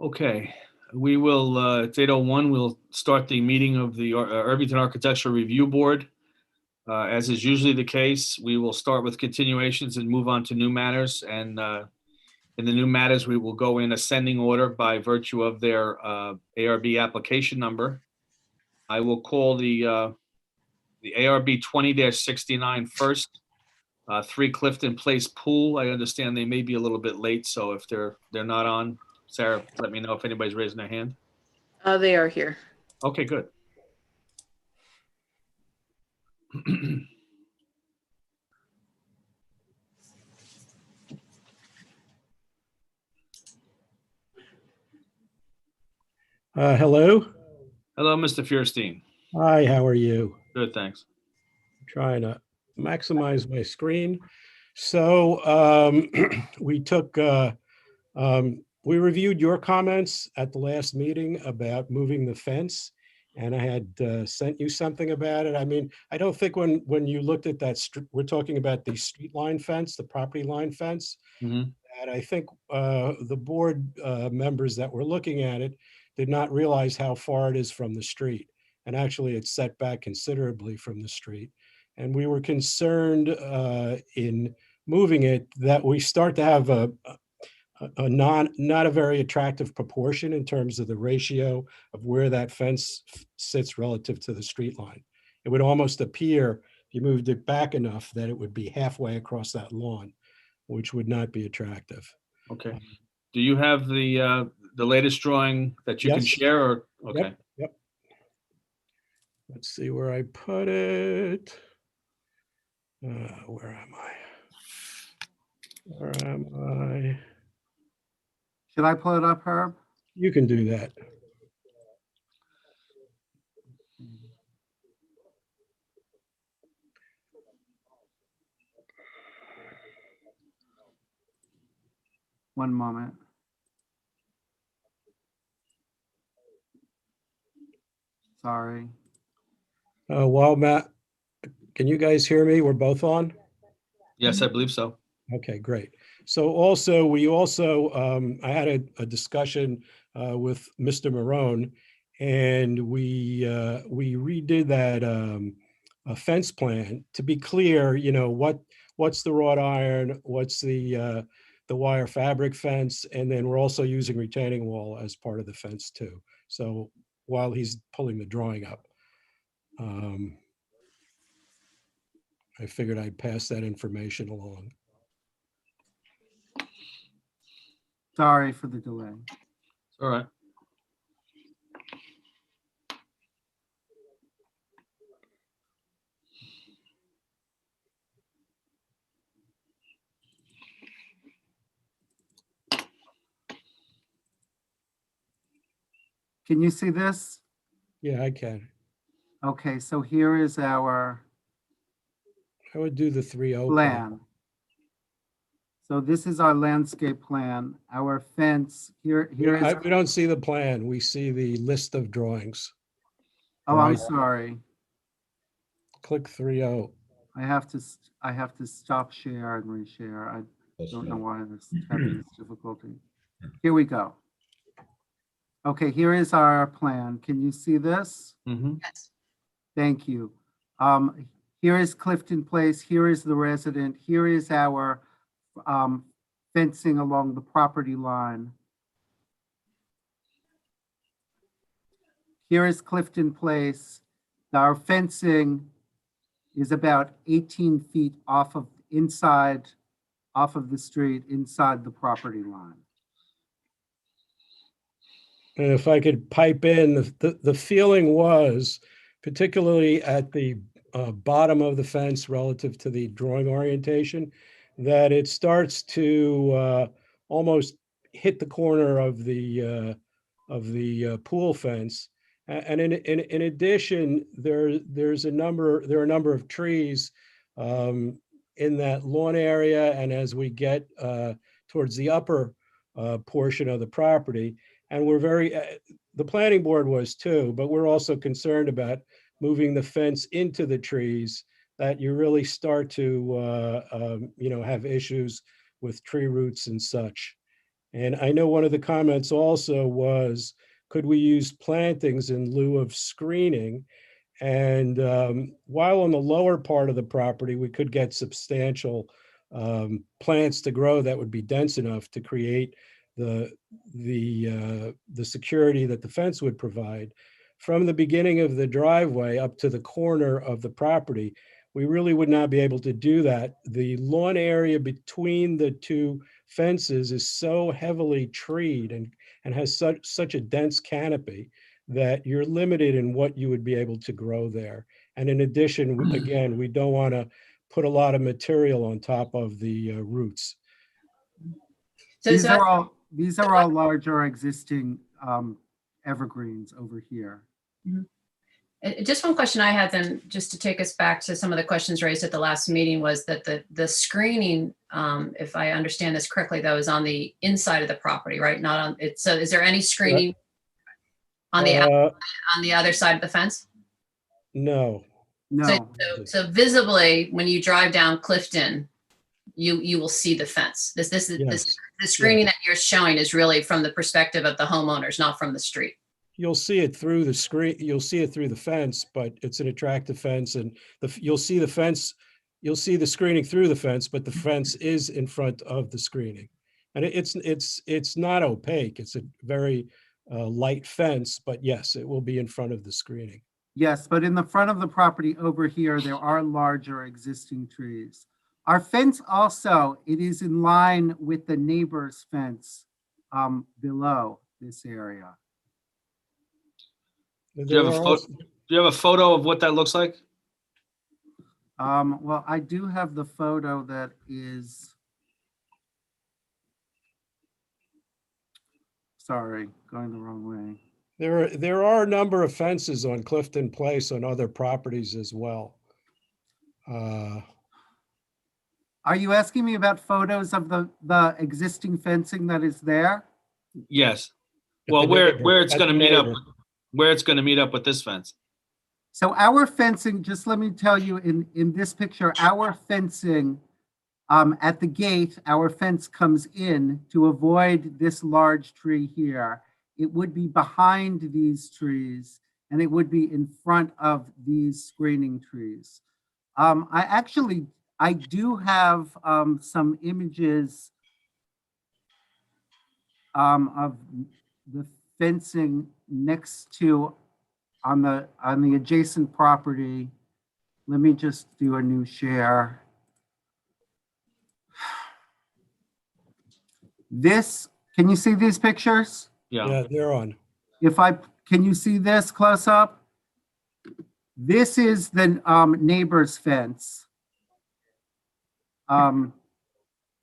Okay, we will, it's 8:01, we'll start the meeting of the Irvington Architectural Review Board. As is usually the case, we will start with continuations and move on to new matters. And in the new matters, we will go in ascending order by virtue of their ARB application number. I will call the ARB 20-69 first. 3 Clifton Place Pool. I understand they may be a little bit late, so if they're not on, Sarah, let me know if anybody's raising their hand. They are here. Okay, good. Hello. Hello, Mr. Fierstein. Hi, how are you? Good, thanks. I'm trying to maximize my screen. So we reviewed your comments at the last meeting about moving the fence, and I had sent you something about it. I mean, I don't think when you looked at that, we're talking about the street line fence, the property line fence. Mhm. And I think the board members that were looking at it did not realize how far it is from the street. And actually, it's set back considerably from the street. And we were concerned in moving it that we start to have not a very attractive proportion in terms of the ratio of where that fence sits relative to the street line. It would almost appear, if you moved it back enough, that it would be halfway across that lawn, which would not be attractive. Okay. Do you have the latest drawing that you can Yes. share, or? Okay. Yep. Let's see where I put it. Where am I? Where am I? Should I pull it up, Herb? You can do that. One moment. Sorry. While Matt, can you guys hear me? We're both on? Yes, I believe so. Okay, great. So also, I had a discussion with Mr. Marone, and we redid that a fence plan. To be clear, you know, what's the wrought iron, what's the wire fabric fence, and then we're also using retaining wall as part of the fence too. So while he's pulling the drawing up, I figured I'd pass that information along. Sorry for the delay. All right. Can you see this? Yeah, I can. Okay, so here is our I would do the 3-0 plan. So this is our landscape plan, our fence. Here is. We don't see the plan. We see the list of drawings. Oh, I'm Right. sorry. Click 3-0. I have to stop share and reshare. I don't know why this is having this difficulty. Here we go. Okay, here is our plan. Can you see this? Mm-hmm. Yes. Thank you. Here is Clifton Place. Here is the resident. Here is our fencing along the property line. Here is Clifton Place. Our fencing is about 18 feet off of the street, inside the property line. And if I could pipe in, the feeling was, particularly at the bottom of the fence relative to the drawing orientation, that it starts to almost hit the corner of the pool fence. And in addition, there are a number of trees in that lawn area, and as we get towards the upper portion of the property, and we're the planning board was too, but we're also concerned about moving the fence into the trees, that you really start to have issues with tree roots and such. And I know one of the comments also was, could we use plantings in lieu of screening? And while on the lower part of the property, we could get substantial plants to grow that would be dense enough to create the security that the fence would provide. From the beginning of the driveway up to the corner of the property, we really would not be able to do that. The lawn area between the two fences is so heavily treed and has such a dense canopy that you're limited in what you would be able to grow there. And in addition, again, we don't want to put a lot of material on top of the roots. So These are all larger existing evergreens over here. just one question I had then, just to take us back to some of the questions raised at the last meeting, was that the screening, if I understand this correctly, though, is on the inside of the property, right? Not on it. So is there any screening on the other side of the fence? No. No, So visibly, when you drive down Clifton, you will see the fence. The screening that you're showing is really from the perspective of the homeowners, not from the street. You'll see it through the screen, you'll see it through the fence, but it's an attractive fence, and you'll see the fence, you'll see the screening through the fence, but the fence is in front of the screening. And it's not opaque. It's a very light fence, but yes, it will be in front of the screening. yes, but in the front of the property over here, there are larger existing trees. Our fence also, it is in line with the neighbor's fence below this area. Do you have a photo of what that looks like? Well, I do have the photo that is, sorry, going the wrong way. There are a number of fences on Clifton Place on other properties as well. Are you asking me about photos of the existing fencing that is there? Yes. At Well, the where neighbor- it's at going to the meet up, neighbor. where it's going to meet up with this fence. So our fencing, just let me tell you, in this picture, our fencing at the gate, our fence comes in to avoid this large tree here. It would be behind these trees, and it would be in front of these screening trees. I do have some images of the fencing next to on the adjacent property. Let me just do a new share. Can you see these pictures? Yeah, they're on. Can you see this close up? This is the neighbor's fence.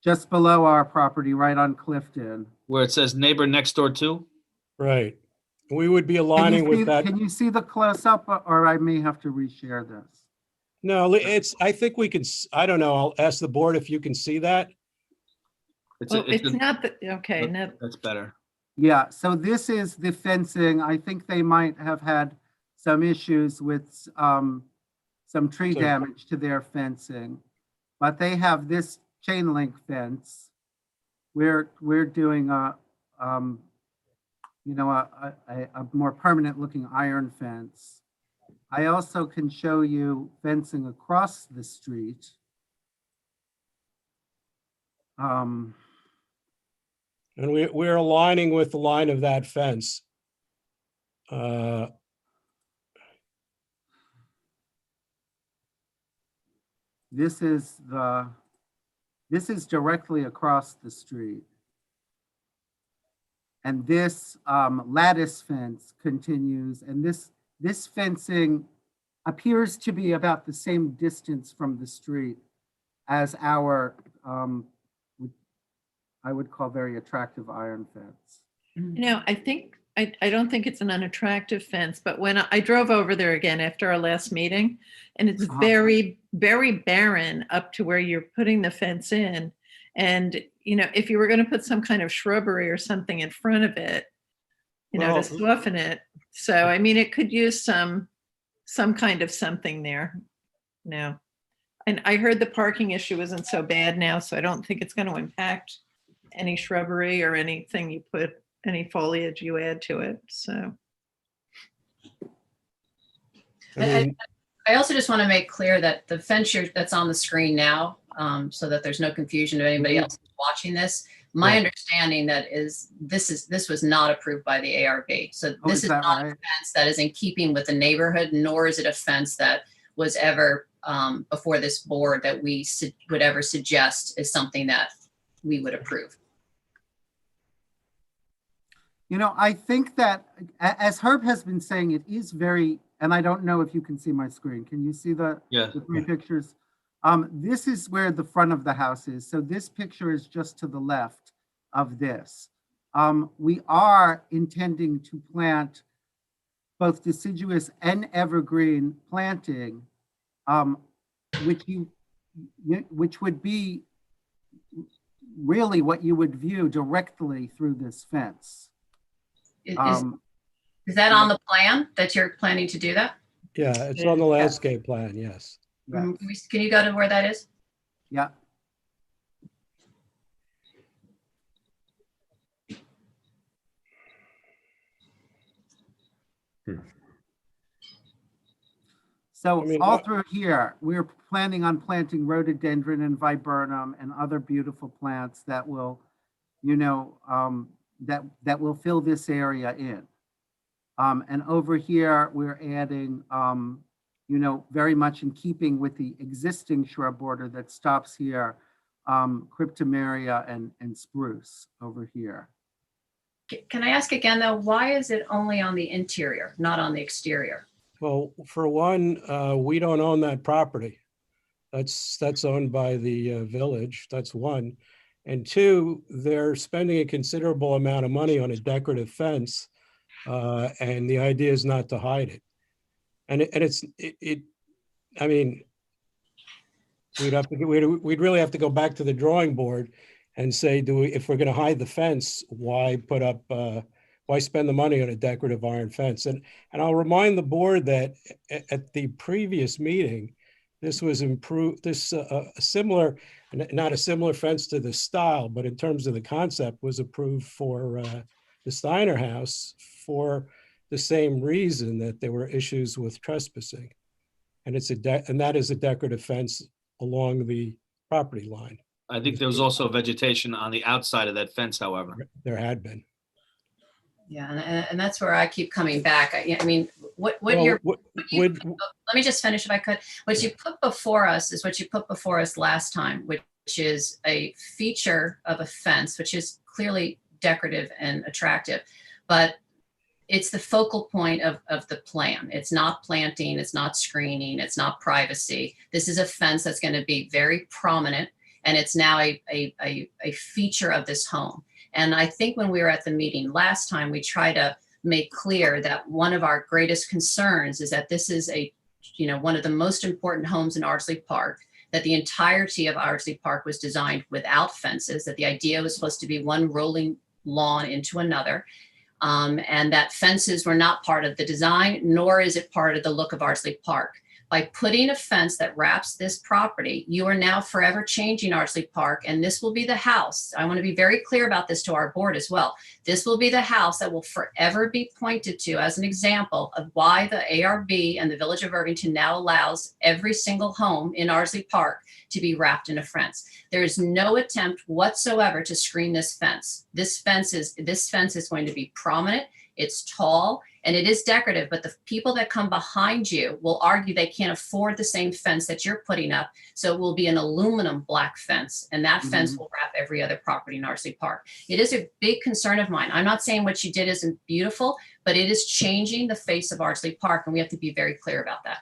Just below our property, right on Clifton. Where it says neighbor next door to? Right. We would be aligning with that. Can you see the close up, or I may have to reshare this? No, I think we can, I don't know. I'll ask the board if you can see that. Well, it's not the, okay, no, That's better. Yeah, so this is the fencing. I think they might have had some issues with some tree So- damage to their fencing. But they have this chain link fence. We're doing a more permanent looking iron fence. I also can show you fencing across the street. And we're aligning with the line of that fence. This is directly across the street. And this lattice fence continues, and this fencing appears to be about the same distance from the street as our, I would call very attractive iron fence. I don't think it's an unattractive fence, but when I drove over there again after our last meeting, and it's very, very barren up to where you're putting the fence in. And, if you were going to put some kind of shrubbery or something in front of it, to soften it. So, I mean, it could use some kind of something there. No. And I heard the parking issue isn't so bad now, so I don't think it's going to impact any shrubbery or anything you put, any foliage you add to it, so. I mean, I also just want to make clear that the fence that's on the screen now, so that there's no confusion to anybody else watching this. My Yeah. understanding that is this was not approved by the ARB. So Oh, this is is that not a right? fence that is in keeping with the neighborhood, nor is it a fence that was ever before this board that we would ever suggest is something that we would approve. You know, I think that as Herb has been saying, it is very, and I don't know if you can see my screen. Can you see the Yeah. three pictures? This is where the front of the house is. So this picture is just to the left of this. We are intending to plant both deciduous and evergreen planting, which would be really what you would view directly through this fence. Is that on the plan that you're planning to do that? yeah, it's on the landscape plan, yes. Yeah, Can you go to where that is? yeah. So I mean, all what- through here, we're planning on planting rhododendron and viburnum and other beautiful plants that will, you know, that will fill this area in. And over here, we're adding, you know, very much in keeping with the existing shrub border that stops here, cryptomeria and spruce over here. Can I ask again though, why is it only on the interior, not on the exterior? Well, for one, we don't own that property. That's owned by the village, that's one. And two, they're spending a considerable amount of money on a decorative fence. And the idea is not to hide it. And I mean, we'd really have to go back to the drawing board and say, if we're gonna hide the fence, why put up, why spend the money on a decorative iron fence? And I'll remind the board that at the previous meeting, this was improved, a similar, not a similar fence to the style, but in terms of the concept was approved for the Steiner house for the same reason, that there were issues with trespassing. And and that is a decorative fence along the property line. I think there was also vegetation on the outside of that fence, however. There had been. Yeah, and that's where I keep coming back. I mean, what Well, you're, would- let me just finish if I could. What you put before us is what you put before us last time, which is a feature of a fence, which is clearly decorative and attractive, but it's the focal point of the plan. It's not planting, it's not screening, it's not privacy. This is a fence that's going to be very prominent, and it's now a feature of this home. And I think when we were at the meeting last time, we tried to make clear that one of our greatest concerns is that this is one of the most important homes in Ardsley Park, that the entirety of Ardsley Park was designed without fences, that the idea was supposed to be one rolling lawn into another. And that fences were not part of the design, nor is it part of the look of Ardsley Park. By putting a fence that wraps this property, you are now forever changing Ardsley Park, and this will be the house. I want to be very clear about this to our board as well. This will be the house that will forever be pointed to as an example of why the ARB and the Village of Irvington now allows every single home in Ardsley Park to be wrapped in a fence. There is no attempt whatsoever to screen this fence. This fence is going to be prominent. It's tall and it is decorative, but the people that come behind you will argue they can't afford the same fence that you're putting up. So it will be an aluminum black fence, and that fence will wrap every other property in Ardsley Park. It is a big concern of mine. I'm not saying what you did isn't beautiful, but it is changing the face of Ardsley Park, and we have to be very clear about that.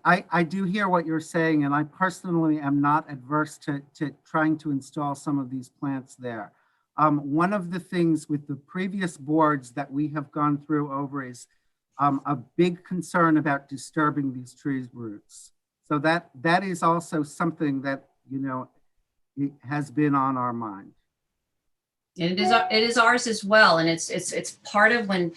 I do hear what you're saying, and I personally am not adverse to trying to install some of these plants there. One of the things with the previous boards that we have gone through over is a big concern about disturbing these trees' roots. So that is also something that, it has been on our mind. And it is ours as well. And it's part of when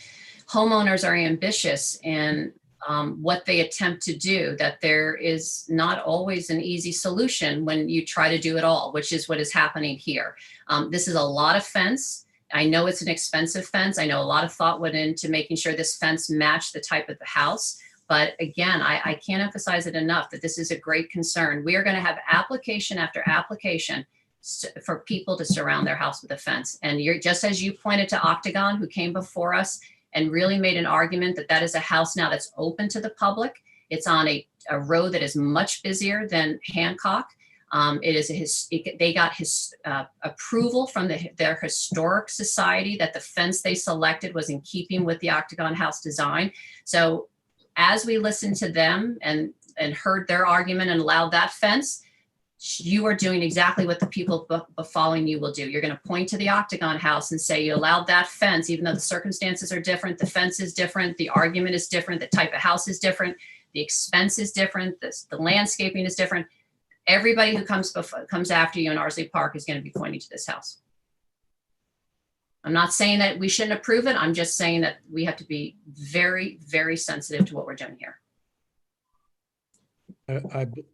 homeowners are ambitious and what they attempt to do, that there is not always an easy solution when you try to do it all, which is what is happening here. This is a lot of fence. I know it's an expensive fence. I know a lot of thought went into making sure this fence matched the type of the house. But again, I can't emphasize it enough that this is a great concern. We are going to have application after application for people to surround their house with a fence. And you're, just as you pointed to Octagon, who came before us and really made an argument that that is a house now that's open to the public. It's on a road that is much busier than Hancock. They got his approval from their historic society that the fence they selected was in keeping with the Octagon house design. So as we listened to them and heard their argument and allowed that fence, you are doing exactly what the people following you will do. You're going to point to the Octagon house and say you allowed that fence, even though the circumstances are different, the fence is different, the argument is different, the type of house is different, the expense is different, the landscaping is different. Everybody who comes after you in Ardsley Park is going to be pointing to this house. I'm not saying that we shouldn't approve it. I'm just saying that we have to be very, very sensitive to what we're doing here.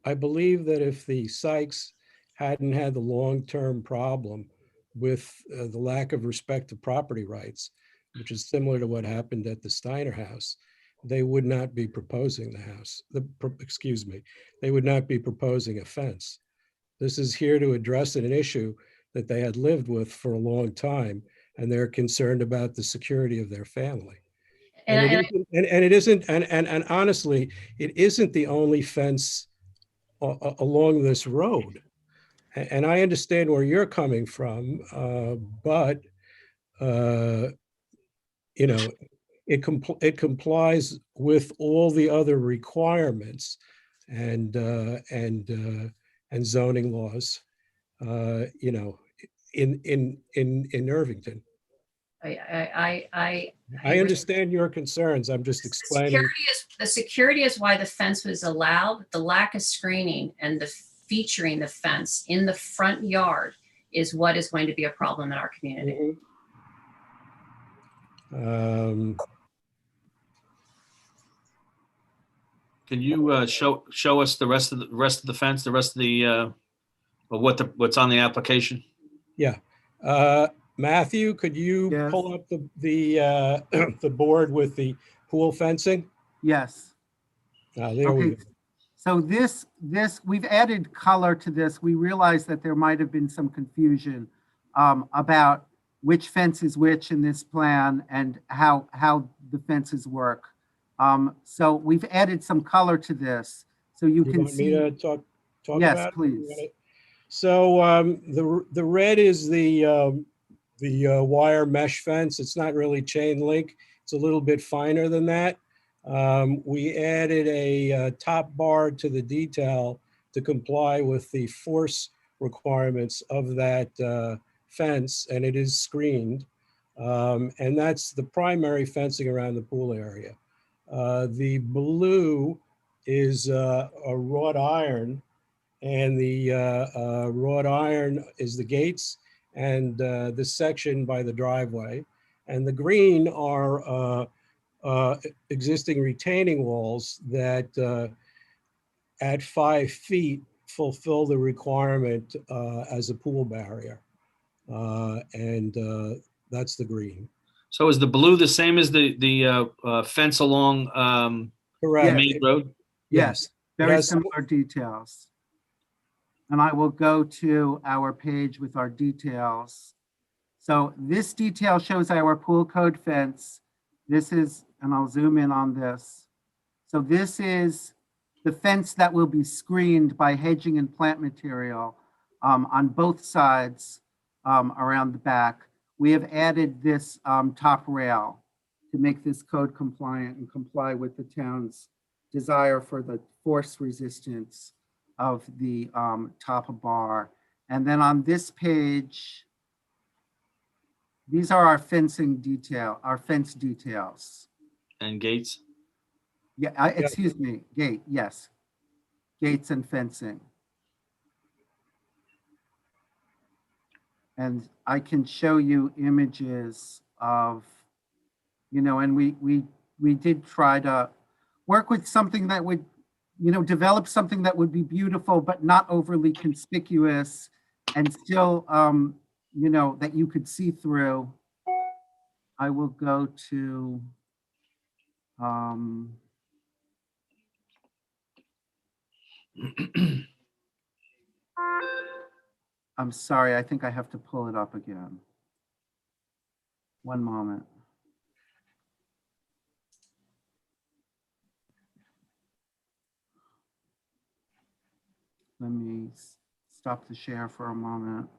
I believe that if the Sykes hadn't had the long-term problem with the lack of respect to property rights, which is similar to what happened at the Steiner house, they would not be proposing the house. Excuse me, they would not be proposing a fence. This is here to address an issue that they had lived with for a long time, and they're concerned about the security of their family. And honestly, it isn't the only fence along this road. And I understand where you're coming from, but you know, it complies with all the other requirements and zoning laws, you know, in Irvington. I understand your concerns. I'm just explaining. The security is why the fence was allowed. The lack of screening and the featuring the fence in the front yard is what is going to be a problem in our community. Can you show us the rest of the fence, the rest of the of what's on the application? Yeah. Matthew, could you Yes. pull up the board with the pool fencing? Yes. There we go. So this, we've added color to this. We realized that there might have been some confusion about which fence is which in this plan and how the fences work. So we've added some color to this so you can want me see. to talk Yes, about it? please. So the red is the wire mesh fence. It's not really chain link. It's a little bit finer than that. We added a top bar to the detail to comply with the force requirements of that fence, and it is screened. And that's the primary fencing around the pool area. The blue is a wrought iron, and the wrought iron is the gates and this section by the driveway. And the green are existing retaining walls that at 5 feet fulfill the requirement as a pool barrier. And that's the green. So is the blue the same as the fence along Correct. Main Road? Yes, very Yes. similar details. And I will go to our page with our details. So this detail shows our pool code fence. This is, and I'll zoom in on this. So this is the fence that will be screened by hedging and plant material on both sides around the back. We have added this top rail to make this code compliant and comply with the town's desire for the force resistance of the top bar. And then on this page, these are our fencing detail, our fence details. And gates? Yeah, excuse me, gate, yes. Gates and fencing. And I can show you images of, you know, and we did try to work with something that would, develop something that would be beautiful, but not overly conspicuous and still, that you could see through. I will go to, I'm sorry, I think I have to pull it up again. One moment. Let me stop the share for a moment.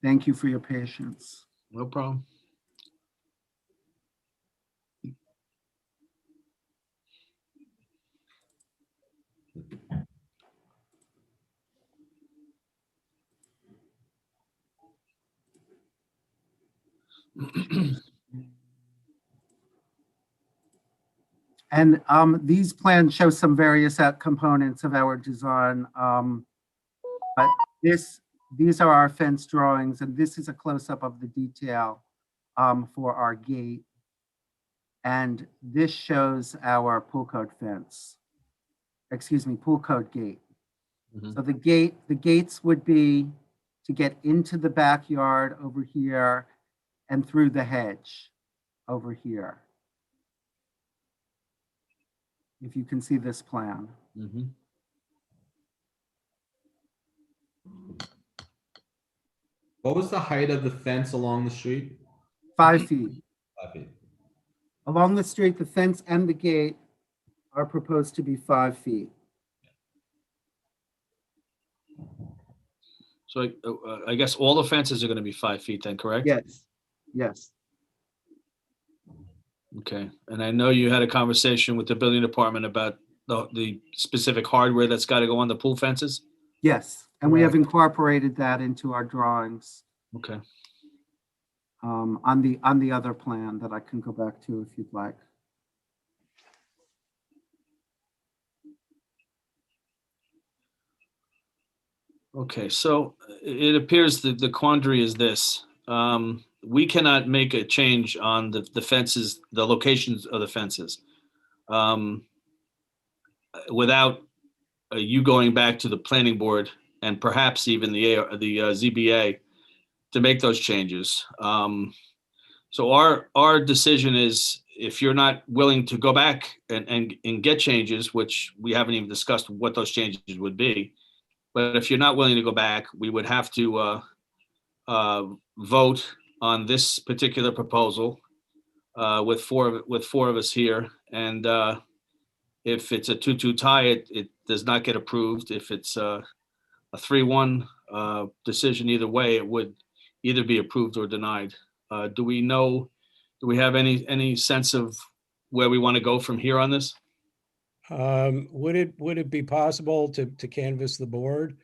Thank you for your patience. No problem. And these plans show some various components of our design. But these are our fence drawings, and this is a close-up of the detail for our gate. And this shows our pool code fence. Excuse me, pool code gate. Mhm. So the gates would be to get into the backyard over here and through the hedge over here. If you can see this plan. Mhm. What was the height of the fence along the street? 5 feet. 5 feet. Along the street, the fence and the gate are proposed to be 5 feet. So I guess all the fences are going to be 5 feet then, correct? Yes, yes. Okay. And I know you had a conversation with the building department about the specific hardware that's got to go on the pool fences? Yes, and we have Correct. incorporated that into our drawings Okay. on the other plan that I can go back to if you'd like. Okay, so it appears that the quandary is this. We cannot make a change on the fences, the locations of the fences, without you going back to the planning board and perhaps even the ZBA to make those changes. So our decision is, if you're not willing to go back and get changes, which we haven't even discussed what those changes would be, but if you're not willing to go back, we would have to vote on this particular proposal with four of us here. And if it's a 2-2 tie, it does not get approved. If it's a 3-1 decision either way, it would either be approved or denied. Do we have any sense of where we want to go from here on this? Would it be possible to canvass the board?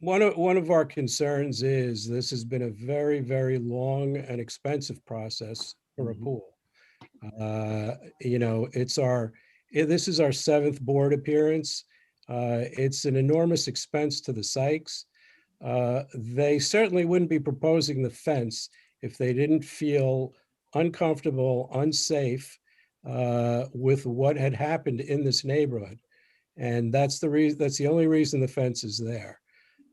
One of our concerns is this has been a very, very long and expensive process for a Mhm. pool. This is our 7th board appearance. It's an enormous expense to the Sykes. They certainly wouldn't be proposing the fence if they didn't feel uncomfortable, unsafe with what had happened in this neighborhood. And that's the only reason the fence is there.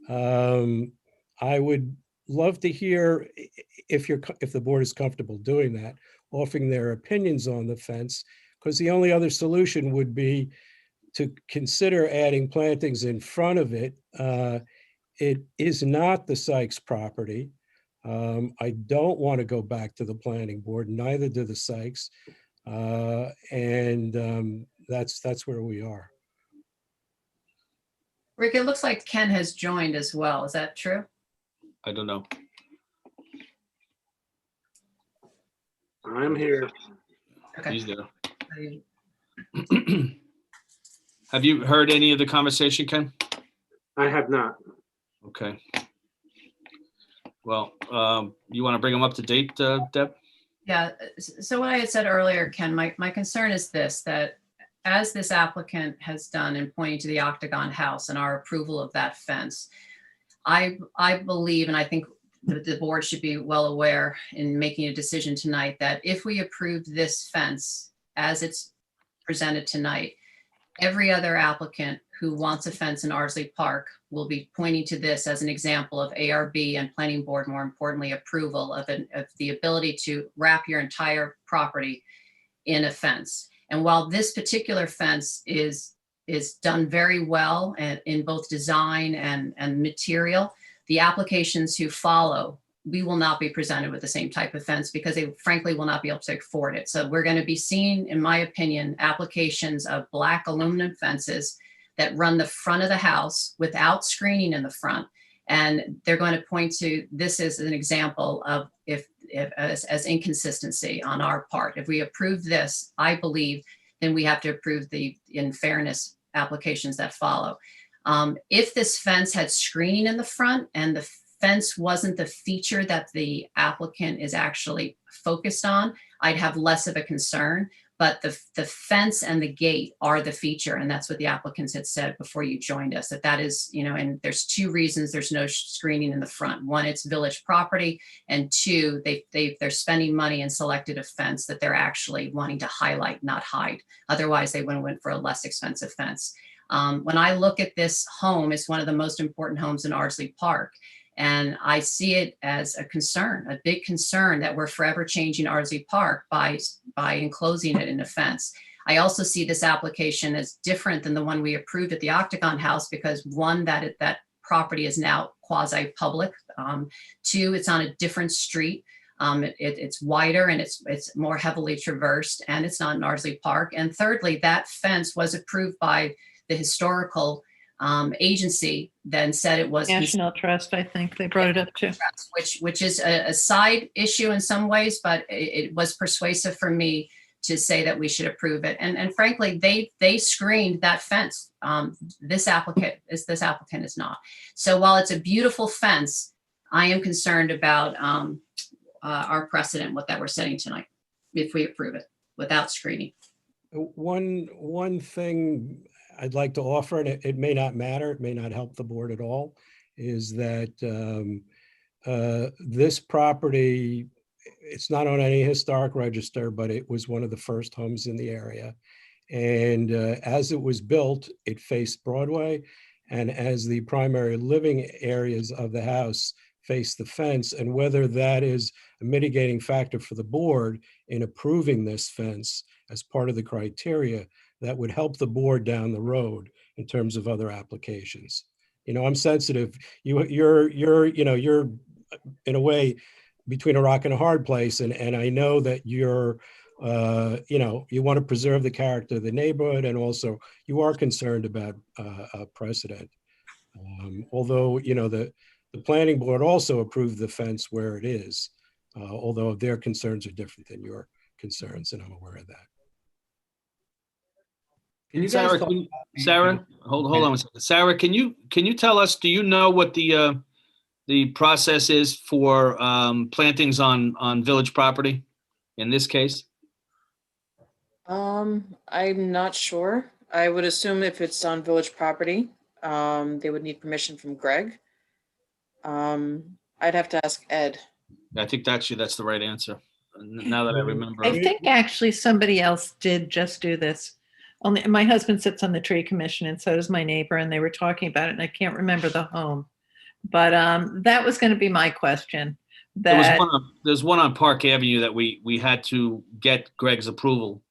I would love to hear if the board is comfortable doing that, offering their opinions on the fence, because the only other solution would be to consider adding plantings in front of it. It is not the Sykes property. I don't want to go back to the planning board, neither do the Sykes. That's where we are. Rick, it looks like Ken has joined as well. Is that true? I don't know. I'm here. Okay. He's there. Have you heard any of the conversation, Ken? I have not. Okay. Well, you want to bring them up to date, Deb? Yeah, so what I had said earlier, Ken, my concern is this, that as this applicant has done in pointing to the Octagon House and our approval of that fence, I believe, and I think the board should be well aware in making a decision tonight, that if we approve this fence as it's presented tonight, every other applicant who wants a fence in Ardsley Park will be pointing to this as an example of ARB and planning board, more importantly, approval of the ability to wrap your entire property in a fence. And while this particular fence is done very well in both design and material, the applications who follow, we will not be presented with the same type of fence because they frankly will not be able to afford it. So we're going to be seeing, in my opinion, applications of black aluminum fences that run the front of the house without screening in the front. And they're going to point to this as an example of as inconsistency on our part. If we approve this, I believe, then we have to approve the in fairness applications that follow. If this fence had screening in the front and the fence wasn't the feature that the applicant is actually focused on, I'd have less of a concern. But the fence and the gate are the feature, and that's what the applicants had said before you joined us, that is, and there's two reasons there's no screening in the front. One, it's village property, and two, they're spending money and selected a fence that they're actually wanting to highlight, not hide. Otherwise, they would have went for a less expensive fence. When I look at this home, it's one of the most important homes in Ardsley Park. And I see it as a concern, a big concern, that we're forever changing Ardsley Park by enclosing it in a fence. I also see this application as different than the one we approved at the Octagon House because one, that property is now quasi-public. Two, it's on a different street. It's wider and it's more heavily traversed, and it's not in Ardsley Park. And thirdly, that fence was approved by the historical agency, then said it was National Trust, I think they brought it up too. which is a side issue in some ways, but it was persuasive for me to say that we should approve it. And frankly, they screened that fence. This applicant is not. So while it's a beautiful fence, I am concerned about our precedent, what that we're setting tonight, if we approve it without screening. One thing I'd like to offer, and it may not matter, it may not help the board at all, is that this property, it's not on any historic register, but it was one of the first homes in the area. And as it was built, it faced Broadway. And as the primary living areas of the house face the fence, and whether that is a mitigating factor for the board in approving this fence as part of the criteria, that would help the board down the road in terms of other applications. I'm sensitive. You're in a way between a rock and a hard place, and I know that you're, you want to preserve the character of the neighborhood, and also you are concerned about precedent. Although the planning board also approved the fence where it is, although their concerns are different than your concerns, and I'm aware of that. Can you guys Sarah, talk- Sarah, hold on a second. Sarah, can you tell us, do you know what the process is for plantings on village property in this case? I'm not sure. I would assume if it's on village property, they would need permission from Greg. I'd have to ask Ed. I think that's the right answer. Now that I remember. I think actually somebody else did just do this. Only my husband sits on the tree commission, and so does my neighbor, and they were talking about it, and I can't remember the home. But that was going to be my question. There's one on Park Avenue that we had to get Greg's approval.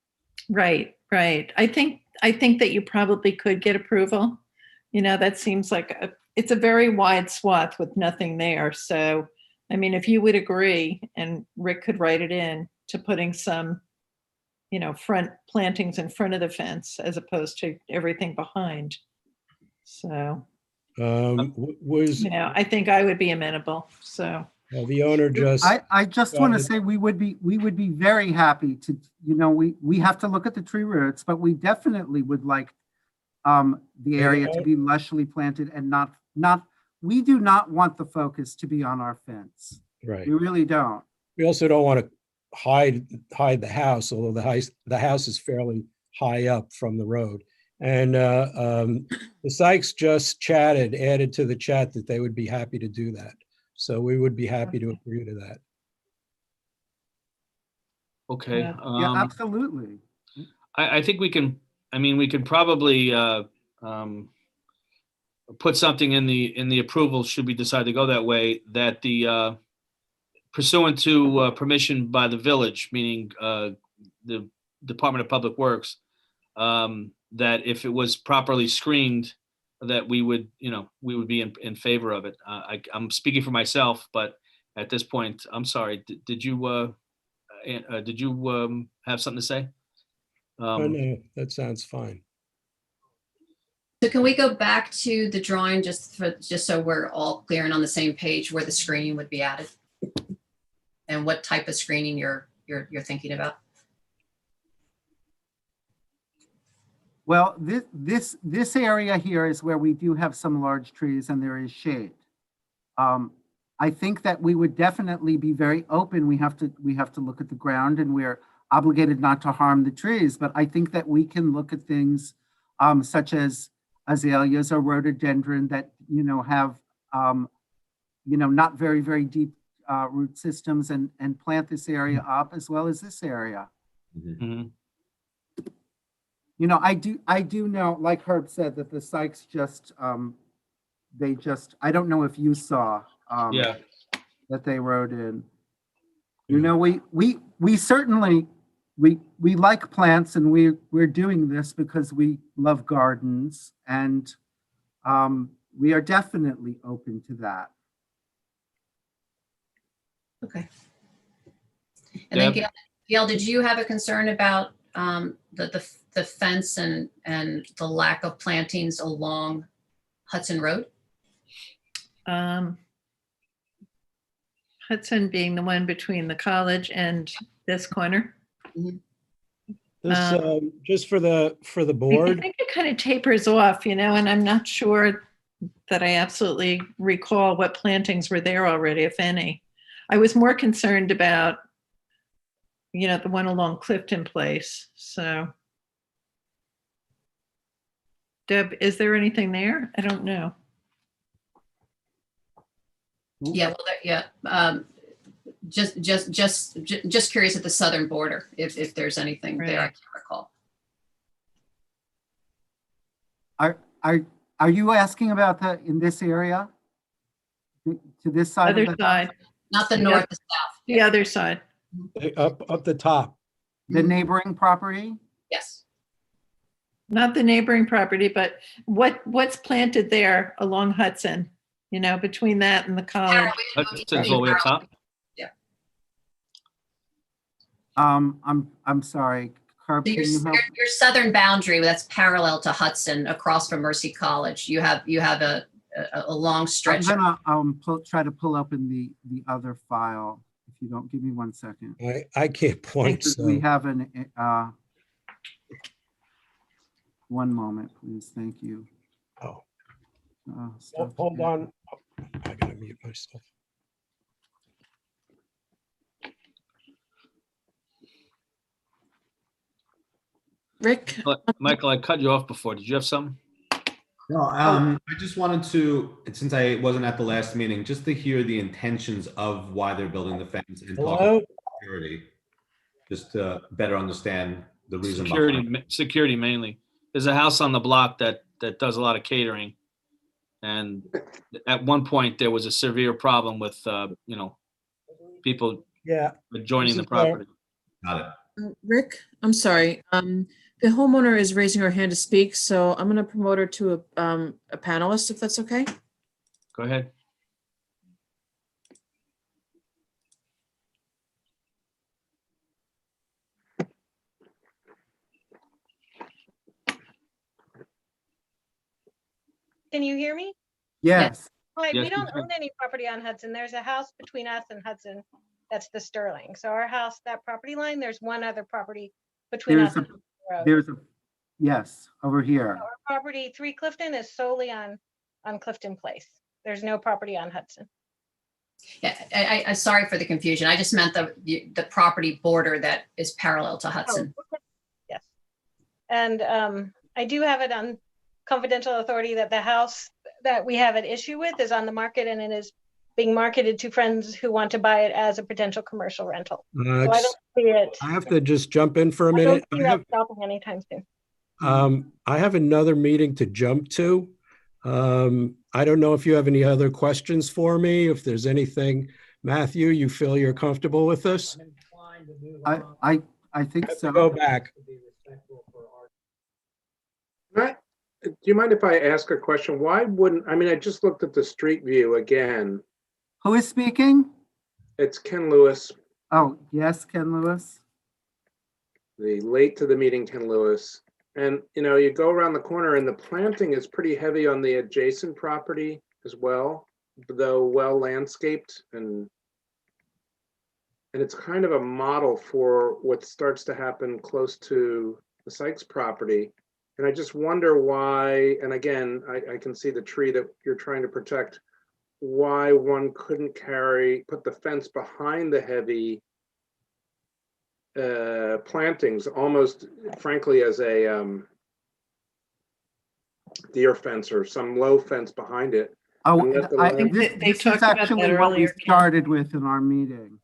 Right. I think that you probably could get approval. That seems like it's a very wide swath with nothing there. So, I mean, if you would agree, and Rick could write it in to putting some, front plantings in front of the fence as opposed to everything behind. So, I think I would be amenable. So the owner just. I just want to say we would be very happy to, we have to look at the tree roots, but we definitely would like the area to be lushly planted and we do not want the focus to be on our fence. Right. We really don't. We also don't want to hide the house, although the house is fairly high up from the road. And the Sykes just added to the chat that they would be happy to do that. So we would be happy to agree to that. Okay. Yeah. Yeah, absolutely. I think we can, I mean, we could probably put something in the approval, should we decide to go that way, that the pursuant to permission by the village, meaning the Department of Public Works, that if it was properly screened, that we would, we would be in favor of it. I'm speaking for myself, but at this point, I'm sorry, did you have something to say? Oh, no, that sounds fine. So can we go back to the drawing just so we're all clear and on the same page where the screening would be added? And what type of screening you're thinking about? Well, this area here is where we do have some large trees and there is shade. I think that we would definitely be very open. We have to look at the ground, and we're obligated not to harm the trees. But I think that we can look at things such as azaleas or rhododendron that have not very, very deep root systems, and plant this area up as well as this area. Mhm. I do know, like Herb said, that the Sykes I don't know if you saw Yeah. that they wrote in. We certainly we like plants, and we're doing this because we love gardens, and we are definitely open to that. Okay. And then Deb? Gail, did you have a concern about the fence and the lack of plantings along Hudson Road? Hudson being the one between the college and this corner. This, just for the I board, think it kind of tapers off, and I'm not sure that I absolutely recall what plantings were there already, if any. I was more concerned about, the one along Clifton Place. So, Deb, is there anything there? I don't know. Yeah, well, yeah. Just curious at the southern border, if there's anything there, I Right. can't recall. Are you asking about in this area? To this side Other of the side, Not the Yeah. north, the south. the other side. up the top. the neighboring property? Yes. Not the neighboring property, but what's planted there along Hudson, between that and the college. Hudson's all the way up top? Yeah. I'm sorry, Herb, So can you help? your southern boundary, that's parallel to Hudson across from Mercy College. You have a long I'm stretch. gonna try to pull up in the other file, if you don't give me 1 second. I can't point, Because so. we have one moment, please. Thank you. Oh, Stop hold here. on. I gotta mute myself. Rick, Michael, I cut you off before. Did you have something? No, I just wanted to, since I wasn't at the last meeting, just to hear the intentions of why they're building the fence and talk Hello? about security, just to better understand the reason behind. Security mainly. There's a house on the block that does a lot of catering. And at one point, there was a severe problem with, people Yeah, joining the This is where- property. Got it. Rick, I'm sorry. The homeowner is raising her hand to speak, so I'm going to promote her to a panelist, if that's okay. Go ahead. Can you hear me? Yes, Hi, Yes, we don't we can. own any property on Hudson. There's a house between us and Hudson. That's the Sterling. So our house, that property line, there's one other property between There's us a- and the road. there's yes, over here. Our property, 3 Clifton, is solely on Clifton Place. There's no property on Hudson. Yeah, I sorry for the confusion. I just meant the property border that is parallel to Hudson. Oh, yes. And I do have it on confidential authority that the house that we have an issue with is on the market, and it is being marketed to friends who want to buy it as a potential commercial rental. So I don't see it. I have to just jump in for a I don't minute. see that stopping anytime soon. I have another meeting to jump to. I don't know if you have any other questions for me, if there's anything, Matthew, you feel you're comfortable with this? I think Have to so. go back. Matt, do you mind if I ask a question? Why wouldn't, I mean, I just looked at the street view again. Who is speaking? It's Ken Lewis, Oh, yes, Ken Lewis. the late to the meeting Ken Lewis. And, you know, you go around the corner and the planting is pretty heavy on the adjacent property as well, though well landscaped, and it's kind of a model for what starts to happen close to the Sykes property. And I just wonder why, and again, I can see the tree that you're trying to protect, why one couldn't put the fence behind the heavy plantings, almost frankly as a deer fence or some low fence behind it. Oh, And let the I, land- this, They this talked is about actually that what we earlier, Ken. started with in our meeting.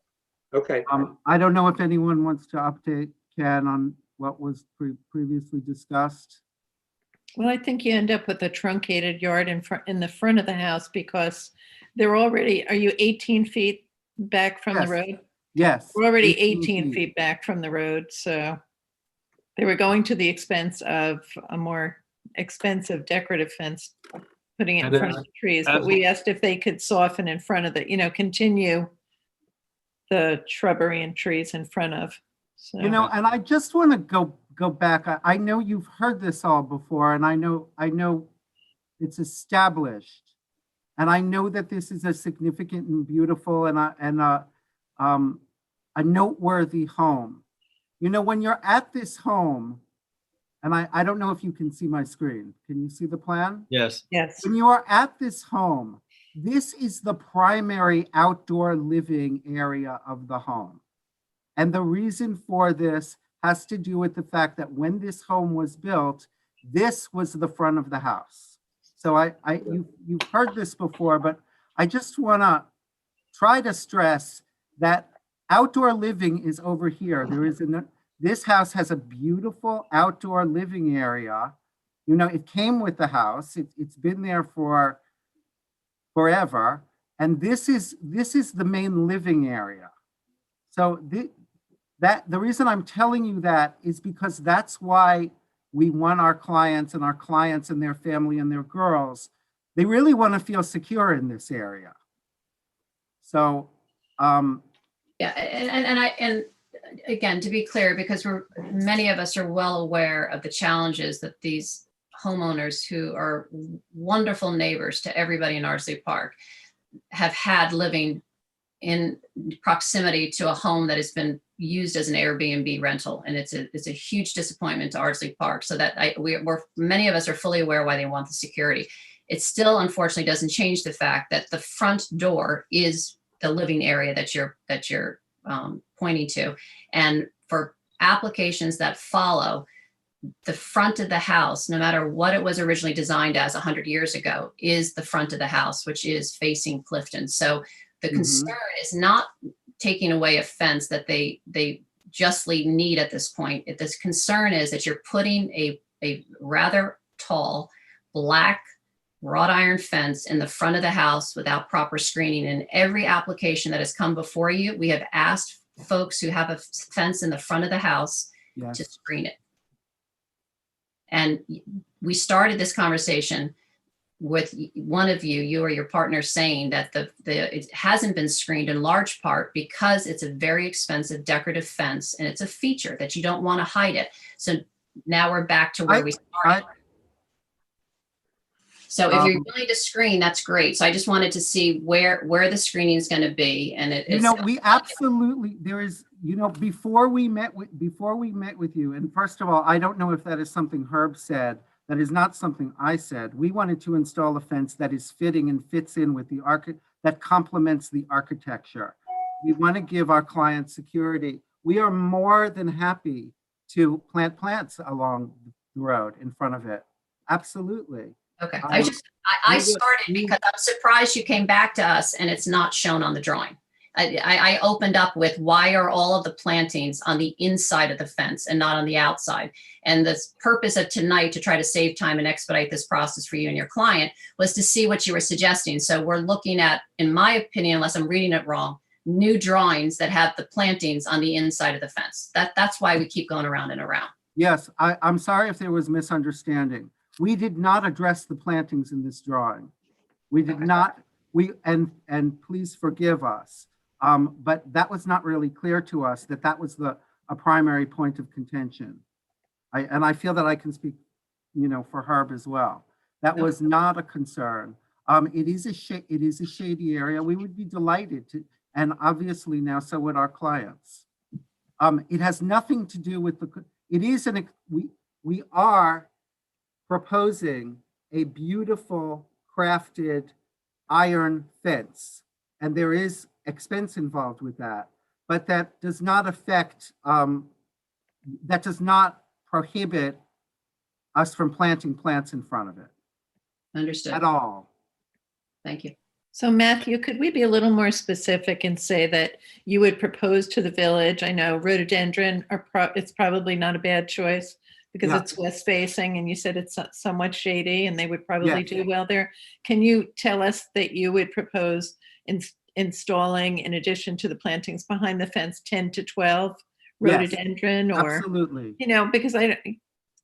Okay, I don't know if anyone wants to update Ken on what was previously discussed. Well, I think you end up with a truncated yard in the front of the house because they're already, are you 18 feet back from the Yes. road? Yes. We're already 18 feet back from the road, so they were going to the expense of a more expensive decorative fence, putting it in And front of the trees, as- but we asked if they could soften in front of the, continue the shrubbery and trees in front of. So, You know, and I just want to go back. I know you've heard this all before, and I know it's established, and I know that this is a significant and beautiful and a noteworthy home. You know, when you're at this home, and I don't know if you can see my screen. Can you see the plan? Yes. yes, When you are at this home, this is the primary outdoor living area of the home. And the reason for this has to do with the fact that when this home was built, this was the front of the house. So you've heard this before, but I just want to try to stress that outdoor living is over here. This house has a beautiful outdoor living area. You know, it came with the house. It's been there for forever. And this is the main living area. So the reason I'm telling you that is because that's why we want our clients and their family and their girls, they really want to feel secure in this area. So, Yeah, and again, to be clear, because many of us are well aware of the challenges that these homeowners who are wonderful neighbors to everybody in Ardsley Park have had living in proximity to a home that has been used as an Airbnb rental. And it's a huge disappointment to Ardsley Park. So that many of us are fully aware why they want the security. It still unfortunately doesn't change the fact that the front door is the living area that you're pointing to. And for applications that follow, the front of the house, no matter what it was originally designed as 100 years ago, is the front of the house, which is facing Clifton. So the concern is not taking away a fence that they justly need at this point. This concern is that you're putting a rather tall black wrought iron fence in the front of the house without proper screening. In every application that has come before you, we have asked folks who have a fence in the front of the house to screen it. And we started this conversation with one of you or your partner saying that it hasn't been screened in large part because it's a very expensive decorative fence and it's a feature that you don't want to hide it. So now we're back to where we started. So if you're willing to screen, that's great. So I just wanted to see where the screening is going to be. And we absolutely, before we met with you, and first of all, I don't know if that is something Herb said. That is not something I said. We wanted to install a fence that is fitting and fits in with the that complements the architecture. We want to give our clients security. We are more than happy to plant plants along the road in front of it. Absolutely. Okay, Um, I we would- started because I'm surprised you came back to us and it's not shown on the drawing. I opened up with, why are all of the plantings on the inside of the fence and not on the outside? And the purpose of tonight, to try to save time and expedite this process for you and your client, was to see what you were suggesting. So we're looking at, in my opinion, unless I'm reading it wrong, new drawings that have the plantings on the inside of the fence. That's why we keep going around and around. Yes, I'm sorry if there was misunderstanding. We did not address the plantings in this drawing. We did Okay. not, and please forgive us. But that was not really clear to us that that was a primary point of contention. I feel that I can speak, for Herb as well. That was not a concern. It is a shady area. We would be delighted to, and obviously now so would our clients. It has nothing to do with we are proposing a beautiful crafted iron fence, and there is expense involved with that, but that does not affect, that does not prohibit us from planting plants in front of it Understood. at all. Thank you. So Matthew, could we be a little more specific and say that you would propose to the village? I know rhododendron it's probably not a bad choice because Yeah. it's west facing, and you said it's somewhat shady and they would probably Yes. do well there. Can you tell us that you would propose installing, in addition to the plantings behind the fence, 10 to 12 Yes. rhododendron, or, Absolutely. because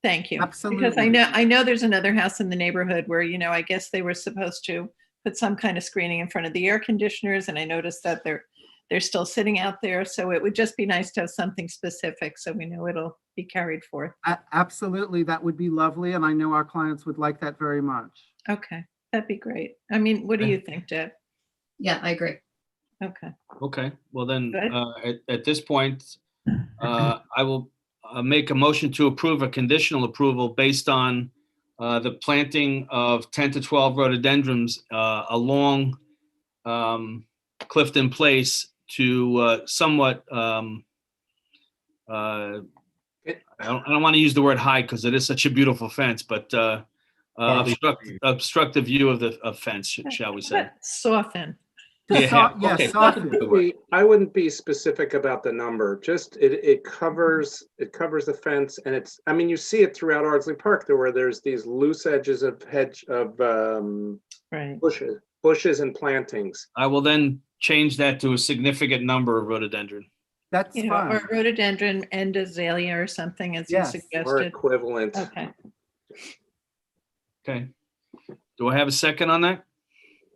thank you. Because Absolutely. I know there's another house in the neighborhood where, I guess they were supposed to put some kind of screening in front of the air conditioners, and I noticed that they're still sitting out there. So it would just be nice to have something specific so we know it'll be carried forth. Absolutely. That would be lovely. And I know our clients would like that very much. Okay, that'd be great. I mean, what do you think, Deb? Yeah, I agree. Okay. Okay, well then, Good. at this point, I will make a motion to approve a conditional approval based on the planting of 10 to 12 rhododendrons along Clifton Place to somewhat, I don't want to use the word hide because it is such a beautiful fence, but obstruct the view of fence, shall we say. Soften. Yeah, Yes, okay. soften. I wouldn't be specific about the number. Just it covers the fence, and you see it throughout Ardsley Park, where there's these loose edges of Right. bushes and plantings. I will then change that to a significant number of rhododendron. That's Or fine. rhododendron and azalea or something, as you Yes, or Or suggested. equivalent. Okay, Okay. Do I have a second on that?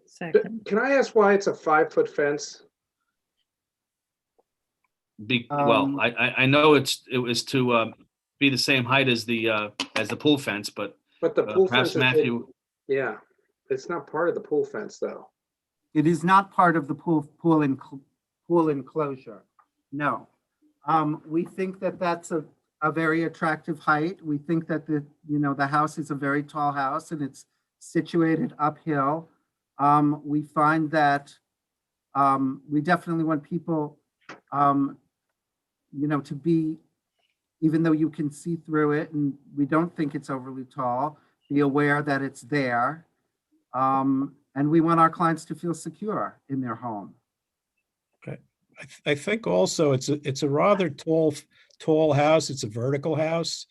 second. Can I ask why it's a 5-foot fence? Well, I know it was to be the same height as the pool fence, but But the pool perhaps fence is Matthew, yeah, it's not part of the pool fence though. It is not part of the pool enclosure. No. We think that that's a very attractive height. We think that the house is a very tall house and it's situated uphill. We find that we definitely want people, to be, even though you can see through it and we don't think it's overly tall, be aware that it's there. And we want our clients to feel secure in their home. I think also it's a rather tall house. It's a vertical house.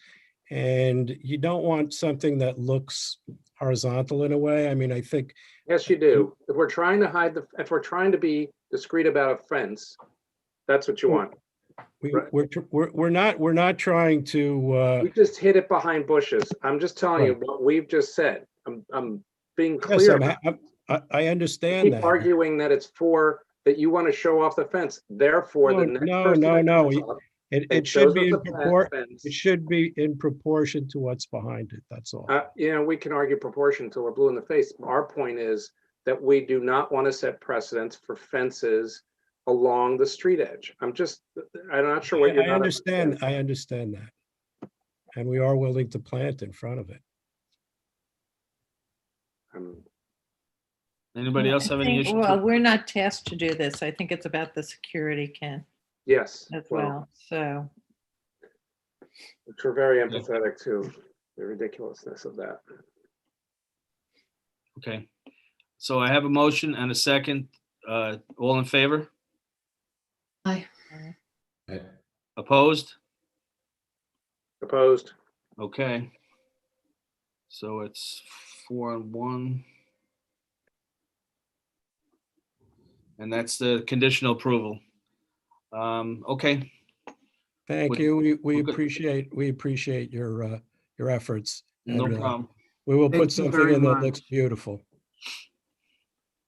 And you don't want something that looks horizontal in a way. I mean, I think. Yes, you do. If we're trying to be discreet about a fence, that's what you want. We're not trying to. We just hid it behind bushes. I'm just telling you what we've just said. I'm being Yes, clear. I understand Keep that. arguing that it's that you want to show off the fence. Therefore, the next person that comes up It should be shows us the fence. it should be in proportion to what's behind it. That's all. We can argue proportion until we're blue in the face. Our point is that we do not want to set precedents for fences along the street edge. I'm not sure what you're. I understand that. And we are willing to plant in front of it. Anybody else have any issues? Well, we're not tasked to do this. I think it's about the security, Ken, Yes. as well. So, Which we're very empathetic to the ridiculousness of that. Okay. So I have a motion and a second. All in favor? Aye. Opposed? Opposed? Okay. So it's 4-1. And that's the conditional approval. Okay, Thank Would- you. We we're good. appreciate your efforts. no And, problem. We will Thank put you something very in that much. looks beautiful.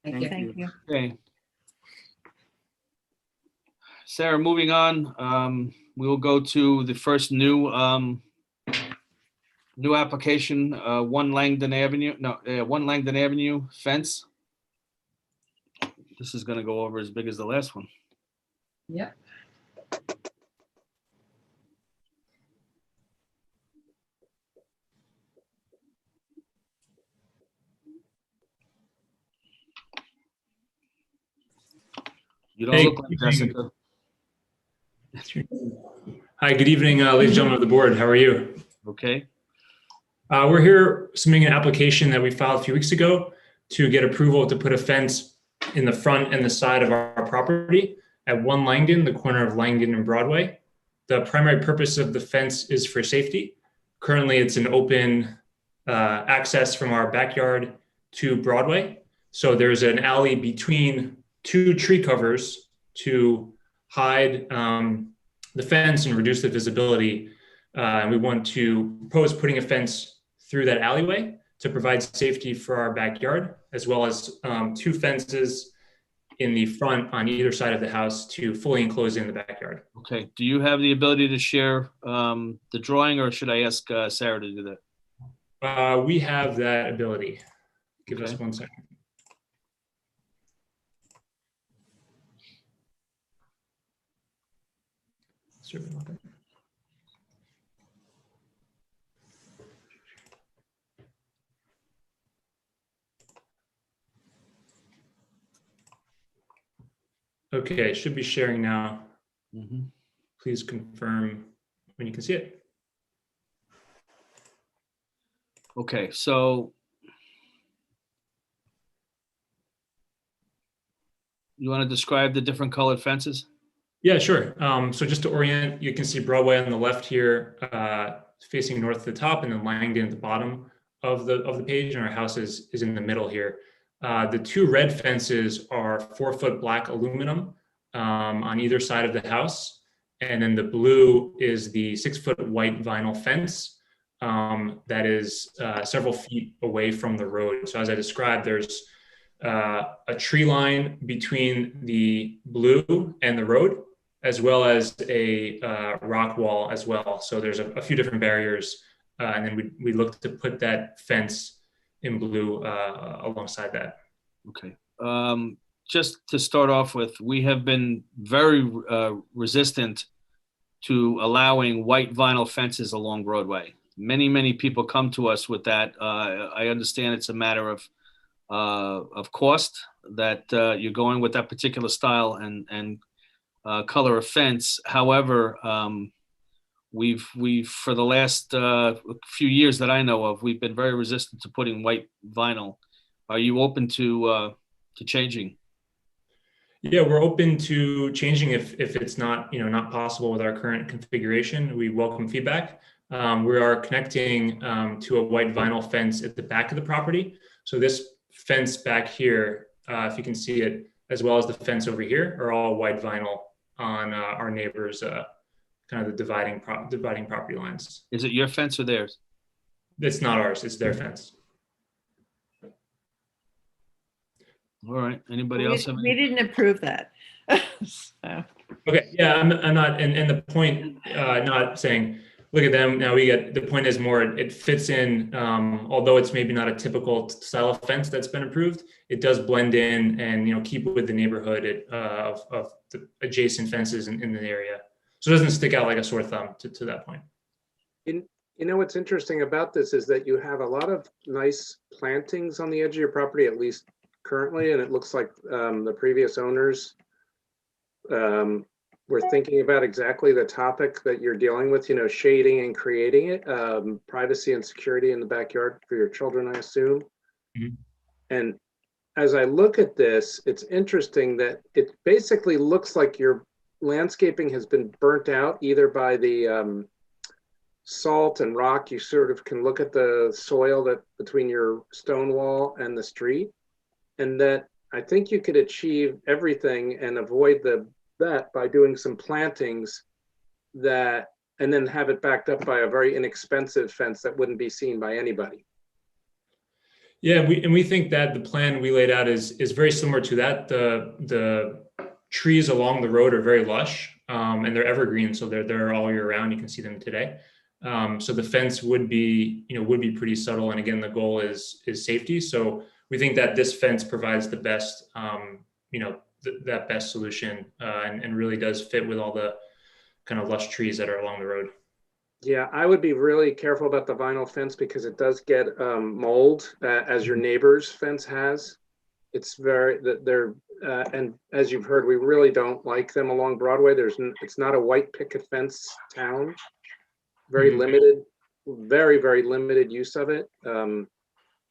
Thank you. thank you. Okay. Sarah, moving on, we will go to the first new application, 1 Langdon Avenue fence. This is gonna go over as big as the last one. Yep. You don't Hey, look like good evening. Jessica. Hi, good evening, ladies and gentlemen of the board. How are you? Okay, We're here submitting an application that we filed a few weeks ago to get approval to put a fence in the front and the side of our property at 1 Langdon, the corner of Langdon and Broadway. The primary purpose of the fence is for safety. Currently, it's an open access from our backyard to Broadway. So there's an alley between 2 tree covers to hide the fence and reduce the visibility. And we want to propose putting a fence through that alleyway to provide safety for our backyard, as well as 2 fences in the front on either side of the house to fully enclose in the backyard. okay. Do you have the ability to share the drawing, or should I ask Sarah to do that? We have that ability. Give us Okay. 1 second. Okay, it should be sharing now. Mhm. Please confirm when you can see it. Okay, so you want to describe the different colored fences? Yeah, sure. So just to orient, you can see Broadway on the left here, facing north at the top, and then Langdon at the bottom of the page, and our house is in the middle here. The 2 red fences are 4-foot black aluminum on either side of the house, and then the blue is the 6-foot white vinyl fence that is several feet away from the road. So as I described, there's a tree line between the blue and the road, as well as a rock wall as well. So there's a few different barriers, and then we look to put that fence in blue alongside that. Okay. Just to start off with, we have been very resistant to allowing white vinyl fences along Broadway. Many people come to us with that. I understand it's a matter of cost that you're going with that particular style and color of fence. However, we've for the last few years that I know of, we've been very resistant to putting white vinyl. Are you open to changing? Yeah, we're open to changing if it's not not possible with our current configuration. We welcome feedback. We are connecting to a white vinyl fence at the back of the property. So this fence back here, if you can see it, as well as the fence over here, are all white vinyl on our neighbors' kind of the dividing property lines. Is it your fence or theirs? It's not ours; it's their fence. All right. Anybody else have We any? didn't approve that. So, Okay, yeah, I'm not, and the point, not saying, look at them, now we get, the point is more, it fits in, although it's maybe not a typical style of fence that's been approved, it does blend in and, keep with the neighborhood of the adjacent fences in the area. So it doesn't stick out like a sore thumb to that point. What's interesting about this is that you have a lot of nice plantings on the edge of your property, at least currently, and it looks like the previous owners were thinking about exactly the topic that you're dealing with, you know, shading and creating it, privacy and security in the backyard for your children, I assume. Mhm. And as I look at this, it's interesting that it basically looks like your landscaping has been burnt out either by the salt and rock. You sort of can look at the soil that between your stone wall and the street, and that I think you could achieve everything and avoid that by doing some plantings that, and then have it backed up by a very inexpensive fence that wouldn't be seen by anybody. Yeah, we think that the plan we laid out is very similar to that. The trees along the road are very lush, and they're evergreen, so they're all year round. You can see them today. So the fence would be pretty subtle, and again, the goal is safety. So we think that this fence provides the best that best solution, and really does fit with all the kind of lush trees that are along the road. Yeah, I would be really careful about the vinyl fence because it does get mold, as your neighbor's fence has. It's they're and as you've heard, we really don't like them along Broadway. It's not a white picket fence town. Very limited, very limited use of it.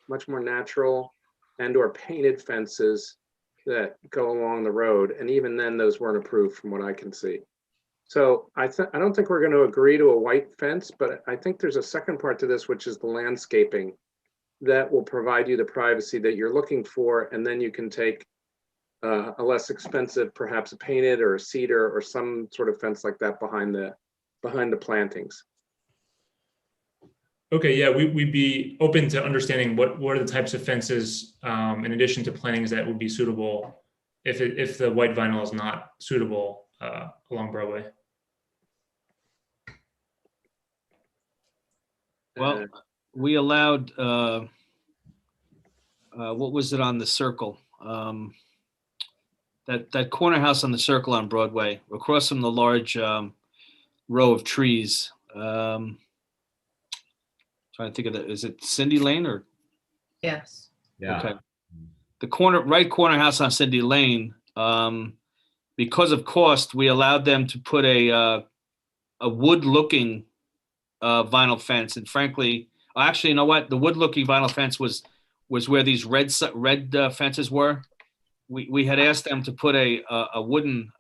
Much more natural and/or painted fences that go along the road, and even then, those weren't approved from what I can see. So I don't think we're going to agree to a white fence, but I think there's a second part to this, which is the landscaping that will provide you the privacy that you're looking for. And then you can take a less expensive, perhaps a painted or a cedar or some sort of fence like that behind the plantings. Okay, yeah, we'd be open to understanding what are the types of fences, in addition to plantings, that would be suitable if the white vinyl is not suitable along Broadway. Well, we allowed, what was it on the Circle? That corner house on the Circle on Broadway, across from the large row of trees. Trying to think of that. Is it Cindy Lane or? Yes. Yeah. Okay. The right corner house on Cindy Lane, because of cost, we allowed them to put a wood-looking vinyl fence. And frankly, actually, you know what? The wood-looking vinyl fence was where these red fences were. We had asked them to put a wooden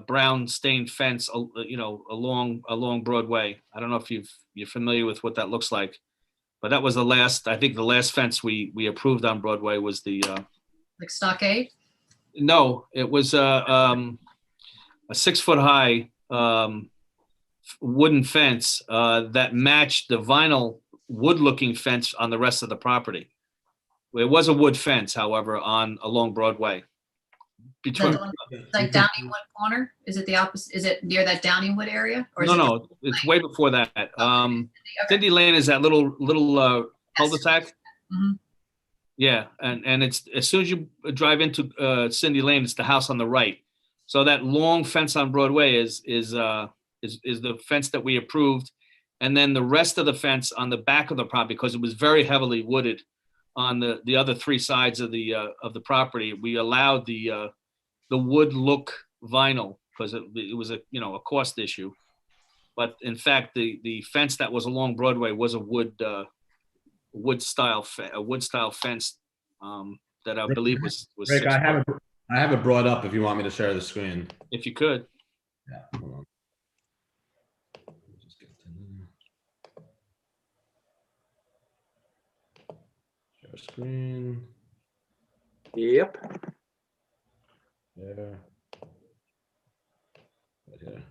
brown stained fence, along Broadway. I don't know if you're familiar with what that looks like, but that was the last fence we approved on Broadway was the Like stockade? no, it was a 6 foot high wooden fence that matched the vinyl wood looking fence on the rest of the property. It was a wood fence, however, along Broadway. Is that the one, like Downeywood Corner? Is it the opposite? Is it near that Downeywood area? Or is No, it's way before that. Cindy Lane is that little cul-de-sac. Mhm. Yeah, and it's as soon as you drive into Cindy Lane, it's the house on the right. So that long fence on Broadway is the fence that we approved, and then the rest of the fence on the back of the property, because it was very heavily wooded on the other three sides of the property. We allowed the wood look vinyl because it was a cost issue. But in fact, the fence that was along Broadway was a wood style fence that I believe was Rick, 6 foot. I have it brought up if you want me to share the screen. If you could. Yeah, hold on. Just get to share screen. Yep. There. Right here.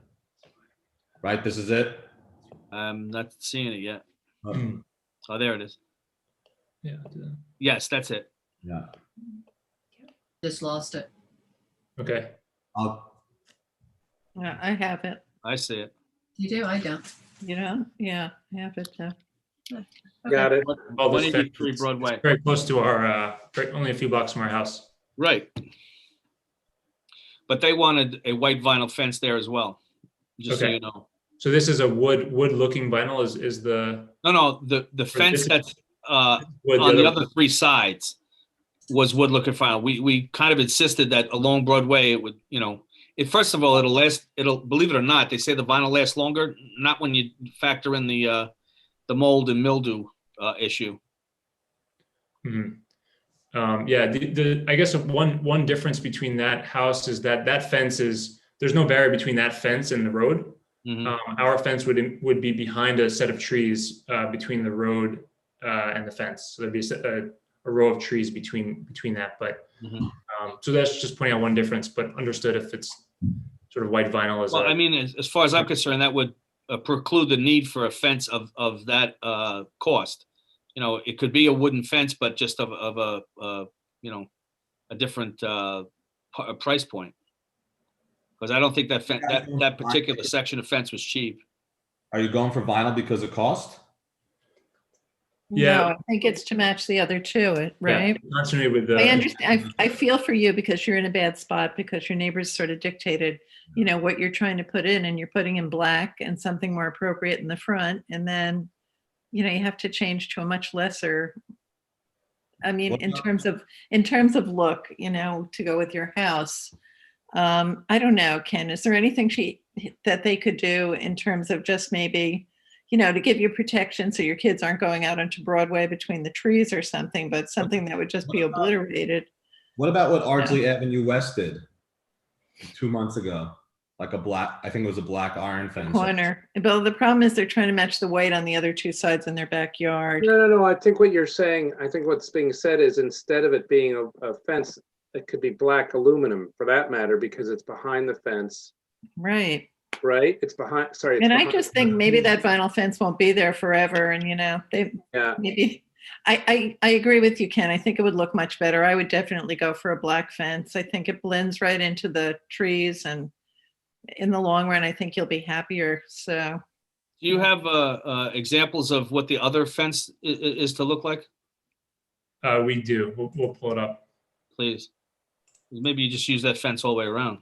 Right, this is it. I'm not seeing it yet. Oh, Oh, there it is. Yeah. Yes, that's it. yeah. Just lost it. Okay. Yeah, I have it. I see it. You do? I don't. You know? Yeah, I have it. Got it. All this 183 fence, Broadway. it's very close to our, only a few blocks from our house. Right. But they wanted a white vinyl fence there as well, just so Okay. you know. So this is a wood looking vinyl is the No, the fence this- that's wood, on the other three sides. was wood looking fine. We kind of insisted that along Broadway, it would, first of all, believe it or not, they say the vinyl lasts longer, not when you factor in the mold and mildew issue. Mhm. Yeah, I guess one difference between that house is that fence there's no barrier between that fence and the road. Mhm. Our fence would be behind a set of trees between the road and the fence. So there'd be a row of trees between that. But Mhm. so that's just pointing out one difference. But understood if it's sort of white vinyl as Well, I mean, as far as I'm concerned, that would preclude the need for a fence of that cost. It could be a wooden fence, but just of a different price point. Because I don't think that particular section of fence was cheap. Are you going for vinyl because of cost? Yeah. No, I think it's to match the other two, right? Yeah, constantly with the. I understand. I feel for you because you're in a bad spot because your neighbors sort of dictated, what you're trying to put in, and you're putting in black and something more appropriate in the front. And then, you have to change to a much lesser. I mean, What in about- terms of look, to go with your house. I don't know, Ken, is there anything that they could do in terms of just maybe, to give you protection so your kids aren't going out onto Broadway between the trees or something, but something that would just be obliterated? What about what Ardsley Avenue West did 2 months ago? Like I think it was a black iron fence. Corner. But the problem is they're trying to match the white on the other two sides in their backyard. No. I think what you're saying, I think what's being said is instead of it being a fence, it could be black aluminum for that matter, because it's behind the fence, Right. right? It's behind, sorry. it's And I behind- just think maybe that vinyl fence won't be there forever. And, Yeah, maybe, I agree with you, Ken. I think it would look much better. I would definitely go for a black fence. I think it blends right into the trees, and in the long run, I think you'll be happier. So, Do you have examples of what the other fence is to look like? We do. We'll pull it up. Please. Maybe you just use that fence all the way around.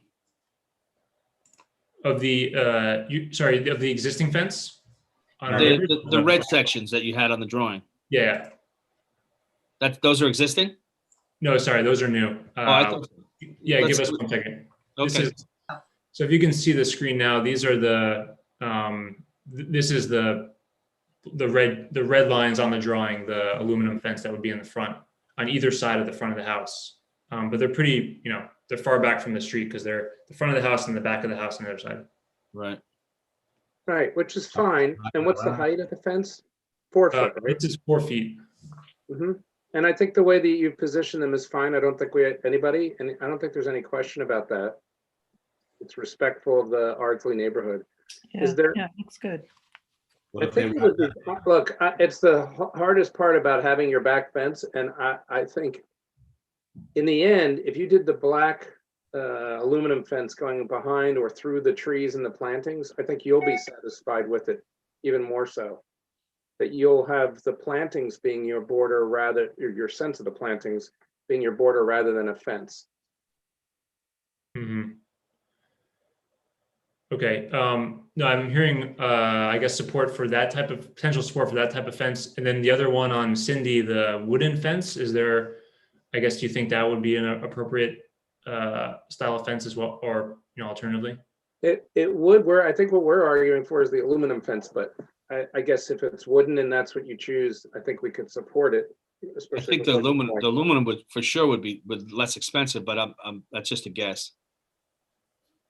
Of the of the existing fence. On our The, neighbors? the red sections that you had on the drawing. Yeah. Those are existing? No, sorry, those are new. I thought- Yeah, let's- give us 1 second. Okay. So if you can see the screen now, these are this is the red lines on the drawing, the aluminum fence that would be in the front on either side of the front of the house. But they're pretty, they're far back from the street because they're the front of the house and the back of the house on the other side. Right. right, which is fine. And what's the height of the fence? 4 foot, right? This is 4 feet. And I think the way that you position them is fine. I don't think and I don't think there's any question about that. It's respectful of the Ardsley neighborhood. yeah, there- looks good. What I if they think it would be, look, it's the hardest part about having your back fence, and I think in the end, if you did the black aluminum fence going behind or through the trees and the plantings, I think you'll be satisfied with it even more so. That you'll have the plantings being your border rather, your sense of the plantings being your border rather than a fence. Mm-hmm. Okay. No, I'm hearing, I guess, potential support for that type of fence. And then the other one on Cindy, the wooden fence, is there, I guess, do you think that would be an appropriate style of fence as well, or, alternatively? It would, I think what we're arguing for is the aluminum fence, but I guess if it's wooden and that's what you choose, I think we could support it. I Especially think the aluminum would for sure would be less expensive, but that's just a guess.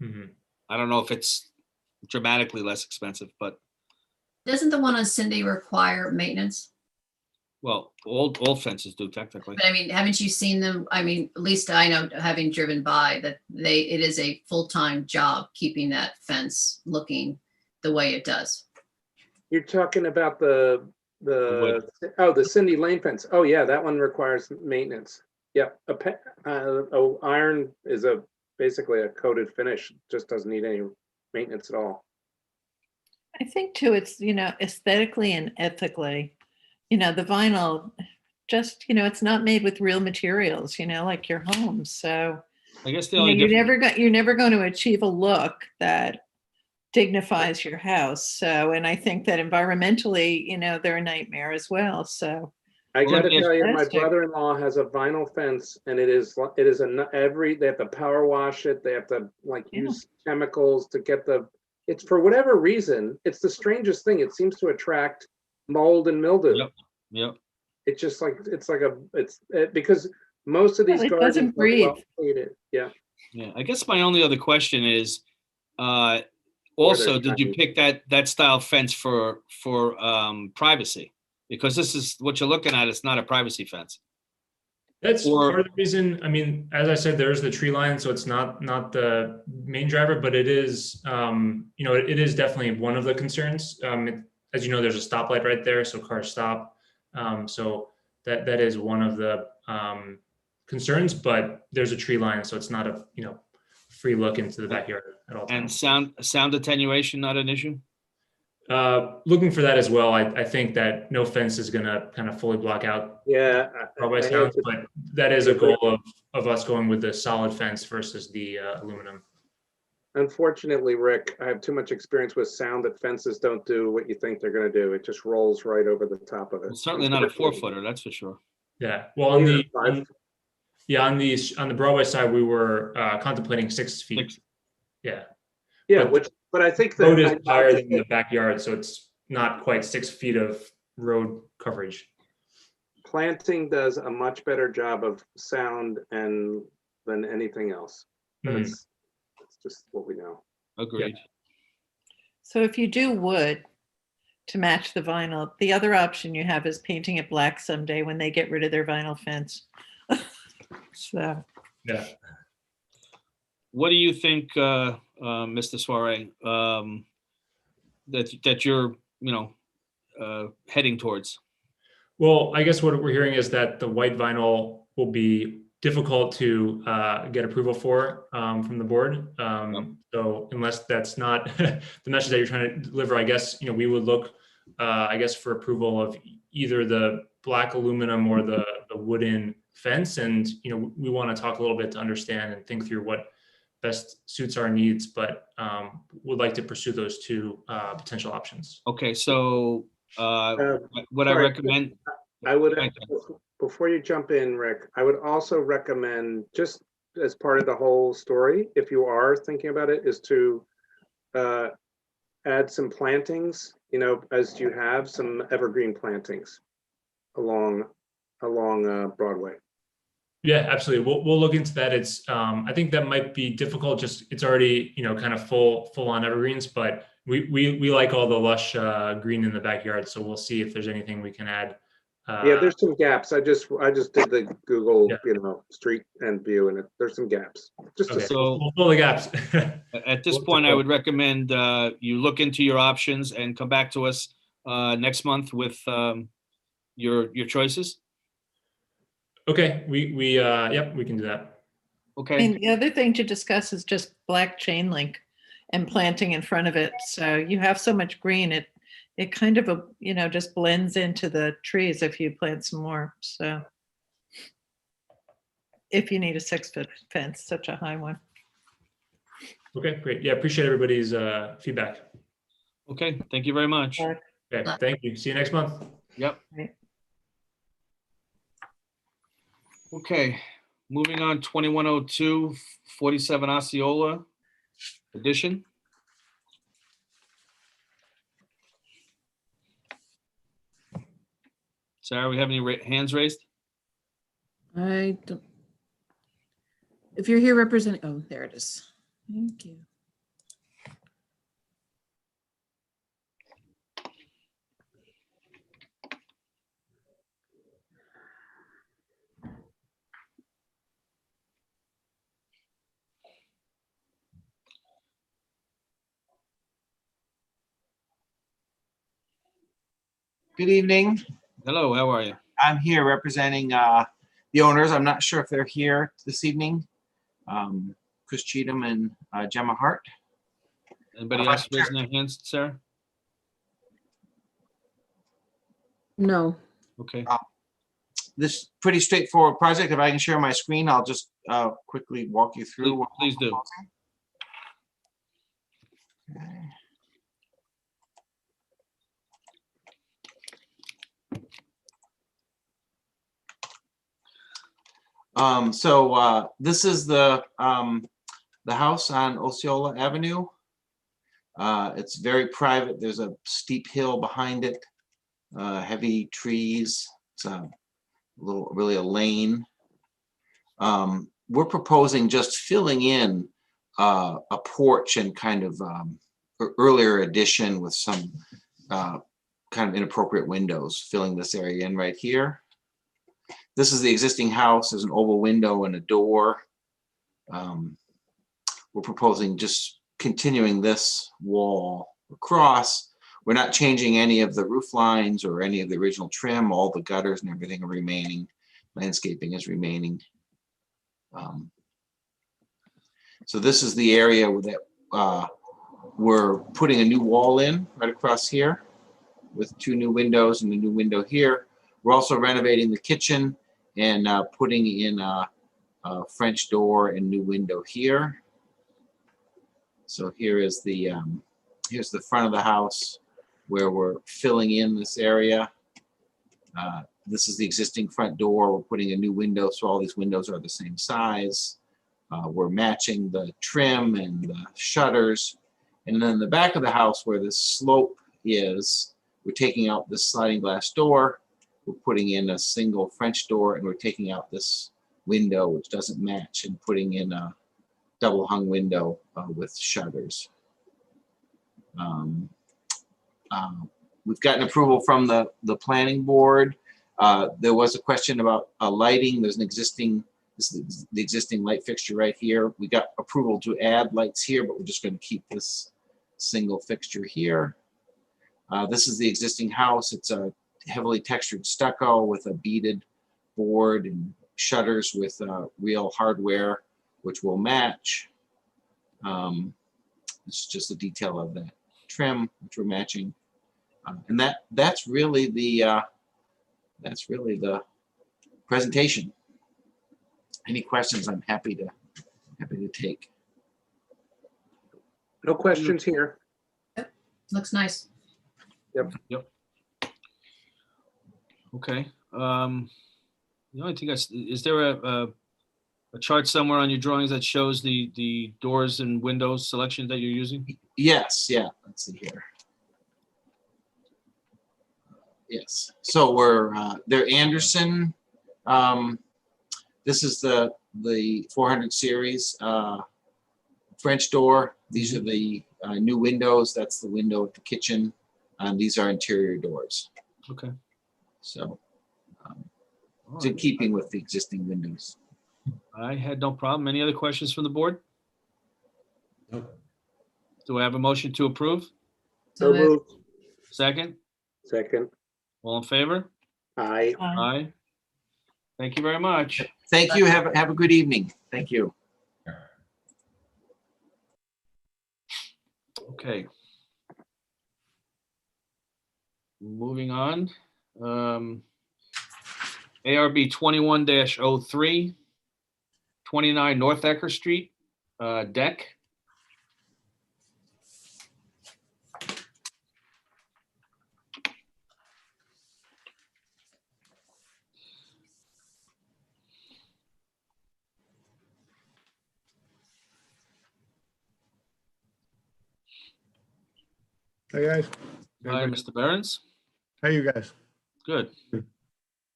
Mm-hmm. I don't know if it's dramatically less expensive, but Doesn't the one on Cindy require maintenance? well, all fences do technically. But I mean, haven't you seen them? I mean, at least I know, having driven by, that it is a full-time job keeping that fence looking the way it does. You're talking about the Cindy Lane fence. Oh yeah, that one requires maintenance. Yeah, iron is basically a coated finish. Just doesn't need any maintenance at all. I think too, it's, aesthetically and ethically, the vinyl just, it's not made with real materials, like your home. So, I guess the only you're difference, never going to achieve a look that dignifies your house. So, and I think that environmentally, they're a nightmare as well. So I Well, let gotta me ask- tell you, my Fantastic. brother-in-law has a vinyl fence and it is they have to power wash it. They have to like Yeah. use chemicals to get it's for whatever reason, it's the strangest thing. It seems to attract mold and mildew. Yep. Yep. It's just like, because most of these Well, it gardens doesn't are well breathe. shaded. Yeah. Yeah. I guess my only other question is, Or also, they're did you tiny. pick that style fence for privacy? Because this is what you're looking at. It's not a privacy fence. That's Or- part of the reason. I mean, as I said, there's the tree line, so it's not the main driver, but it is, it is definitely one of the concerns. As you know, there's a stoplight right there, so cars stop. So that is one of the concerns, but there's a tree line, so it's not a free look into the backyard at all And times. sound attenuation, not an issue? Looking for that as well. I think that no fence is gonna kind of fully block out Yeah. Broadway I hate sounds, to- but that is a goal of us going with the solid fence versus the aluminum. Unfortunately, Rick, I have too much experience with sound that fences don't do what you think they're gonna do. It just rolls right over the top of it. It's certainly not a 4-footer, that's for sure. Yeah. Well, on Either the five. on the Broadway side, we were contemplating 6 feet. Six. Yeah. Yeah, But but I think Road that. is higher than the backyard, so it's not quite 6 feet of road coverage. Planting does a much better job of sound than anything else. Mhm. That's just what we know. Agreed. So if you do wood to match the vinyl, the other option you have is painting it black someday when they get rid of their vinyl fence. So, Yeah. What do you think, Mr. Soare, that you're, heading towards? Well, I guess what we're hearing is that the white vinyl will be difficult to get approval for from the board. So unless that's not the message that you're trying to deliver, I guess, we would look, for approval of either the black aluminum or the wooden fence. And, we want to talk a little bit to understand and think through what best suits our needs, but would like to pursue those two potential options. Okay, so what I sorry. recommend, I would, Right. before you jump in, Rick, I would also recommend, just as part of the whole story, if you are thinking about it, is to add some plantings, as you have some evergreen plantings along Broadway. Yeah, absolutely. We'll look into that. It's I think that might be difficult. Just it's already kind of full on evergreens, but we like all the lush green in the backyard. So we'll see if there's anything we can add. Yeah, there's some gaps. I just did the Google, Yeah. street and view, and there's some gaps. Just Okay, So- we'll fill the gaps. at this We'll point, I defer. would recommend you look into your options and come back to us next month with your choices. Okay, we can do that. Okay, and the other thing to discuss is just black chain link and planting in front of it. So you have so much green, it kind of, just blends into the trees if you plant some more. So if you need a 6-foot fence, such a high one. Okay, great. Yeah, appreciate everybody's feedback. okay, thank you very much. Okay, thank you. See you next month. Yep. Right. Okay, moving on, 2102, 47 Osceola addition. Sarah, we have any hands raised? I don't. If you're here representing, oh, there it is. Thank you. Good evening. Hello, how are you? I'm here representing the owners. I'm not sure if they're here this evening. Chris Cheatham and Gemma Hart. Anybody else raising their hands, Sarah? No. Okay, This pretty straightforward project. If I can share my screen, I'll just quickly walk you through. please do. Okay. This is the house on Osceola Avenue. It's very private. There's a steep hill behind it, heavy trees. It's really a lane. We're proposing just filling in a porch and kind of earlier addition with some kind of inappropriate windows, filling this area in right here. This is the existing house. There's an oval window and a door. We're proposing just continuing this wall across. We're not changing any of the roof lines or any of the original trim. All the gutters and everything are remaining. Landscaping is remaining. So this is the area that we're putting a new wall in right across here with 2 new windows and a new window here. We're also renovating the kitchen and putting in a French door and new window here. So here is the here's the front of the house where we're filling in this area. This is the existing front door. We're putting a new window, so all these windows are the same size. We're matching the trim and the shutters. And then in the back of the house where this slope is, we're taking out this sliding glass door. We're putting in a single French door, and we're taking out this window, which doesn't match, and putting in a double hung window with shutters. We've gotten approval from the planning board. There was a question about lighting. There's an existing, this is the existing light fixture right here. We got approval to add lights here, but we're just going to keep this single fixture here. This is the existing house. It's a heavily textured stucco with a beaded board and shutters with real hardware, which will match. It's just a detail of that trim, which we're matching. And that's really the presentation. Any questions? I'm happy to take. No questions here. Looks nice. Yep. Okay. The only thing is there a chart somewhere on your drawings that shows the doors and windows selection that you're using? Yes, yeah, let's see here. Yes, so they're Anderson. This is the 400 series French door. These are the new windows. That's the window at the kitchen. These are interior doors. Okay. So it's in keeping with the existing windows. I had no problem. Any other questions from the board? Nope. Do I have a motion to approve? So moved. Second? Second. All in favor? Aye. Aye. Thank you very much. Thank you. Have a good evening. Thank you. Okay. Moving on. ARB 21-03, 29 North Ecker Street, deck. Hey, guys. Hi, Mr. Behrens. How you guys? Good. Let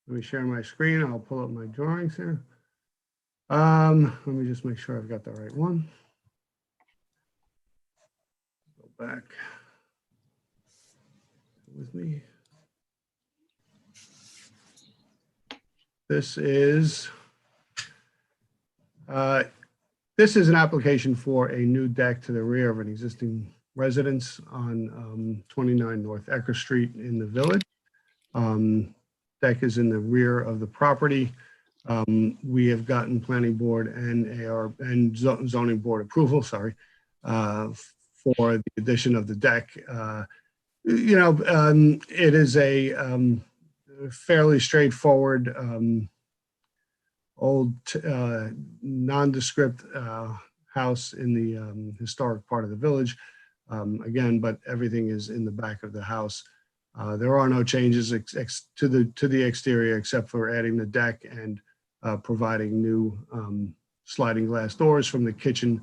me share my screen. I'll pull up my drawings here. Let me just make sure I've got the right one. Go back with me. This is an application for a new deck to the rear of an existing residence on 29 North Ecker Street in the village. Deck is in the rear of the property. We have gotten planning board and zoning board approval, sorry, for the addition of the deck. It is a fairly straightforward, old, nondescript house in the historic part of the village. Again, but everything is in the back of the house. There are no changes to the exterior except for adding the deck and providing new sliding glass doors from the kitchen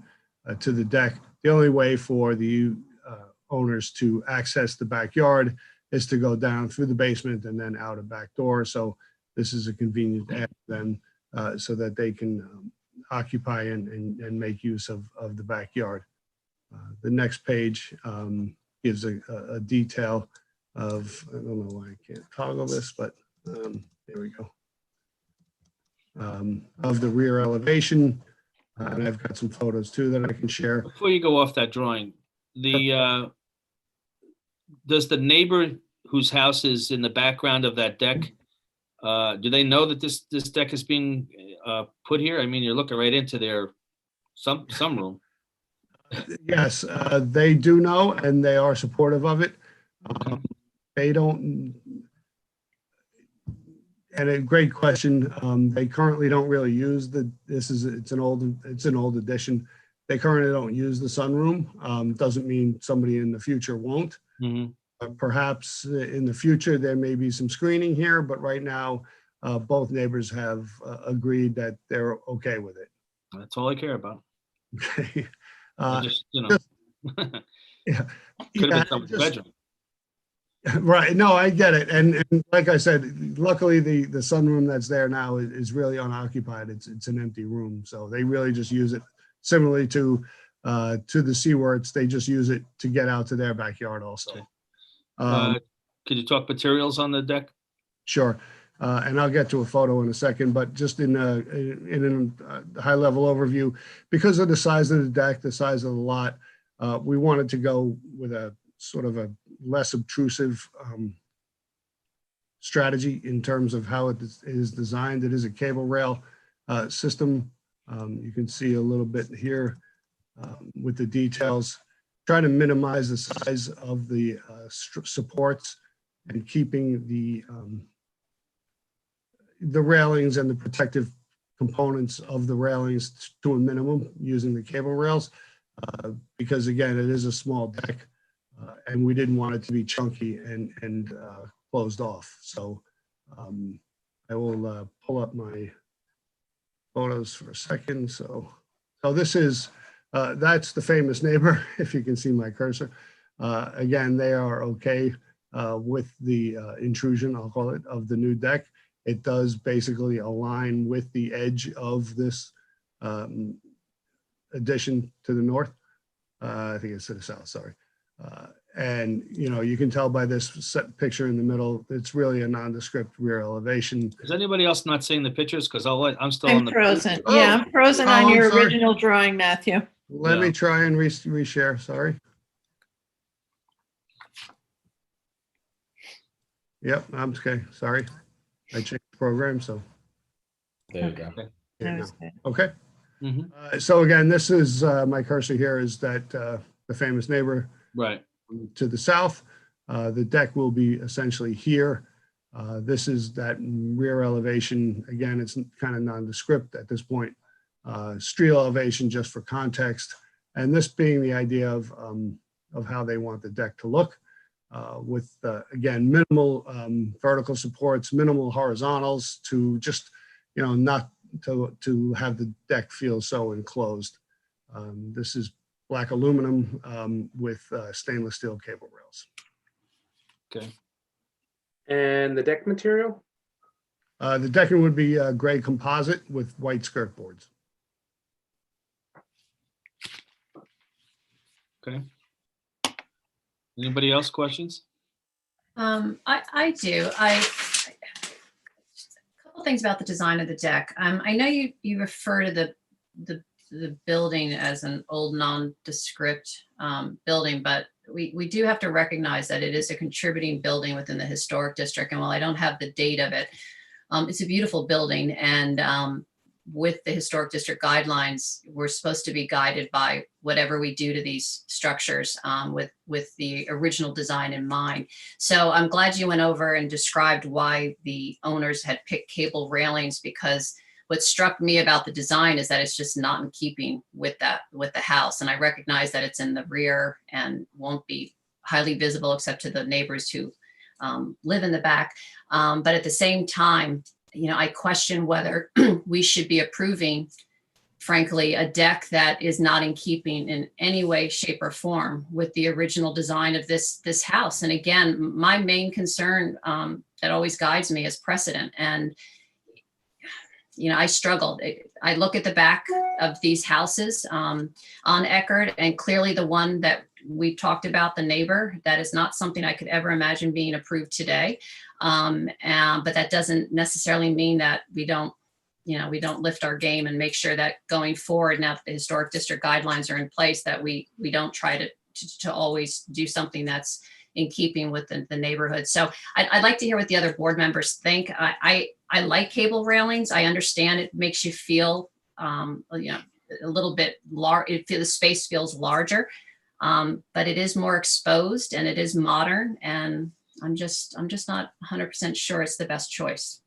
to the deck. The only way for the owners to access the backyard is to go down through the basement and then out a back door. So this is a convenient add to them so that they can occupy and make use of the backyard. The next page gives a detail of, I don't know why I can't toggle this, but there we go. Of the rear elevation. And I've got some photos too that I can share. Before you go off that drawing, does the neighbor whose house is in the background of that deck, do they know that this deck is being put here? I mean, you're looking right into their some room. Yes, they do know, and they are supportive of it. They don't, and a great question. They currently don't really use it's an old addition. They currently don't use the sunroom. Doesn't mean somebody in the future won't. Perhaps in the future, there may be some screening here, but right now, both neighbors have agreed that they're okay with it. That's all I care about. Okay. Just, Yeah. Could have been someone's bedroom. Right. No, I get it. And like I said, luckily the sunroom that's there now is really unoccupied. It's an empty room. So they really just use it similarly to the Seaworts. They just use it to get out to their backyard also. Okay. Could you talk materials on the deck? Sure. And I'll get to a photo in a second, but just in a high level overview, because of the size of the deck, the size of the lot, we wanted to go with a sort of a less obtrusive strategy in terms of how it is designed. It is a cable rail system. You can see a little bit here with the details, trying to minimize the size of the supports and keeping the railings and the protective components of the railings to a minimum using the cable rails, because again, it is a small deck and we didn't want it to be chunky and closed off. So I will pull up my photos for a second. So this is, that's the famous neighbor, if you can see my cursor. Again, they are okay with the intrusion, I'll call it, of the new deck. It does basically align with the edge of this addition to the north. I think it's to the south, sorry. And you can tell by this set picture in the middle, it's really a nondescript rear elevation. Is anybody else not seeing the pictures? Because I'm still on I'm the frozen. Yeah, I'm frozen on your original drawing, Matthew. Let me try and reshare, sorry. Yep, I'm okay, sorry. I changed the program, so. There you go. Okay. Mhm. So again, this is my cursor here is that the famous neighbor Right. to the south. The deck will be essentially here. This is that rear elevation. Again, it's kind of nondescript at this point. Street elevation just for context. And this being the idea of how they want the deck to look. With again, minimal vertical supports, minimal horizontals to just, not to have the deck feel so enclosed. This is black aluminum with stainless steel cable rails. Okay. And the deck material? The decking would be gray composite with white skirt boards. Okay. Anybody else questions? I do. A couple things about the design of the deck. I know you refer to the building as an old nondescript building, but we do have to recognize that it is a contributing building within the historic district. And while I don't have the date of it, it's a beautiful building. And with the historic district guidelines, we're supposed to be guided by whatever we do to these structures with the original design in mind. So I'm glad you went over and described why the owners had picked cable railings, because what struck me about the design is that it's just not in keeping with the house. And I recognize that it's in the rear and won't be highly visible except to the neighbors who live in the back. But at the same time, I question whether we should be approving, frankly, a deck that is not in keeping in any way, shape, or form with the original design of this house. And again, my main concern that always guides me is precedent. And I struggled. I look at the back of these houses on Eckerd, and clearly the one that we talked about, the neighbor, that is not something I could ever imagine being approved today. But that doesn't necessarily mean that we don't lift our game and make sure that going forward, now that the historic district guidelines are in place, that we don't try to always do something that's in keeping with the neighborhood. So I'd like to hear what the other board members think. I like cable railings. I understand it makes you feel, a little bit large. The space feels larger, but it is more exposed and it is modern. And I'm just not 100% sure it's the best choice.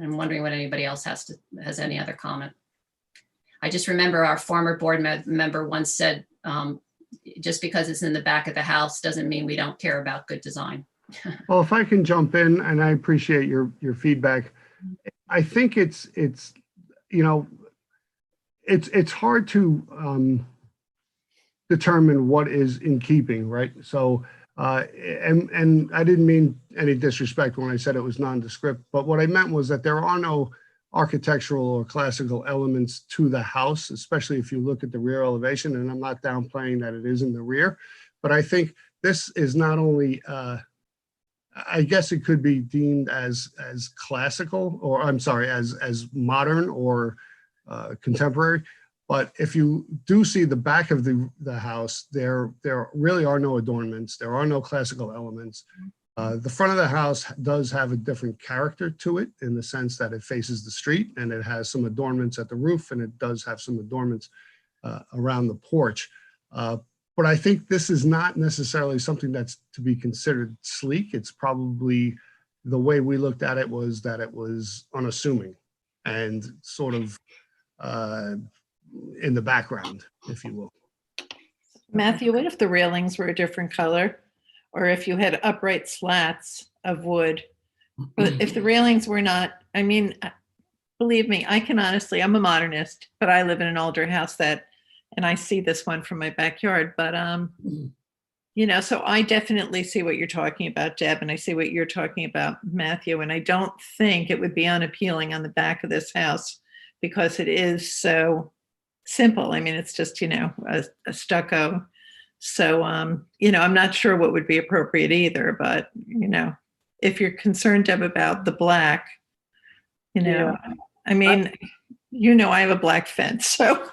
I'm wondering what anybody else has any other comment. I just remember our former board member once said, just because it's in the back of the house doesn't mean we don't care about good design. Well, if I can jump in, and I appreciate your feedback. I think it's hard to determine what is in keeping, right? So, and I didn't mean any disrespect when I said it was nondescript, but what I meant was that there are no architectural or classical elements to the house, especially if you look at the rear elevation. And I'm not downplaying that it is in the rear, but I think this is not only, I guess it could be deemed as classical, or I'm sorry, as modern or contemporary. But if you do see the back of the house, there really are no adornments. There are no classical elements. The front of the house does have a different character to it in the sense that it faces the street and it has some adornments at the roof, and it does have some adornments around the porch. But I think this is not necessarily something that's to be considered sleek. It's probably, the way we looked at it was that it was unassuming and sort of in the background, if you will. Matthew, what if the railings were a different color? Or if you had upright slats of wood? But if the railings were not, I mean, believe me, I can honestly, I'm a modernist, but I live in an older house and I see this one from my backyard, but so I definitely see what you're talking about, Deb, and I see what you're talking about, Matthew, and I don't think it would be unappealing on the back of this house because it is so simple. I mean, it's just, a stucco. So, I'm not sure what would be appropriate either, but, if you're concerned, Deb, about the black, Yeah. I mean, I have a black fence, so,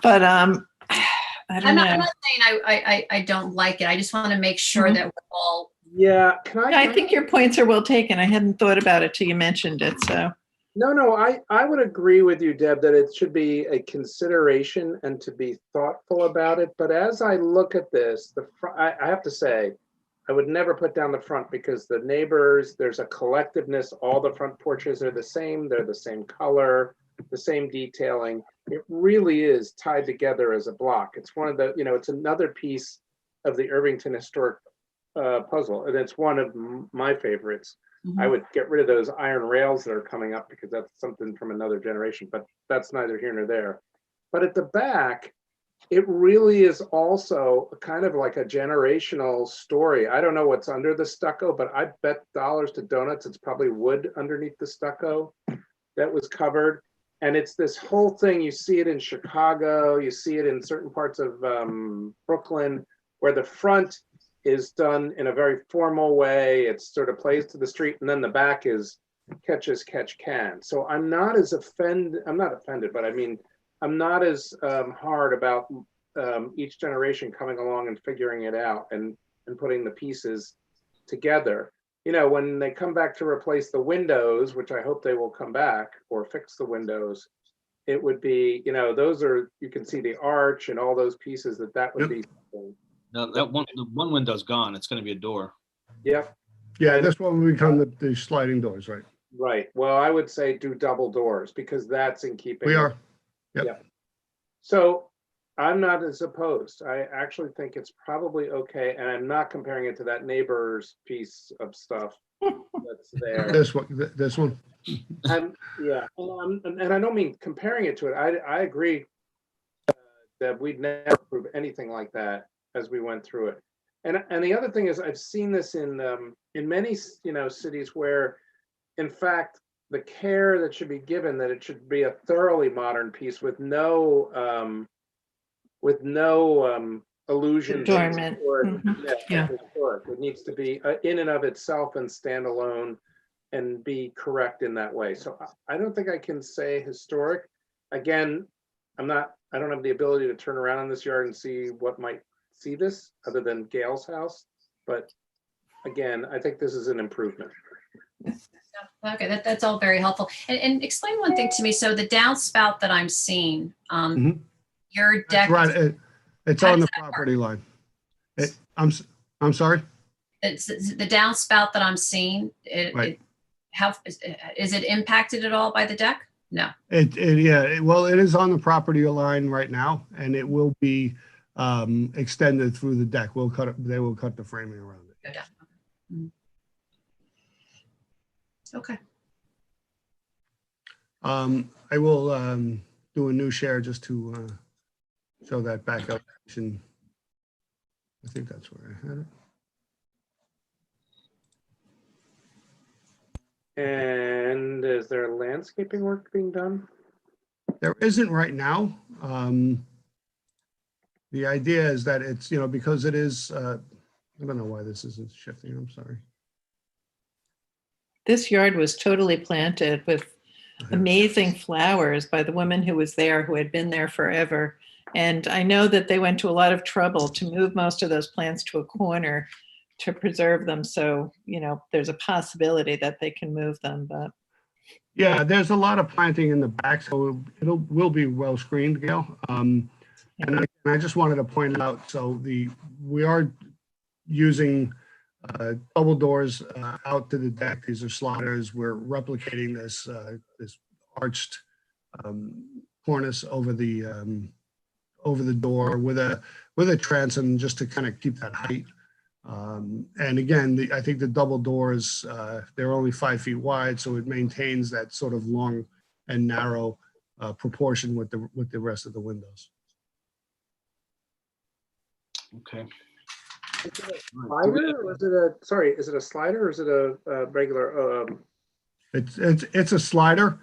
but, I don't I'm know. not saying I don't like it. I just want to make sure that we're all. Yeah, I think your points are well taken. I hadn't thought about it till you mentioned it, so. No, I would agree with you, Deb, that it should be a consideration and to be thoughtful about it. But as I look at this, I have to say, I would never put down the front because the neighbors, there's a collectiveness. All the front porches are the same. They're the same color, the same detailing. It really is tied together as a block. It's one of the, it's another piece of the Irvington historic puzzle. And it's one of my favorites. I would get rid of those iron rails that are coming up because that's something from another generation, but that's neither here nor there. But at the back, it really is also kind of like a generational story. I don't know what's under the stucco, but I bet dollars to donuts, it's probably wood underneath the stucco that was covered. And it's this whole thing. You see it in Chicago, you see it in certain parts of Brooklyn, where the front is done in a very formal way. It sort of plays to the street, and then the back is catch as catch can. So I'm not offended, but I mean, I'm not as hard about each generation coming along and figuring it out and putting the pieces together. When they come back to replace the windows, which I hope they will come back, or fix the windows, it would be, those are, you can see the arch and all those pieces that would be something. No, the one window's gone. It's going to be a door. Yep. Yeah, this one will become the sliding doors, right? Right. Well, I would say do double doors because that's in keeping. We are. Yep. So I'm not as opposed. I actually think it's probably okay. And I'm not comparing it to that neighbor's piece of stuff that's there. This one. Yeah, well, and I don't mean comparing it to it. I agree that we'd never approve anything like that as we went through it. And the other thing is, I've seen this in many cities where, in fact, the care that should be given, that it should be a thoroughly modern piece with no allusion to Adornment. historic. Mhm. Yeah. Historic. It needs to be in and of itself and stand alone and be correct in that way. So I don't think I can say historic. Again, I don't have the ability to turn around in this yard and see what might see this other than Gail's house. But again, I think this is an improvement. Okay, that's all very helpful. And explain one thing to me. So the downspout that I'm seeing, your deck. That's right. It's How on does the that work? property line. I'm sorry? It's the downspout that I'm seeing. Right. How is it impacted at all by the deck? No. Well, it is on the property line right now, and it will be extended through the deck. They will cut the framing around it. Go down. Mhm. Okay. I will do a new share just to show that back elevation. I think that's where I had it. And is there landscaping work being done? There isn't right now. The idea is that it's, because it is, I don't know why this isn't shifting. I'm sorry. This yard was totally planted with amazing flowers by the woman who was there, who had been there forever. And I know that they went to a lot of trouble to move most of those plants to a corner to preserve them. So, there's a possibility that they can move them, but. Yeah, there's a lot of planting in the back, so will be well screened, Gail. And I just wanted to point out, so we are using double doors out to the deck. These are sliders. We're replicating this arched cornice over the door with a transom just to kind of keep that height. And again, I think the double doors, they're only 5 feet wide, so it maintains that sort of long and narrow proportion with the rest of the windows. Okay. Slider, or is it a slider or is it a regular? It's a slider,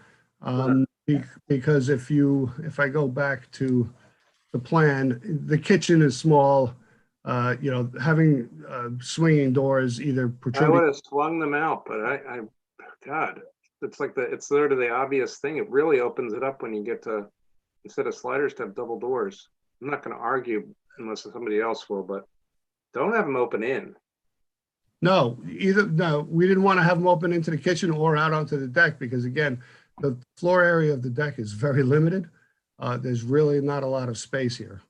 because if I go back to the plan, the kitchen is small. Having swinging doors either I protruding. would have swung them out, but God, it's sort of the obvious thing. It really opens it up when you get to, instead of sliders, to have double doors. I'm not going to argue unless somebody else will, but don't have them open in. No, we didn't want to have them open into the kitchen or out onto the deck because, again, the floor area of the deck is very limited. There's really not a lot of space here.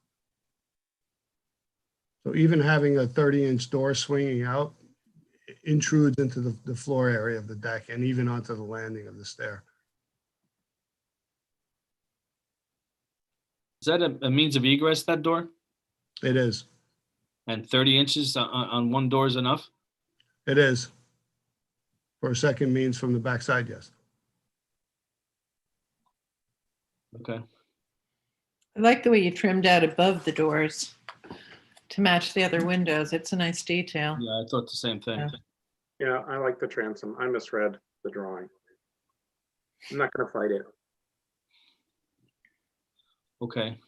So even having a 30-inch door swinging out intrudes into the floor area of the deck and even onto the landing of the stair. Is that a means of egress, that door? It is. And 30 inches on one door is enough? It is. For a second means from the backside, yes. Okay. I like the way you trimmed out above the doors to match the other windows. It's a nice detail. Yeah, I thought the same thing. Yeah. Yeah, I like the transom. I misread the drawing. I'm not going to fight it. Okay.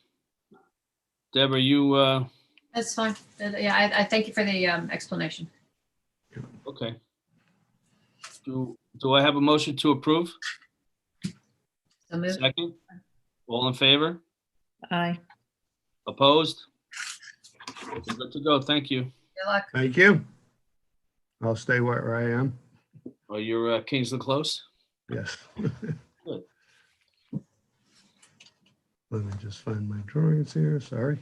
Deb, are you, That's fine. Yeah, I thank you for the explanation. okay. Do I have a motion to approve? So moved. Second? All in favor? Aye. Opposed? Okay, good to go. Thank you. Good luck. Thank you. I'll stay where I am. Oh, you're Kingsland Close? Yes. Good. Let me just find my drawings here. Sorry.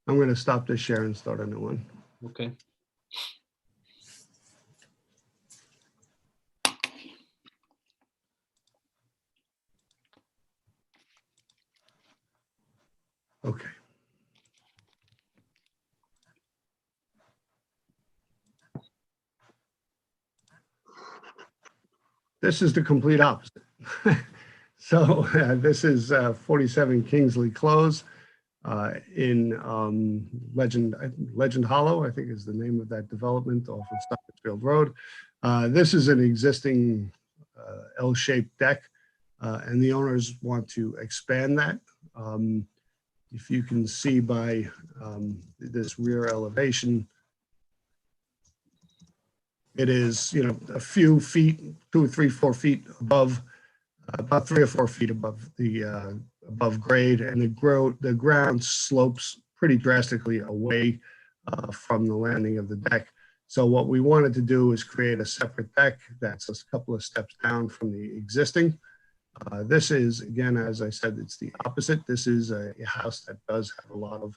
I'm going to stop this share and start a new one. Okay. Okay. This is the complete opposite. So this is 47 Kingsley Close in Legend Hollow, I think is the name of that development off of Stockersfield Road. This is an existing L-shaped deck, and the owners want to expand that. If you can see by this rear elevation, it is, you know, a few feet, 2 or 3, 4 feet above, about 3 or 4 feet above the above grade, and the ground slopes pretty drastically away from the landing of the deck. So what we wanted to do is create a separate deck that's a couple of steps down from the existing. This is, again, as I said, it's the opposite. This is a house that does have a lot of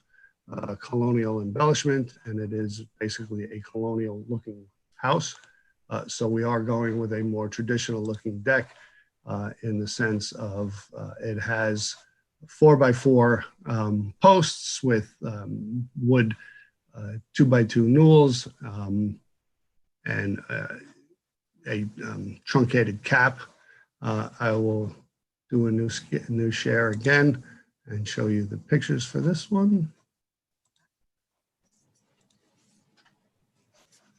colonial embellishment, and it is basically a colonial looking house. So we are going with a more traditional looking deck in the sense of it has 4x4 posts with wood 2x2 newels and a truncated cap. I will do a new share again and show you the pictures for this one.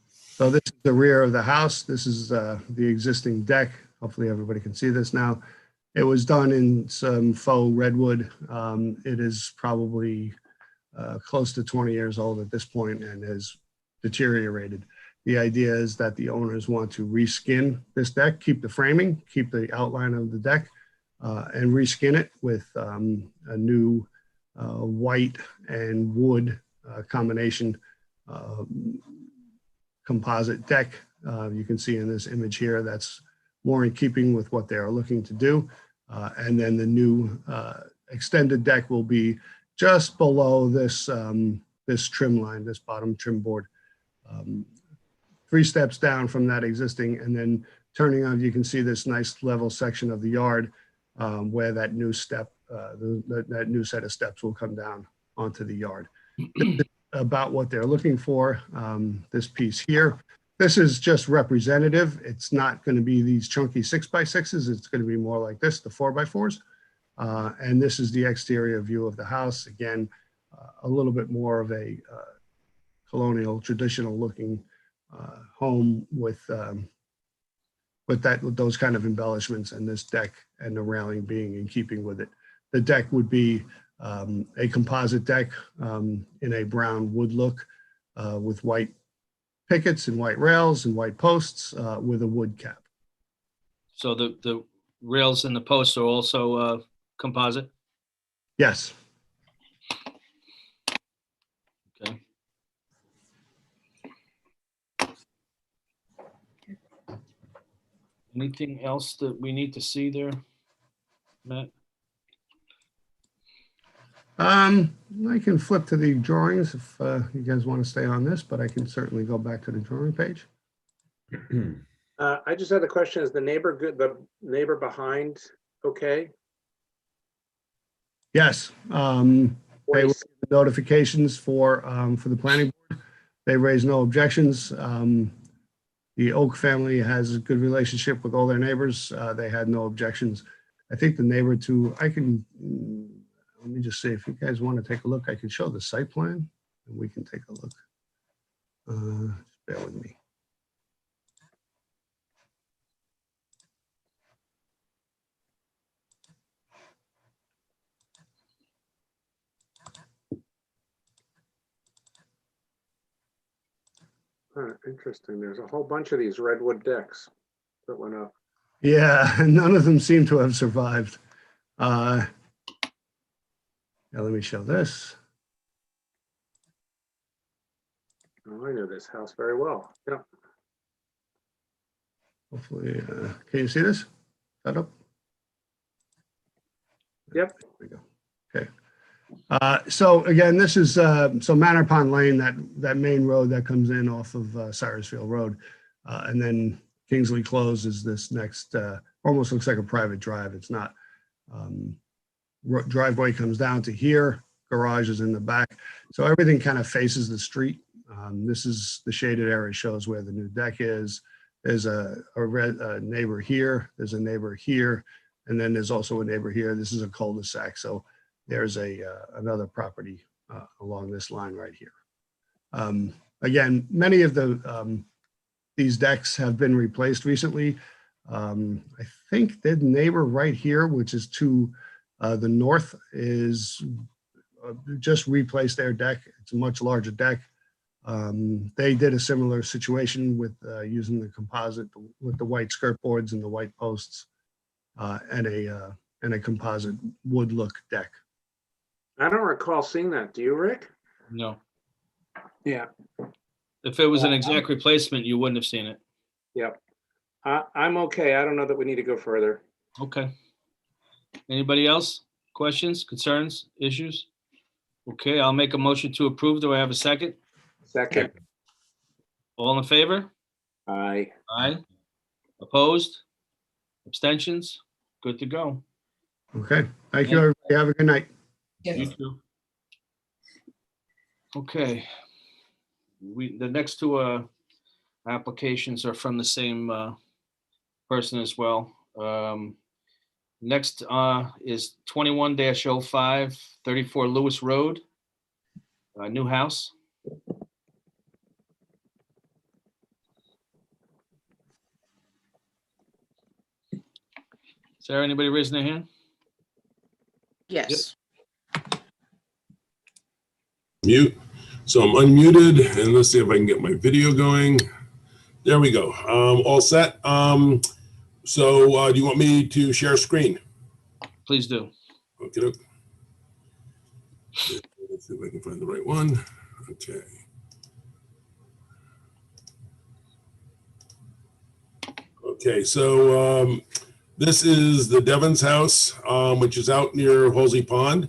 So this is the rear of the house. This is the existing deck. Hopefully everybody can see this now. It was done in some faux redwood. It is probably close to 20 years old at this point and has deteriorated. The idea is that the owners want to reskin this deck, keep the framing, keep the outline of the deck, and reskin it with a new white and wood combination composite deck. You can see in this image here, that's more in keeping with what they are looking to do. And then the new extended deck will be just below this, this trim line, this bottom trim board. 3 steps down from that existing, and then turning on, you can see this nice level section of the yard where that new step, that new set of steps will come down onto the yard. About what they're looking for, this piece here. This is just representative. It's not going to be these chunky 6x6s. It's going to be more like this, the 4x4s. And this is the exterior view of the house. Again, a little bit more of a colonial, traditional looking home with those kind of embellishments, and this deck and the railing being in keeping with it. The deck would be a composite deck in a brown wood look with white pickets and white rails and white posts with a wood cap. So the rails and the posts are also composite? Yes. Okay. Anything else that we need to see there, Matt? I can flip to the drawings if you guys want to stay on this, but I can certainly go back to the drawing page. I just had a question. Is the neighbor good? The neighbor behind, okay? Yes. They will get notifications for the planning board. They raised no objections. The Oak family has a good relationship with all their neighbors. They had no objections. I think the neighbor too, let me just say, if you guys want to take a look, I can show the site plan and we can take a look. Just bear with me. Interesting. There's a whole bunch of these redwood decks that went up. Yeah, none of them seem to have survived. Now let me show this. Oh, I know this house very well. Yeah. Hopefully, can you see this? That up? Yep. There we go. Okay. So again, this is so Manor Pond Lane, that main road that comes in off of Cyrusfield Road, and then Kingsley Close is this next. Almost looks like a private drive. It's not. Driveway comes down to here. Garage is in the back, so everything kind of faces the street. This is the shaded area, shows where the new deck is. There's a neighbor here, there's a neighbor here, and then there's also a neighbor here. This is a cul-de-sac. So there's another property along this line right here. Again, many of these decks have been replaced recently. I think the neighbor right here, which is to the north, is just replaced their deck. It's a much larger deck. They did a similar situation with using the composite with the white skirt boards and the white posts and a composite wood look deck. I don't recall seeing that. Do you, Rick? No. Yeah. If it was an exact replacement, you wouldn't have seen it. Yep. I'm okay. I don't know that we need to go further. Okay. Anybody else? Questions, concerns, issues? Okay, I'll make a motion to approve. Do I have a second? Second. All in favor? Aye. Aye. Opposed? Abstentions? Good to go. Okay, thank you, everybody. Have a good night. You too. Okay. The next two applications are from the same person as well. Next is 21-05, 34 Lewis Road, new house. Sarah, anybody raising their hand? Yes. Mute. So I'm unmuted, and let's see if I can get my video going. There we go. All set. So do you want me to share screen? Please do. Okay. Let's see if I can find the right one. Okay. Okay, so this is the Devon's house, which is out near Halsey Pond.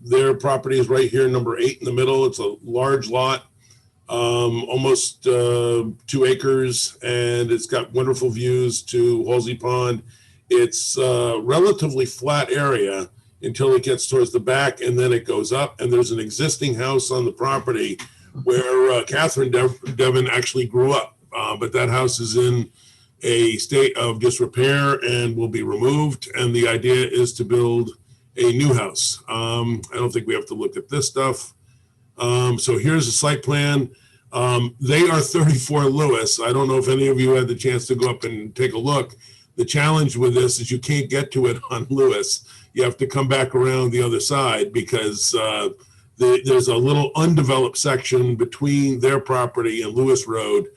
Their property is right here, number 8 in the middle. It's a large lot, almost 2 acres, and it's got wonderful views to Halsey Pond. It's a relatively flat area until it gets towards the back, and then it goes up, and there's an existing house on the property where Catherine Devon actually grew up, but that house is in a state of disrepair and will be removed, and the idea is to build a new house. I don't think we have to look at this stuff. So here's a site plan. They are 34 Lewis. I don't know if any of you had the chance to go up and take a look. The challenge with this is you can't get to it on Lewis. You have to come back around the other side because there's a little undeveloped section between their property and Lewis Road.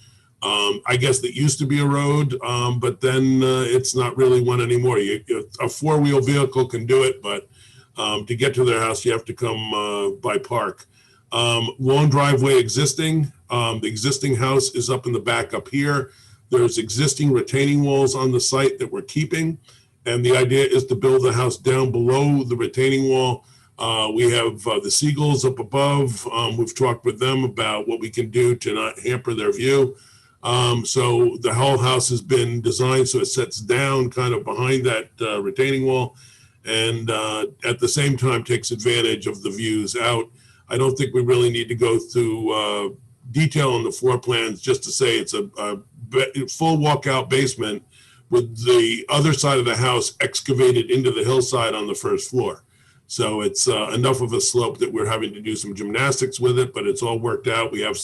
I guess that used to be a road, but then it's not really one anymore. A 4-wheel vehicle can do it, but to get to their house, you have to come by park. Long driveway existing. The existing house is up in the back up here. There's existing retaining walls on the site that we're keeping. And the idea is to build the house down below the retaining wall. We have the seagulls up above. We've talked with them about what we can do to not hamper their view. So the whole house has been designed so it sets down kind of behind that retaining wall and at the same time takes advantage of the views out. I don't think we really need to go through detail on the floor plans just to say it's a full walkout basement with the other side of the house excavated into the hillside on the first floor. So it's enough of a slope that we're having to do some gymnastics with it, but it's all worked out. We have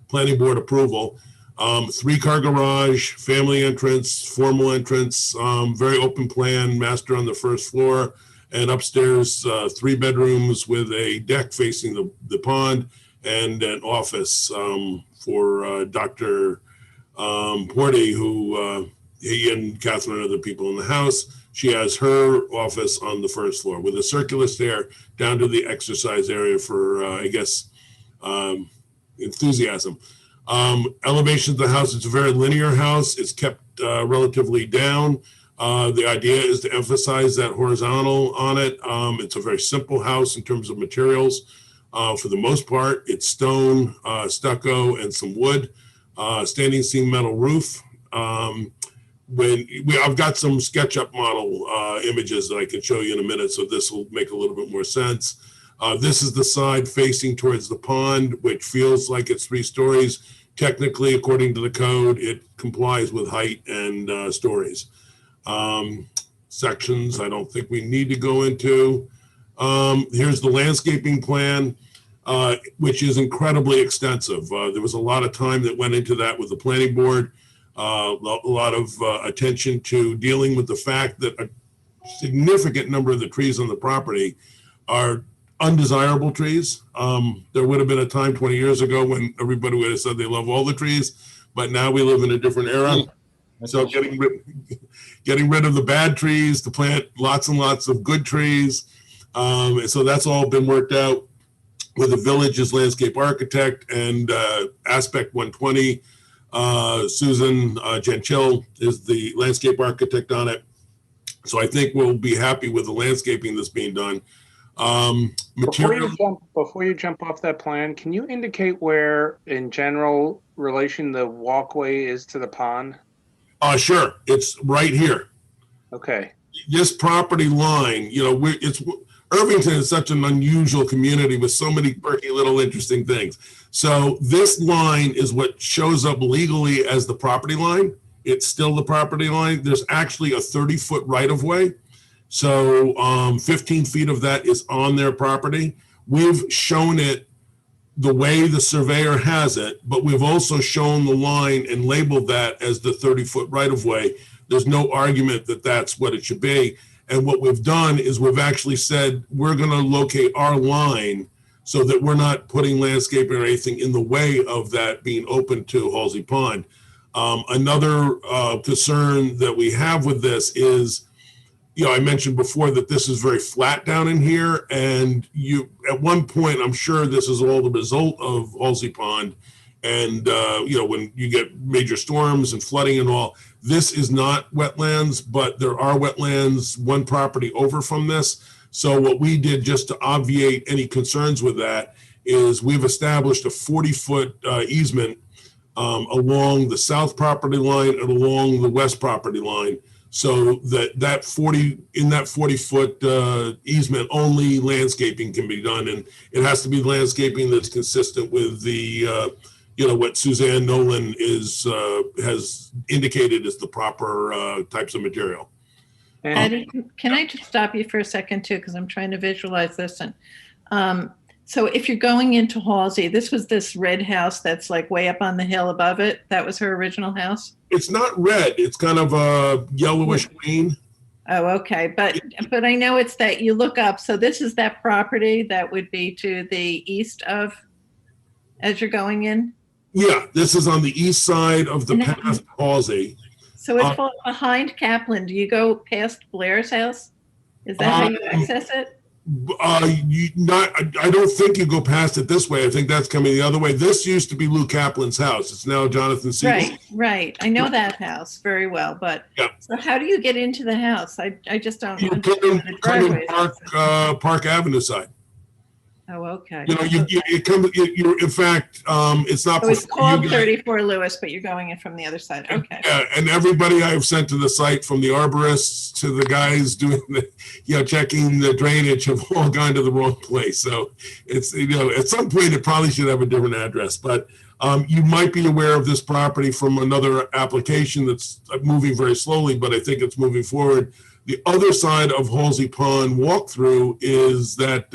planning board approval. 3-car garage, family entrance, formal entrance, very open plan, master on the first floor, and upstairs 3 bedrooms with a deck facing the pond and an office for Dr. Porty, who he and Catherine are the people in the house. She has her office on the first floor with a circular stair down to the exercise area for, I guess, enthusiasm. Elevation of the house, it's a very linear house. It's kept relatively down. The idea is to emphasize that horizontal on it. It's a very simple house in terms of materials. For the most part, it's stone, stucco, and some wood. Standing seam metal roof. I've got some SketchUp model images that I can show you in a minute, so this will make a little bit more sense. This is the side facing towards the pond, which feels like it's 3 stories. technically, according to the code, it complies with height and stories. Sections I don't think we need to go into. Here's the landscaping plan, which is incredibly extensive. There was a lot of time that went into that with the planning board, a lot of attention to dealing with the fact that a significant number of the trees on the property are undesirable trees. There would have been a time 20 years ago when everybody would have said they love all the trees, but now we live in a different era. So getting rid of the bad trees to plant lots and lots of good trees. And so that's all been worked out with the village's landscape architect and Aspect 120. Susan Gentile is the landscape architect on it. So I think we'll be happy with the landscaping that's being done. Before you jump off that plan, can you indicate where, in general relation, the walkway is to the pond? Sure. It's right here. Okay. This property line, Irvington is such an unusual community with so many quirky little interesting things. So this line is what shows up legally as the property line. It's still the property line. There's actually a 30-foot right-of-way. So 15 feet of that is on their property. We've shown it the way the surveyor has it, but we've also shown the line and labeled that as the 30-foot right-of-way. There's no argument that that's what it should be. And what we've done is we've actually said we're going to locate our line so that we're not putting landscaping or anything in the way of that being open to Halsey Pond. Another concern that we have with this is, I mentioned before that this is very flat down in here, and at one point, I'm sure this is all the result of Halsey Pond, and when you get major storms and flooding and all, this is not wetlands, but there are wetlands one property over from this. So what we did just to obviate any concerns with that is we've established a 40-foot easement along the south property line and along the west property line, so that 40-foot easement, only landscaping can be done, and it has to be landscaping that's consistent with the what Suzanne Nolan has indicated as the proper types of material. Patty, can I just stop you for a second too, because I'm trying to visualize this. And so if you're going into Halsey, this was this red house that's like way up on the hill above it. That was her original house? It's not red. It's kind of a yellowish green. Oh, okay. But I know it's that you look up. So this is that property that would be to the east of, as you're going in? Yeah, this is on the east side of the path to Halsey. So it's behind Kaplan. Do you go past Blair's house? Is that how you access it? I don't think you go past it this way. I think that's coming the other way. This used to be Lou Kaplan's house. It's now Jonathan Siegel. Right. I know that house very well, but so how do you get into the house? I just don't understand the driveways. Park Avenue side. Oh, okay. In fact, it's not. So it's called 34 Lewis, but you're going in from the other side. Okay. Yeah, and everybody I've sent to the site, from the arborists to the guys doing the, checking the drainage, have all gone to the wrong place. So it's, at some point it probably should have a different address. But you might be aware of this property from another application that's moving very slowly, but I think it's moving forward. The other side of Halsey Pond walkthrough is that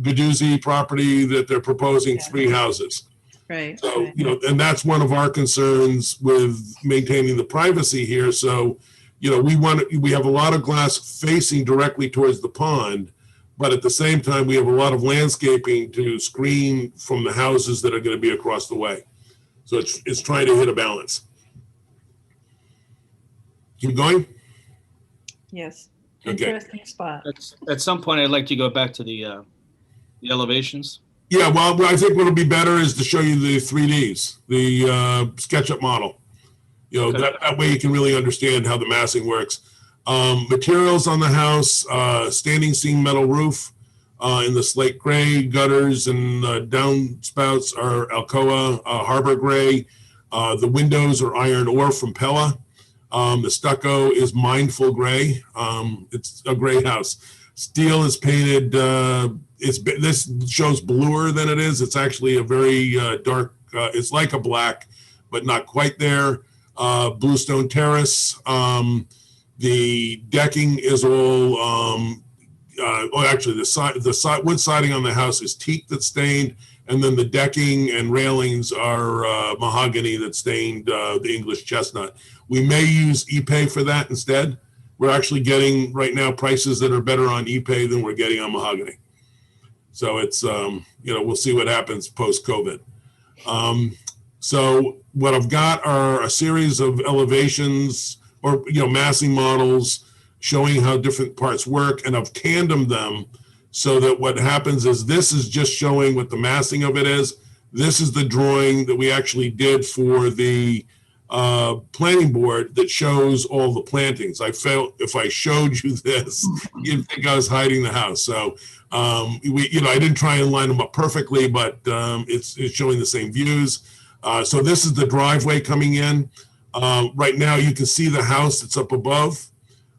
Gaduzzi property that they're proposing 3 houses. Right. So, and that's one of our concerns with maintaining the privacy here. So, we have a lot of glass facing directly towards the pond, but at the same time, we have a lot of landscaping to screen from the houses that are going to be across the way. So it's trying to hit a balance. Keep going? Yes. Okay. Interesting spot. At some point, I'd like to go back to the elevations. Yeah, well, I think what'll be better is to show you the 3Ds, the SketchUp model. Okay. That way you can really understand how the massing works. Materials on the house, standing seam metal roof in the slate gray, gutters and downspouts are Alcoa Harbor gray. The windows are iron ore from Pella. The stucco is Mindful gray. It's a gray house. Steel is painted. This shows bluer than it is. It's actually a very dark it's like a black, but not quite there. Bluestone terrace. The decking is all, actually the wood siding on the house is teak that's stained, and then the decking and railings are mahogany that's stained the English chestnut. We may use ePay for that instead. We're actually getting right now prices that are better on ePay than we're getting on mahogany. So it's, we'll see what happens post-COVID. So what I've got are a series of elevations or, massing models showing how different parts work, and I've tandemed them so that what happens is this is just showing what the massing of it is. This is the drawing that we actually did for the planning board that shows all the plantings. I felt if I showed you this, you'd think I was hiding the house. So I didn't try and line them up perfectly, but it's showing the same views. So this is the driveway coming in. Right now you can see the house that's up above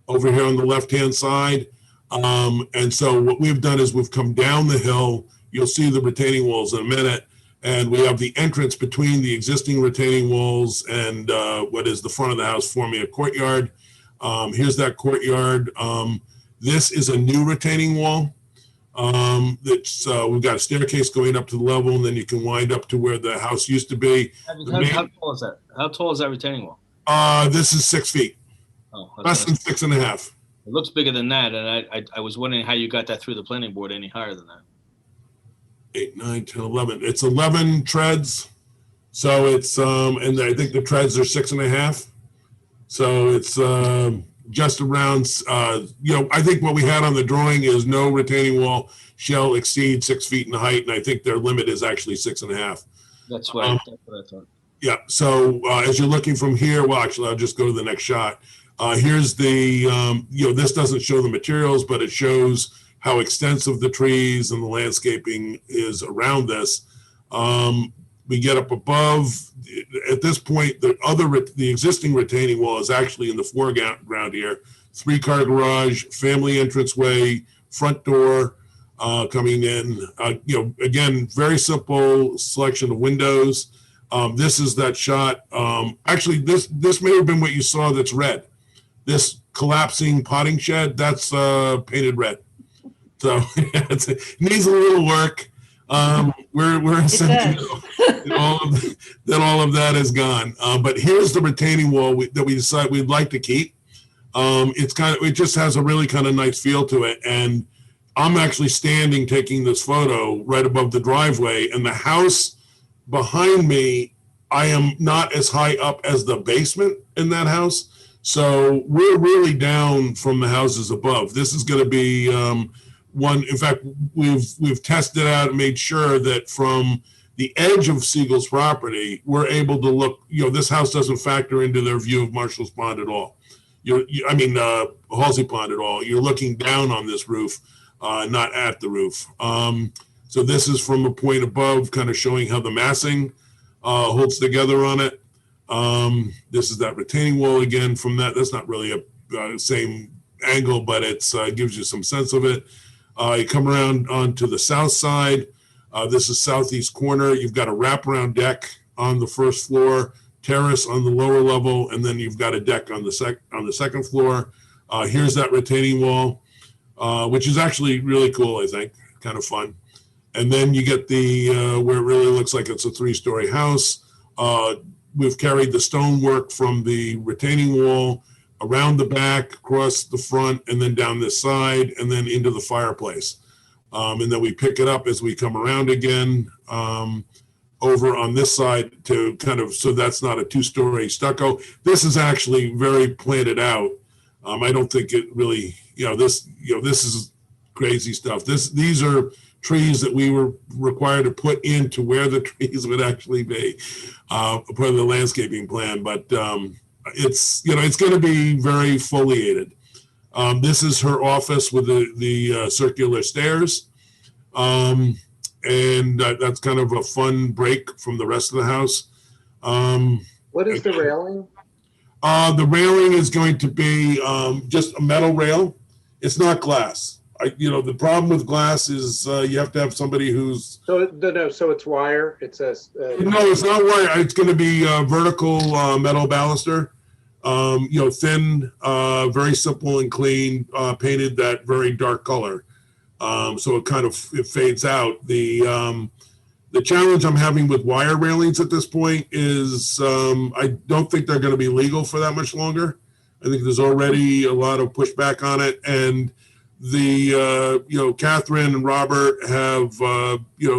over here on the left-hand side. And so what we've done is we've come down the hill. You'll see the retaining walls in a minute. And we have the entrance between the existing retaining walls and what is the front of the house forming a courtyard. Here's that courtyard. This is a new retaining wall. We've got a staircase going up to the level, and then you can wind up to where the house used to be. How tall is that? How tall is that retaining wall? This is 6 feet, Oh, less than 6.5. It looks bigger than that, and I was wondering how you got that through the planning board any higher than that. 8, 9, 10, 11. It's 11 treads. So it's, and I think the treads are 6.5. So it's just around, I think what we had on the drawing is no retaining wall shall exceed 6 feet in height. And I think their limit is actually 6.5. That's what I thought. Yeah. So as you're looking from here, well, actually, I'll just go to the next shot. Here's the, this doesn't show the materials, but it shows how extensive the trees and the landscaping is around this. We get up above. At this point, the existing retaining wall is actually in the foreground here. 3-car garage, family entranceway, front door coming in. Again, very simple selection of windows. This is that shot. Actually, this may have been what you saw that's red. This collapsing potting shed, that's painted red. So it needs a little work. We're essentially that all of that is gone. But here's the retaining wall that we decided we'd like to keep. It just has a really kind of nice feel to it. And I'm actually standing taking this photo right above the driveway, and the house behind me, I am not as high up as the basement in that house. So we're really down from the houses above. This is going to be one. In fact, we've tested out and made sure that from the edge of Siegel's property, we're able to look, this house doesn't factor into their view of Marshall's Pond at all. Halsey Pond at all. You're looking down on this roof, not at the roof. So this is from a point above, kind of showing how the massing holds together on it. This is that retaining wall again from that. That's not really a same angle, but it gives you some sense of it. You come around onto the south side. This is southeast corner. You've got a wraparound deck on the first floor, terrace on the lower level, and then you've got a deck on the second floor. Here's that retaining wall, which is actually really cool, I think, kind of fun. And then you get the where it really looks like it's a 3-story house. We've carried the stonework from the retaining wall around the back, across the front, and then down this side, and then into the fireplace. And then we pick it up as we come around again over on this side to kind of, so that's not a 2-story stucco. This is actually very planted out. I don't think it really, this is crazy stuff. These are trees that we were required to put into where the trees would actually be, part of the landscaping plan. But it's going to be very foliated. This is her office with the circular stairs. And that's kind of a fun break from the rest of the house. What is the railing? The railing is going to be just a metal rail. It's not glass. the problem with glass is you have to have somebody who's. So no, so it's wire. It says. No, it's not wire. It's going to be vertical metal baluster. Thin, very simple and clean, painted that very dark color. So it fades out. The challenge I'm having with wire railings at this point is I don't think they're going to be legal for that much longer. I think there's already a lot of pushback on it, and Catherine and Robert have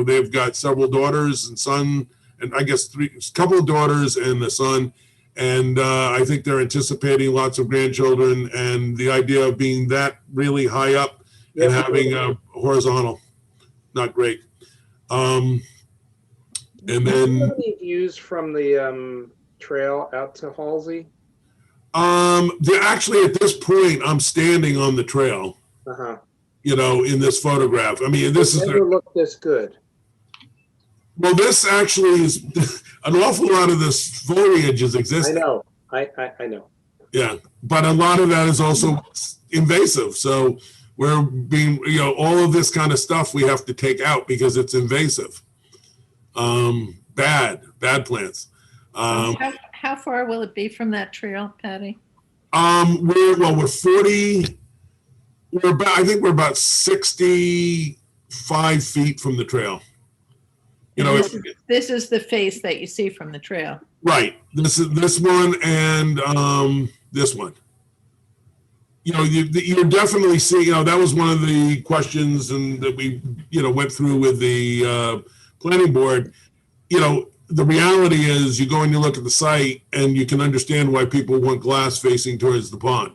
they've got several daughters and son, and I guess a couple of daughters and a son, and I think they're anticipating lots of grandchildren, and the idea of being that really high up and having a horizontal, not great. And then any views from the trail out to Halsey? Actually at this point I'm standing on the trail. In this photograph. I mean, this never looked this good. Well, this actually is an awful lot of this foliage is existing. I know. I know. Yeah, but a lot of that is also invasive. So we're being, all of this kind of stuff we have to take out because it's invasive. Bad plants. How far will it be from that trail, Patty? We're 40. I think we're about 65 feet from the trail. This is the face that you see from the trail. Right. This is this one and this one. You're definitely seeing. That was one of the questions and that we went through with the planning board. The reality is you go and you look at the site and you can understand why people want glass facing towards the pond.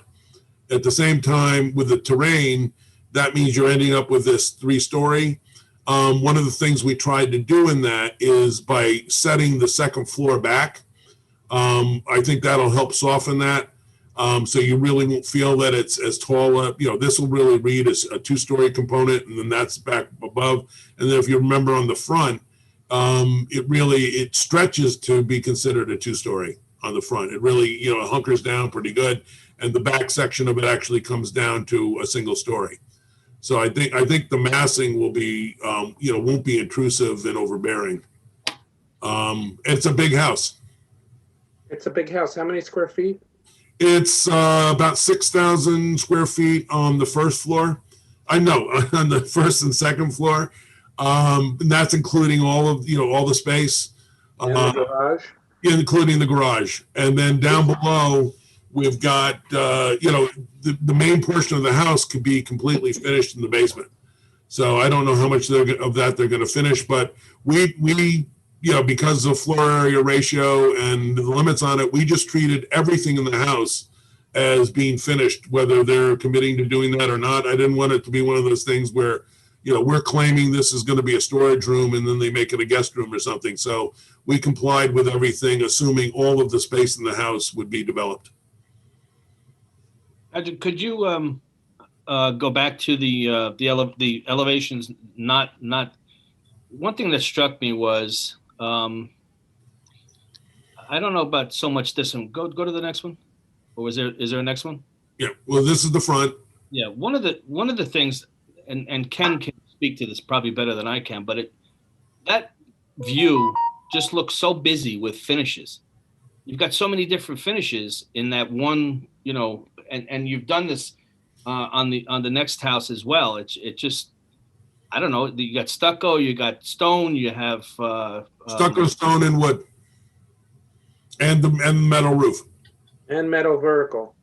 At the same time, with the terrain, that means you're ending up with this 3-story. One of the things we tried to do in that is by setting the second floor back. I think that'll help soften that. So you really won't feel that it's as tall. This will really read as a 2-story component, and then that's back above. And then if you remember on the front, it stretches to be considered a 2-story on the front. It really, hunkers down pretty good. And the back section of it actually comes down to a 1-story. So I think the massing will be, won't be intrusive and overbearing. It's a big house. It's a big house. How many square feet? It's about 6,000 square feet on the first floor. I know on the first and second floor. And that's including all of, all the space. And the garage? Including the garage. And then down below, we've got, the main portion of the house could be completely finished in the basement. So I don't know how much of that they're going to finish, but we because of floor area ratio and the limits on it, we just treated everything in the house as being finished, whether they're committing to doing that or not. I didn't want it to be one of those things where, we're claiming this is going to be a storage room and then they make it a guest room or something. So we complied with everything, assuming all of the space in the house would be developed. Could you go back to the elevations? Not one thing that struck me was I don't know about so much this one. Go to the next one, or is there a next one? Yeah. Well, this is the front. Yeah. One of the things, and Ken can speak to this probably better than I can, but that view just looks so busy with finishes. You've got so many different finishes in that one, and you've done this on the next house as well. It just, I don't know. You got stucco, you got stone, you have stucco, stone, and wood, and the metal roof, and metal vertical.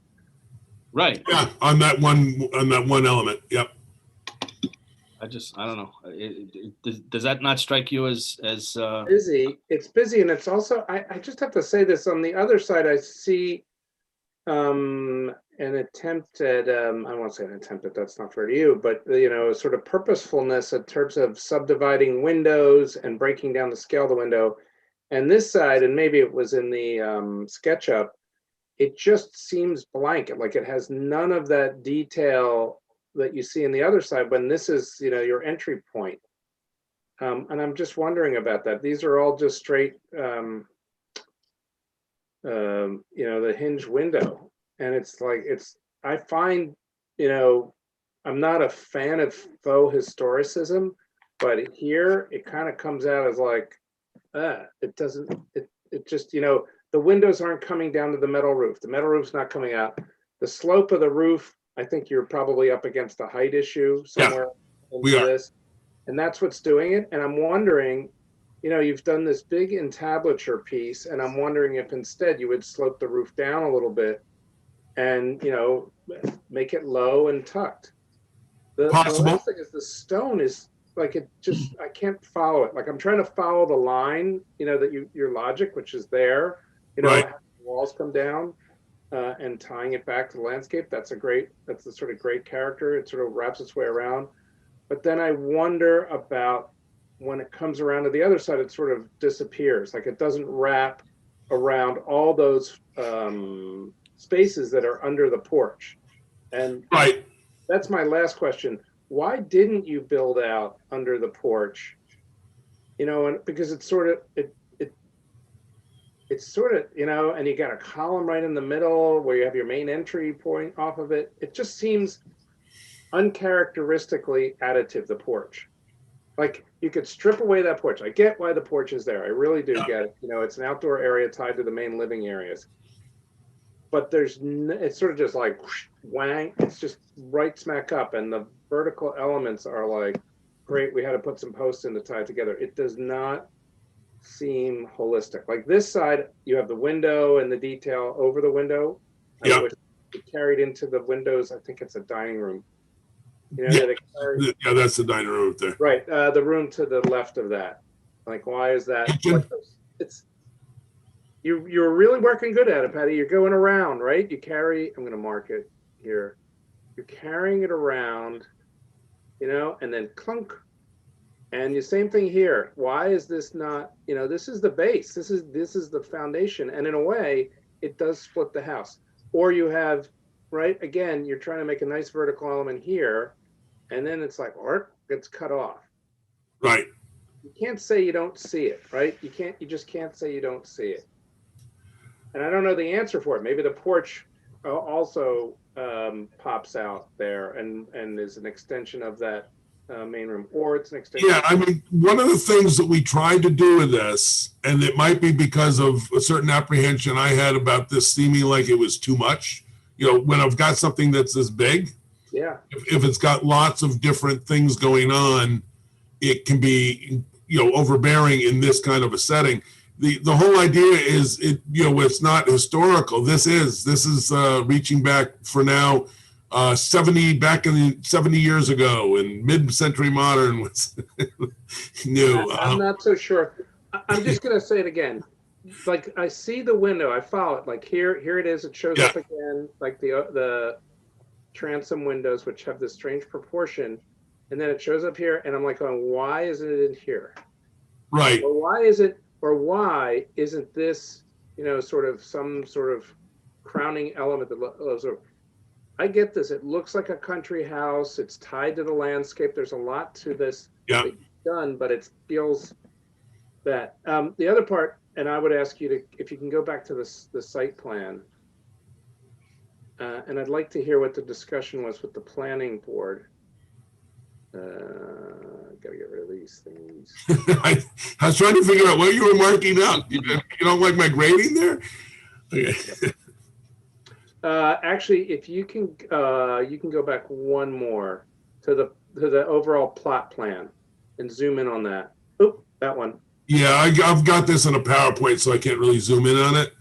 Right. Yeah, on that one element. Yep. I don't know. Does that not strike you as busy? It's busy, and it's also. I just have to say this. On the other side, I see an attempt at. I won't say an attempt at. That's not fair to you, but sort of purposefulness in terms of subdividing windows and breaking down the scale of the window. And this side, and maybe it was in the SketchUp, it just seems blank. Like it has none of that detail that you see in the other side when this is, your entry point. And I'm just wondering about that. These are all just straight, the hinge window. And it's like, I find, I'm not a fan of faux historicism, but here it kind of comes out as like, it doesn't, it just, the windows aren't coming down to the metal roof. The metal roof's not coming out. The slope of the roof, I think you're probably up against a height issue somewhere we into are. this. And that's what's doing it. And I'm wondering, you've done this big entablature piece, and I'm wondering if instead you would slope the roof down a little bit and, make it low and tucked. The last thing is the stone is like, I can't follow it. Like I'm trying to follow the line, that your logic, which is there, Right. having the walls come down and tying it back to the landscape. That's the sort of great character. It sort of wraps its way around. But then I wonder about when it comes around to the other side, it sort of disappears. Like it doesn't wrap around all those spaces that are under the porch. And Right. that's my last question. Why didn't you build out under the porch? And because it's sort of, it's sort of, and you got a column right in the middle where you have your main entry point off of it. It just seems uncharacteristically additive, the porch. Like you could strip away that porch. I get why the porch is there. I really do get it. It's an outdoor area tied to the main living areas. But it's sort of just like whoosh, whang. It's just right smack up. And the vertical elements are like, great, we had to put some posts in to tie it together. It does not seem holistic. Like this side, you have the window and the detail over the window. Yeah. I wish it carried into the windows. I think it's a dining room. Yeah, that's the dining room up there. Right. The room to the left of that. Like, why is that? Kitchen. You're really working good at it, Patty. You're going around, right? I'm going to mark it here. You're carrying it around, and then clunk. And the same thing here. Why is this not, this is the base. This is the foundation. And in a way, it does split the house. Or you have, right, again, you're trying to make a nice vertical element here, and then it's like, or it's cut off. Right. You can't say you don't see it, right? You just can't say you don't see it. And I don't know the answer for it. Maybe the porch also pops out there and is an extension of that main room, or it's an extension. Yeah, I mean, one of the things that we tried to do with this, and it might be because of a certain apprehension I had about this seeming like it was too much, when I've got something that's this big, yeah, if it's got lots of different things going on, it can be, overbearing in this kind of a setting. The whole idea is it's not historical. This is reaching back for now 70 years ago, and mid-century modern was new. I'm not so sure. I'm just going to say it again. Like I see the window, I follow it. Like here it is. It shows up again, like the transom windows, which have this strange proportion, and then it shows up here, and I'm like, going, why isn't it in here? Right. Or why isn't this, sort of some sort of crowning element that goes over? I get this. It looks like a country house. It's tied to the landscape. There's a lot to this that you've done, but it feels that. The other part, and I would ask you if you can go back to the site plan, and I'd like to hear what the discussion was with the planning board. Gotta get rid of these things. I was trying to figure out what you were marking up. You don't like my grading there? Okay. Actually, if you can go back one more to the overall plot plan and zoom in on that. Oh, that one. Yeah, I've got this in a PowerPoint, so I can't really zoom in on it.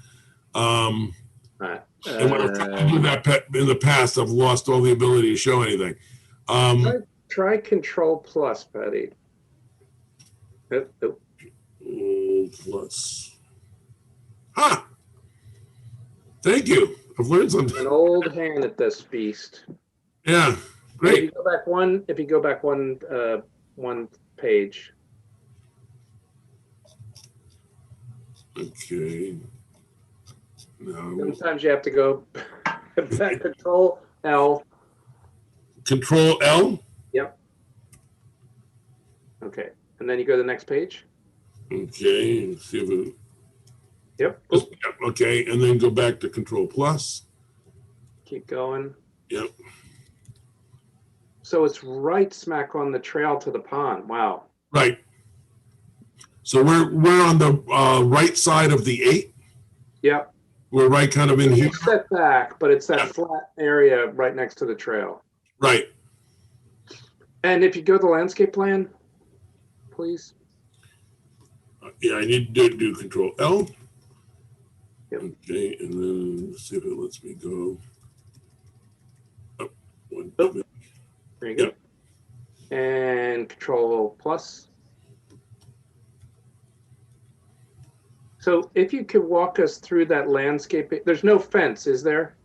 And when I've tried to do that in the past, I've lost all the ability to show anything. Try Control Plus, Patty. Plus. Ha! Thank you. I've learned something. An old hand at this beast. Yeah, great. If you go back one page. Okay. No. Sometimes you have to go back. Control L. Control L? Yep. Okay. And then you go to the next page. Okay. Let's see if it. Yep. Okay. And then go back to Control Plus. Keep going. Yep. So it's right smack on the trail to the pond. Wow. Right. So we're on the right side of the 8. Yep. We're right kind of in here. It's set back, but it's that Yeah. flat area right next to the trail. Right. And if you go to the landscape plan, please. Yeah, I need to do Control L. Yep. Okay, and then see if it lets me go. Oh, one. Oh. There you go. Yep. And Control plus. So if you could walk us through that landscape, there's no fence, is there?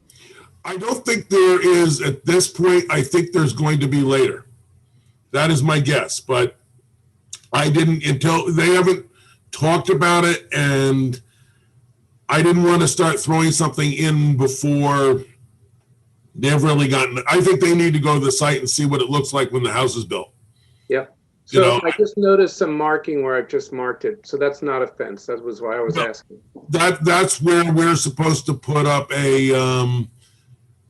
I don't think there is at this point. I think there's going to be later. That is my guess, but I didn't until they haven't talked about it, and I didn't want to start throwing something in before they've really gotten. I think they need to go to the site and see what it looks like when the house is built. Yep. You So know, I just noticed some marking where I've just marked it. So that's not a fence. That was why I was No. asking. That's where we're supposed to put up a.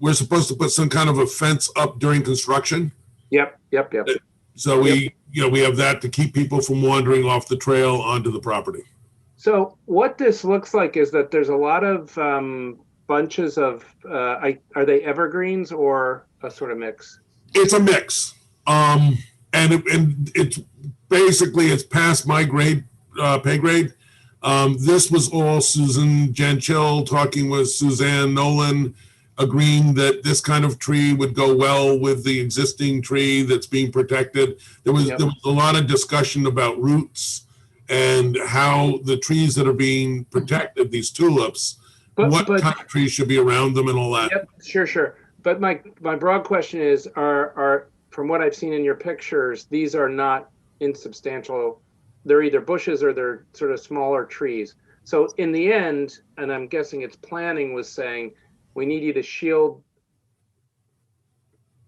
We're supposed to put some kind of a fence up during construction. Yep. So we have that to keep people from wandering off the trail onto the property. So what this looks like is that there's a lot of bunches of, are they evergreens or a sort of mix? It's a mix. And it's basically, it's past my grade, pay grade. This was all Susan Gentile talking with Suzanne Nolan, agreeing that this kind of tree would go well with the existing tree that's being protected. There was a lot of discussion about roots and how the trees that are being protected, these tulips, what kind of trees should be around them and all that. Yep, sure. But my broad question is, are from what I've seen in your pictures, these are not insubstantial. They're either bushes or they're sort of smaller trees. So in the end, and I'm guessing its planning was saying, we need you to shield,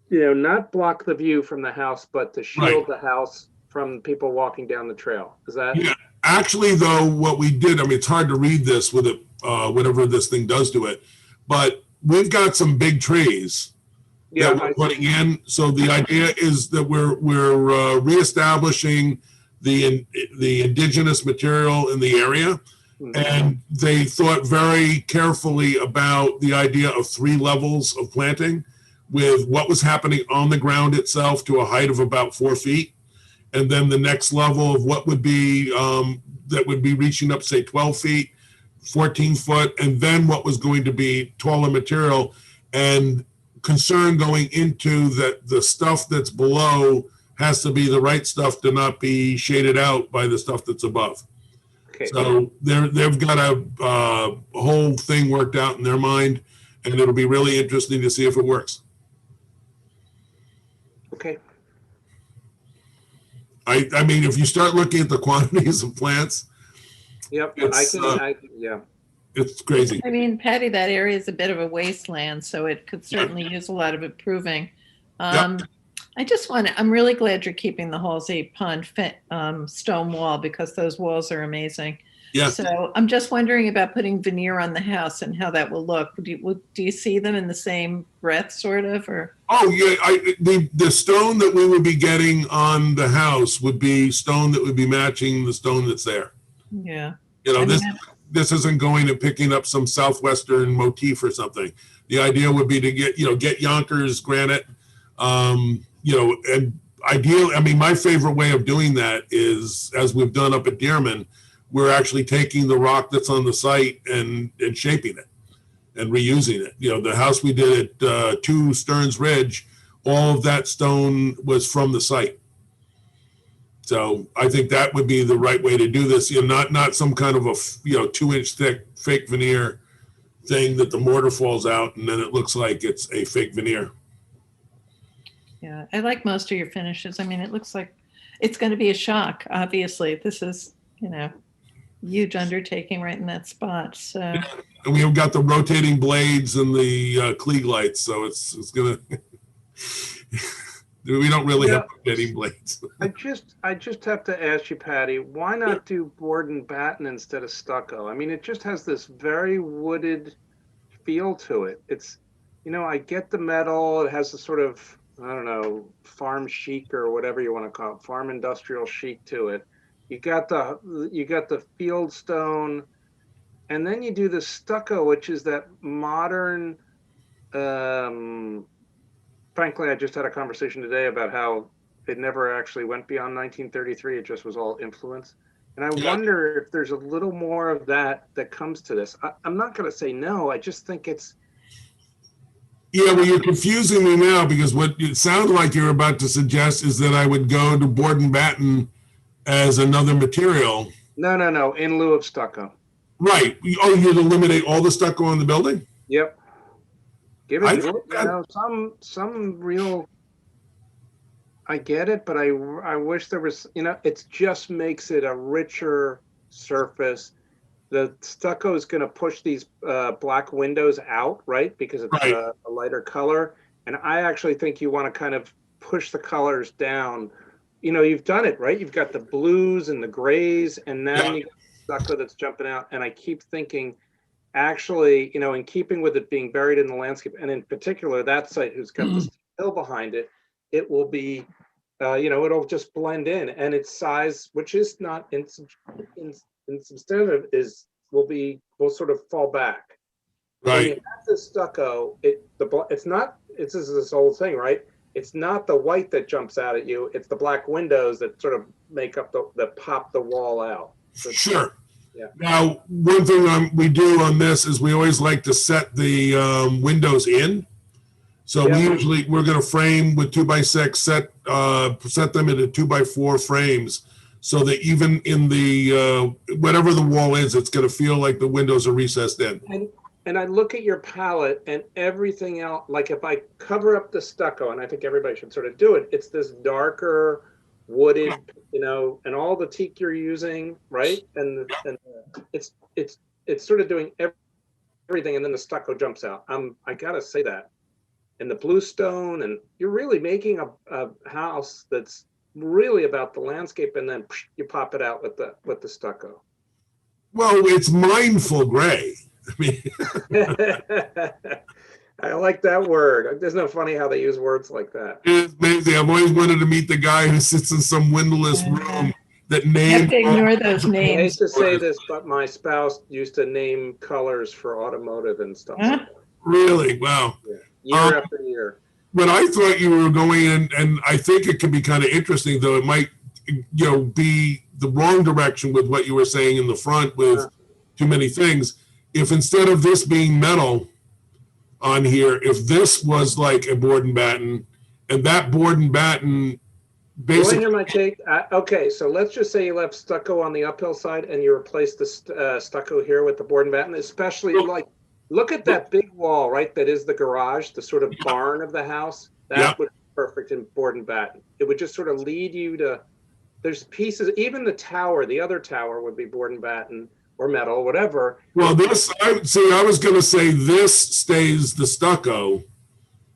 not block the view from the house, but to shield the house from people walking down the trail. Is that? Yeah. Actually, though, what we did, I mean, it's hard to read this with it, whatever this thing does to it, but we've got some big trees that we're putting in. So the idea is that we're reestablishing the indigenous material in the area. And they thought very carefully about the idea of 3 levels of planting, with what was happening on the ground itself to a height of about 4 feet. And then the next level of what would be, that would be reaching up, say 12 feet, 14 foot, and then what was going to be taller material, and concern going into that the stuff that's below has to be the right stuff to not be shaded out by the stuff that's above. Okay. So they've got a whole thing worked out in their mind, and it'll be really interesting to see if it works. Okay. I mean, if you start looking at the quantities of plants, Yep. it's crazy. I mean, Patty, that area is a bit of a wasteland, so it could certainly use a lot of improving. I'm really glad you're keeping the Halsey Pond stone wall, because those walls are amazing. Yeah. So I'm just wondering about putting veneer on the house and how that will look. Do you see them in the same breath, sort of, or? Oh yeah, the stone that we would be getting on the house would be stone that would be matching the stone that's there. Yeah. This isn't going and picking up some southwestern motif or something. The idea would be to get Yonkers granite, and ideal. I mean, my favorite way of doing that is, as we've done up at Dearman, we're actually taking the rock that's on the site and shaping it and reusing it. The house we did at 2 Stearns Ridge, all of that stone was from the site. So I think that would be the right way to do this. Not some kind of a 2-inch thick fake veneer thing that the mortar falls out and then it looks like it's a fake veneer. Yeah, I like most of your finishes. I mean, it looks like it's going to be a shock. Obviously, this is huge undertaking right in that spot. So. And we've got the rotating blades and the Klieg lights, so it's gonna. We don't really have rotating blades. I just have to ask you, Patty, why not do board and batten instead of stucco? I mean, it just has this very wooded feel to it. It's, I get the metal. It has a sort of I don't know, farm chic or whatever you want to call it, farm industrial chic to it. You got the field stone, and then you do the stucco, which is that modern. Frankly, I just had a conversation today about how it never actually went beyond 1933. It just was all influence. And I wonder if there's a little more of that comes to this. I'm not going to say no. I just think it's. Yeah, well, you're confusing me now because what it sounds like you're about to suggest is that I would go to board and batten as another material. No. In lieu of stucco. Right. Oh, you'd eliminate all the stucco on the building? Yep. Give it, some real. I get it, but I wish there was, it just makes it a richer surface. The stucco is going to push these black windows out, right? Because it's a lighter color. And I actually think you want to kind of push the colors down. You've done it, right? You've got the blues and the grays, and now you got the stucco that's jumping out. And I keep thinking, actually, in keeping with it being buried in the landscape, and in particular, that site who's got this hill behind it, it will be, it'll just blend in, and its size, which is not insubstantive, will sort of fall back. Right. When you have the stucco, it's this old thing, right? It's not the white that jumps out at you; it's the black windows that sort of make up that pop the wall out. So sure. Yeah. Now, one thing we do on this is we always like to set the windows in. So we're going to frame with 2x6, set them into 2x4 frames, so that even in the whatever the wall is, it's going to feel like the windows are recessed in. And I look at your palette and everything else. Like if I cover up the stucco, and I think everybody should sort of do it, it's this darker wooded, and all the teak you're using, right? And it's sort of doing everything, and then the stucco jumps out. I gotta say that. And the bluestone, and you're really making a house that's really about the landscape, and then you pop it out with the stucco. Well, it's mindful gray. I mean, I like that word. Isn't it funny how they use words like that? It's amazing. I've always wanted to meet the guy who sits in some windowless room that named. Ignore those I hate names. to say this, but my spouse used to name colors for automotive and stuff. Huh? Like that. Really? Wow. Yeah. Year after year. But I thought you were going in, and I think it could be kind of interesting, though it might, be the wrong direction with what you were saying in the front with too many things. If instead of this being metal on here, if this was like a board and batten, and that board and batten basically. You want to hear my take? Okay, so let's just say you left stucco on the uphill side and you replaced the stucco here with the board and batten, especially like, look at that big wall, right? That is the garage, the sort of barn of the house. That would be perfect in board and batten. It would just sort of lead you to, there's pieces, even the tower, the other tower would be board and batten or metal, whatever. Well, I was going to say this stays the stucco.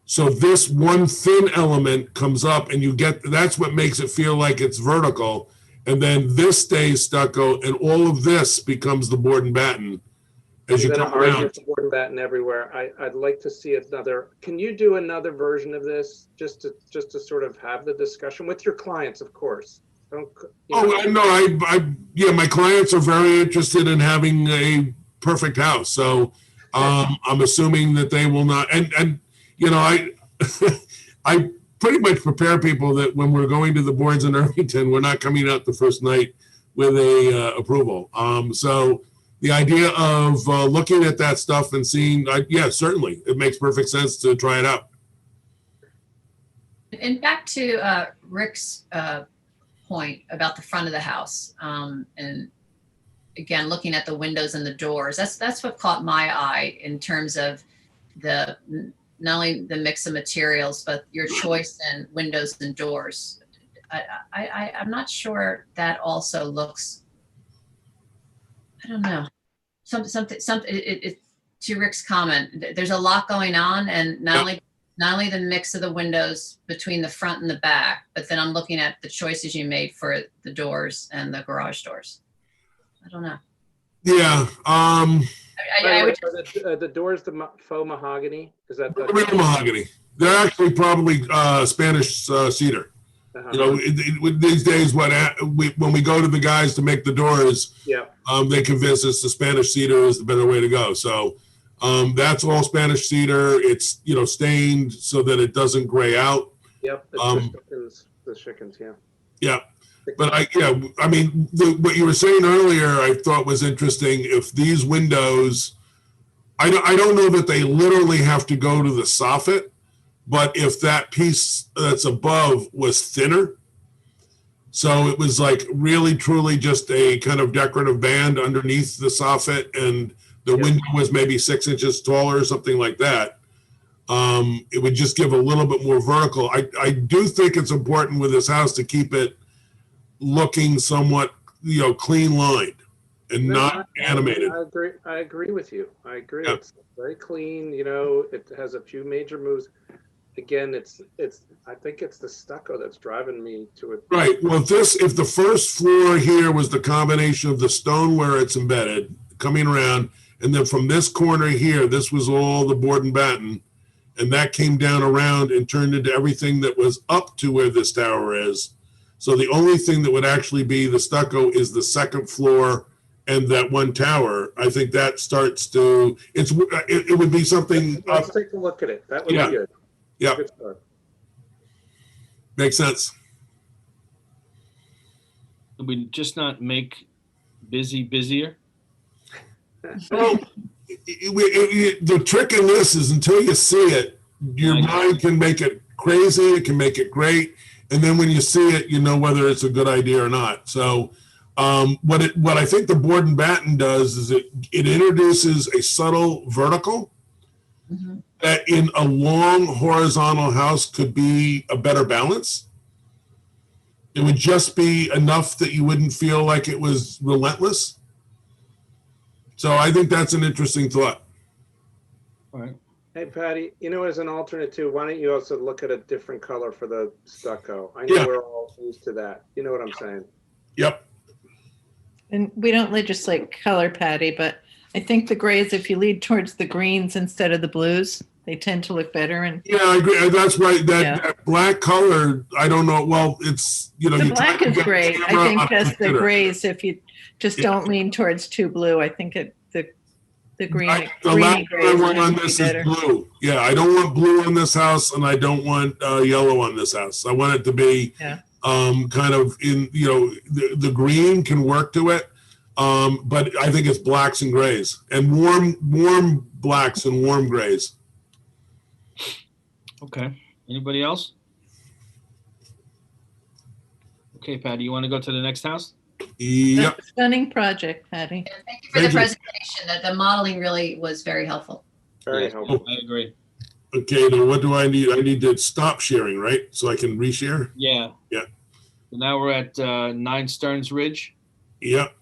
So this one thin element comes up and that's what makes it feel like it's vertical. And then this stays stucco and all of this becomes the board and batten. As you come around. Board and batten everywhere. I'd like to see another. Can you do another version of this just to sort of have the discussion with your clients, of course? My clients are very interested in having a perfect house. So I'm assuming that they will not. And I pretty much prepare people that when we're going to the boards in Irvington, we're not coming out the first night with a approval. So the idea of looking at that stuff and seeing, certainly, it makes perfect sense to try it out. And back to Rick's point about the front of the house, and again, looking at the windows and the doors, that's what caught my eye in terms of not only the mix of materials, but your choice in windows and doors. I'm not sure that also looks, I don't know, something. To Rick's comment, there's a lot going on, and not only the mix of the windows between the front and the back, but then I'm looking at the choices you made for the doors and the garage doors. I don't know. Yeah. The doors, the faux mahogany. Is that the real mahogany? They're actually probably Spanish cedar. You know, these days, when we go to the guys to make the doors, Yeah. they convince us the Spanish cedar is the better way to go. So that's all Spanish cedar. It's, you know, stained so that it doesn't gray out. Yep. The chickens, yeah. Yeah. But I mean, what you were saying earlier, I thought was interesting. If these windows, I don't know that they literally have to go to the soffit, but if that piece that's above was thinner, so it was like really truly just a kind of decorative band underneath the soffit, and the window was maybe 6 inches taller or something like that, it would just give a little bit more vertical. I do think it's important with this house to keep it looking somewhat, you know, clean lined and not animated. I agree with you. I agree. Yeah. It's very clean. You know, it has a few major moves. Again, I think it's the stucco that's driving me to it. Right. Well, if the first floor here was the combination of the stone where it's embedded coming around, and then from this corner here, this was all the board and batten, and that came down around and turned into everything that was up to where this tower is. So the only thing that would actually be the stucco is the second floor and that one tower. I think that starts to, it would be something. Let's take a look at it. That would be good. Yeah. Good start. Makes sense. Would we just not make busy busier? Well, the trick in this is until you see it, your mind can make it crazy, it can make it great, and then when you see it, you know whether it's a good idea or not. So what I think the board and batten does is it introduces a subtle vertical that in a long horizontal house could be a better balance. It would just be enough that you wouldn't feel like it was relentless. So I think that's an interesting thought. All right. Hey, Patty, you know, as an alternate too, why don't you also look at a different color for the stucco? I know we're all used to that. You know what I'm saying? Yep. And we don't legislate color, Patty, but I think the grays, if you lead towards the greens instead of the blues, they tend to look better. And yeah, I agree. That's right. That black color, I don't know. Well, it's, you know, the black is great. I think just the grays, if you just don't lean towards too blue, I think the green. The last one on this is blue. Yeah, I don't want blue on this house, and I don't want yellow on this house. I want it to be kind of in, you know, the green can work to it, but I think it's blacks and grays, and warm blacks and warm grays. Okay. Anybody else? Okay, Patty, you want to go to the next house? Yep. Stunning project, Patty. Yeah, thank you for the presentation. The modeling really was very helpful. Very helpful. I agree. Okay, now what do I need? I need to stop sharing, right? So I can reshare? Yeah. Yeah. So now we're at 9 Stearns Ridge. Yep.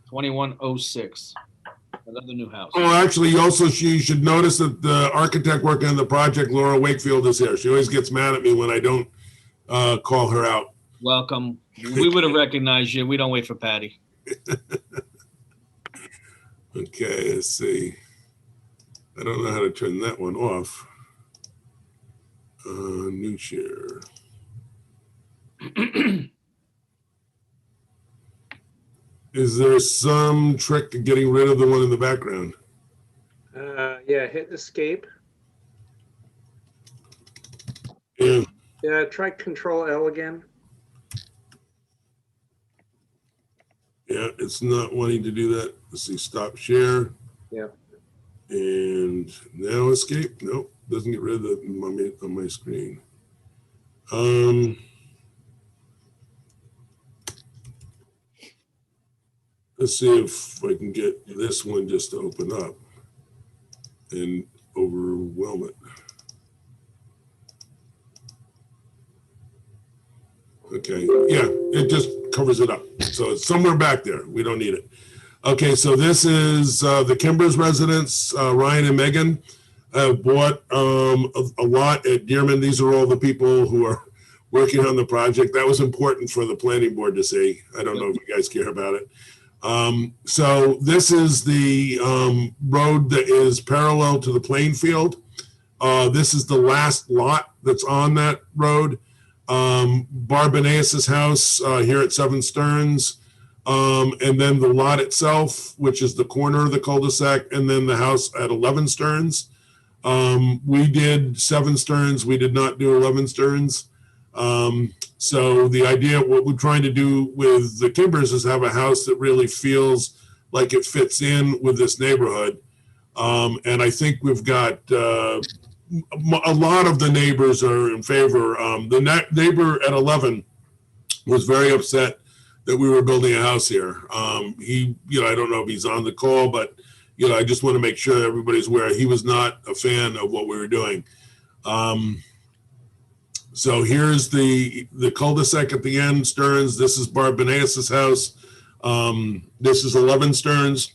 2106. Another new house. Oh, actually, you should notice that the architect working on the project, Laura Wakefield, is here. She always gets mad at me when I don't call her out. Welcome. We would have recognized you. We don't wait for Patty. Okay, let's see. I don't know how to turn that one off. New share. Is there some trick to getting rid of the one in the background? Yeah, hit escape. Yeah. Yeah, try Control L again. Yeah, it's not wanting to do that. Let's see, stop share. Yeah. And now escape. Nope, doesn't get rid of the on my screen. Let's see if I can get this one just to open up and overwhelm it. Okay, yeah, it just covers it up. So it's somewhere back there. We don't need it. Okay, so this is the Kimbers residence. Ryan and Megan bought a lot at Dearman. These are all the people who are working on the project. That was important for the planning board to see. I don't know if you guys care about it. So this is the road that is parallel to the playing field. This is the last lot that's on that road. Barbaneas's house here at 7 Stearns, and then the lot itself, which is the corner of the cul-de-sac, and then the house at 11 Stearns. We did 7 Stearns. We did not do 11 Stearns. So the idea, what we're trying to do with the Kimbers is have a house that really feels like it fits in with this neighborhood. And I think we've got a lot of the neighbors are in favor. The neighbor at 11 was very upset that we were building a house here. He, I don't know if he's on the call, but I just want to make sure everybody's aware he was not a fan of what we were doing. So here's the cul-de-sac at the end, Stearns. This is Barbaneas's house. This is 11 Stearns.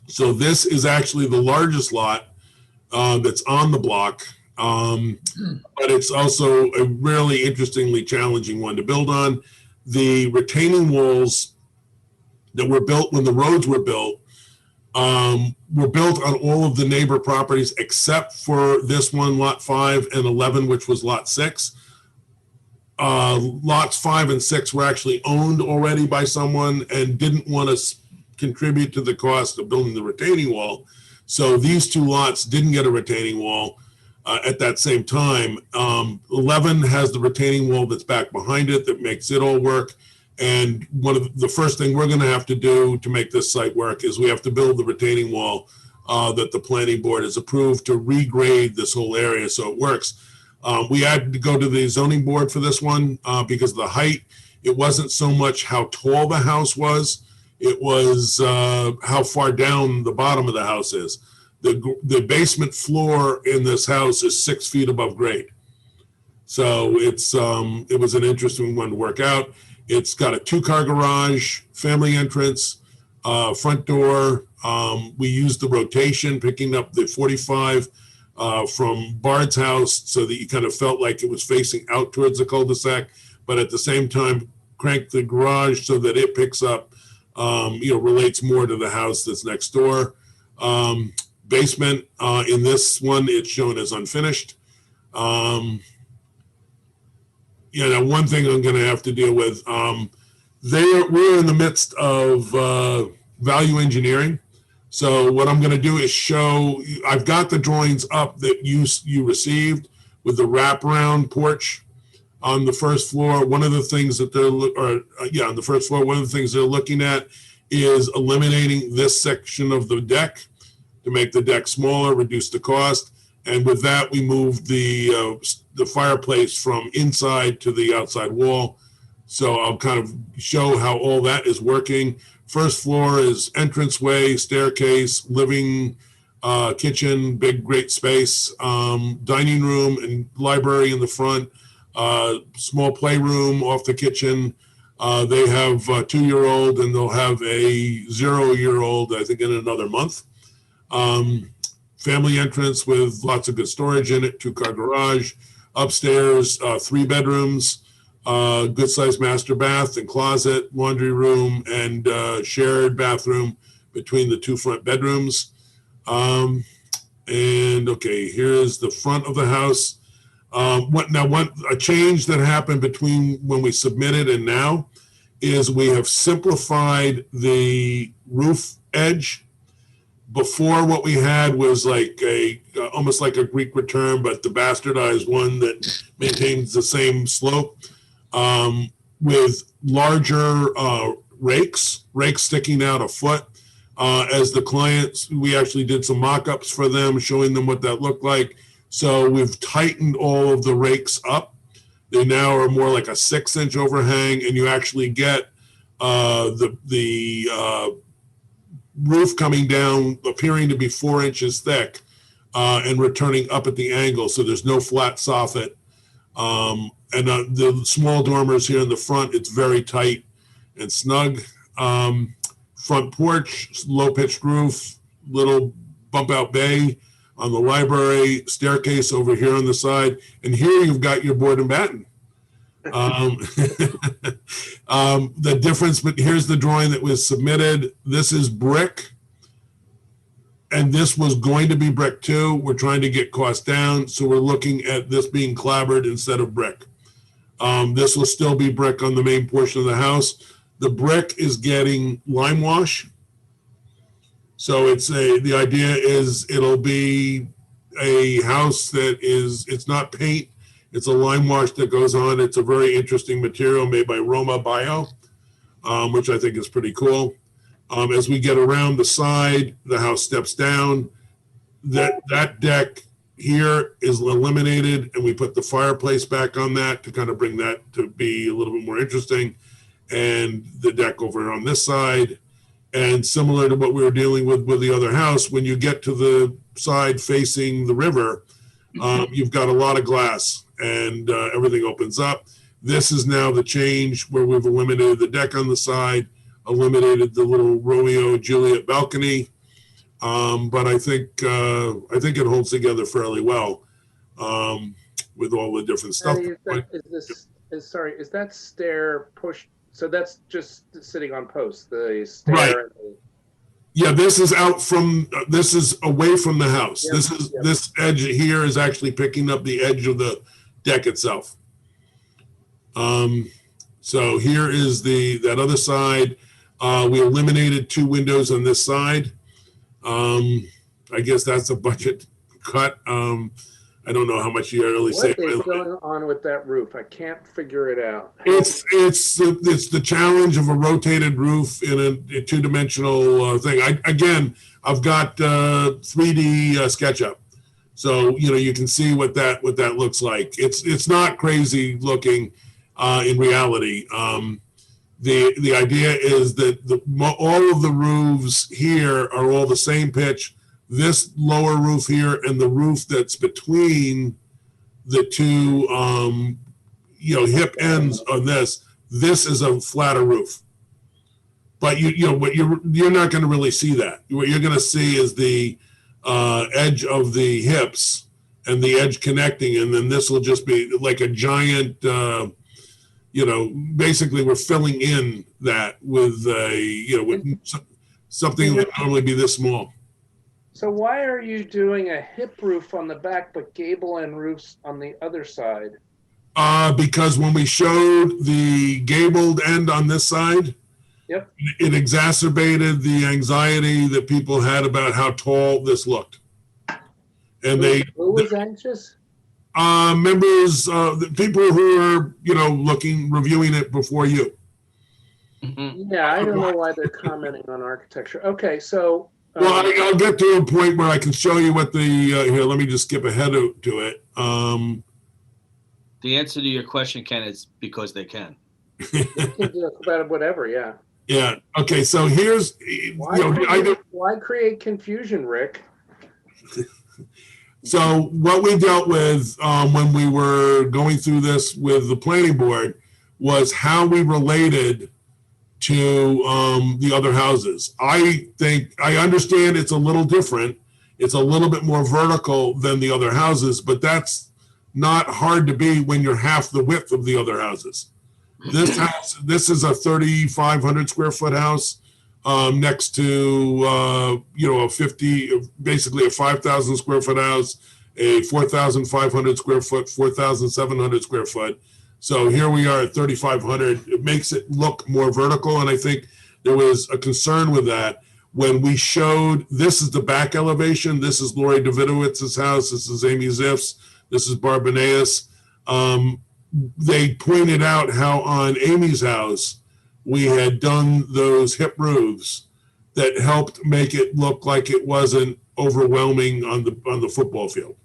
So this is actually the largest lot that's on the block, but it's also a really interestingly challenging one to build on. The retaining walls that were built when the roads were built on all of the neighbor properties except for this one, lot 5 and 11, which was lot 6. Lots 5 and 6 were actually owned already by someone and didn't want to contribute to the cost of building the retaining wall. So these 2 lots didn't get a retaining wall at that same time. 11 has the retaining wall that's back behind it that makes it all work. And one of the first thing we're going to have to do to make this site work is we have to build the retaining wall that the planning board has approved to regrade this whole area so it works. We had to go to the zoning board for this one because of the height. It wasn't so much how tall the house was, it was how far down the bottom of the house is. The basement floor in this house is 6 feet above grade. So it was an interesting one to work out. It's got a 2-car garage, family entrance, front door. We used the rotation, picking up the 45 from Bard's house so that you kind of felt like it was facing out towards the cul-de-sac, but at the same time, crank the garage so that it picks up, relates more to the house that's next door. Basement, in this one, it's shown as unfinished. One thing I'm going to have to deal with, we're in the midst of value engineering. So what I'm going to do is show, I've got the drawings up that you received with the wraparound porch on the first floor. One of the things that on the first floor, one of the things they're looking at is eliminating this section of the deck to make the deck smaller, reduce the cost. And with that, we moved the fireplace from inside to the outside wall. So I'll kind of show how all that is working. First floor is entranceway, staircase, living, kitchen, big, great space, dining room and library in the front, small playroom off the kitchen. They have a 2-year-old and they'll have a 0-year-old, I think, in another month. Family entrance with lots of good storage in it, 2-car garage, upstairs, 3 bedrooms, good sized master bath and closet, laundry room, and shared bathroom between the 2 front bedrooms. And okay, here's the front of the house. A change that happened between when we submitted and now is we have simplified the roof edge. Before, what we had was like almost like a Greek return, but the bastardized one that maintains the same slope with larger rakes sticking out a foot. As the clients, we actually did some mock-ups for them, showing them what that looked like. So we've tightened all of the rakes up. They now are more like a 6-inch overhang, and you actually get the roof coming down, appearing to be 4 inches thick and returning up at the angle. So there's no flat soffit. And the small dormers here in the front, it's very tight and snug. Front porch, low pitched roof, little bump out bay on the library, staircase over here on the side. And here you've got your board and batten. The difference, but here's the drawing that was submitted. This is brick. And this was going to be brick too. We're trying to get costs down. So we're looking at this being clapboard instead of brick. This will still be brick on the main portion of the house. The brick is getting lime wash. So the idea is it'll be a house that it's not paint. It's a lime wash that goes on. It's a very interesting material made by Roma Bio, which I think is pretty cool. As we get around the side, the house steps down. That deck here is eliminated, and we put the fireplace back on that to kind of bring that to be a little bit more interesting. And the deck over on this side. And similar to what we were dealing with the other house, when you get to the side facing the river, you've got a lot of glass and everything opens up. This is now the change where we've eliminated the deck on the side, eliminated the little Romeo Juliet balcony. But I think it holds together fairly well with all the different stuff. Is that stair pushed? So that's just sitting on posts, the stair. Right. Yeah, this is this is away from the house. Yep, This edge here is actually picking up the edge of the deck itself. So here is that other side. We eliminated 2 windows on this side. I guess that's a budget cut. I don't know how much you really say. What is going on with that roof? I can't figure it out. It's the challenge of a rotated roof in a 2-dimensional thing. I've got 3D SketchUp, so you can see what that looks like. It's not crazy looking in reality. The idea is that all of the roofs here are all the same pitch. This lower roof here and the roof that's between the 2 hip ends on this is a flatter roof. But you're not going to really see that. What you're going to see is the edge of the hips and the edge connecting, and then this will just be like a giant basically we're filling in that with with something that would normally be this small. So why are you doing a hip roof on the back but gable end roofs on the other side? Because when we showed the gabled end on this side, yep, it exacerbated the anxiety that people had about how tall this looked. And who was anxious? Members, the people who are reviewing it before you. Yeah, I don't know why they're commenting on architecture. Okay, so. Well, I'll get to a point where I can show you what the here. Let me just skip ahead to it. The answer to your question, Ken, is because they can. They can do about whatever, yeah. Yeah. Okay. So here's why create confusion, Rick? So what we dealt with when we were going through this with the planning board was how we related to the other houses. I understand it's a little different. It's a little bit more vertical than the other houses, but that's not hard to be when you're half the width of the other houses. This is a 3,500 square foot house next to basically a 5,000 square foot house, a 4,500 square foot, 4,700 square foot. So here we are at 3,500. It makes it look more vertical, and I think there was a concern with that when we showed this is the back elevation. This is Lori Davidowitz's house. This is Amy Ziff's. This is Barbaneus. They pointed out how on Amy's house we had done those hip roofs that helped make it look like it wasn't overwhelming on the football field.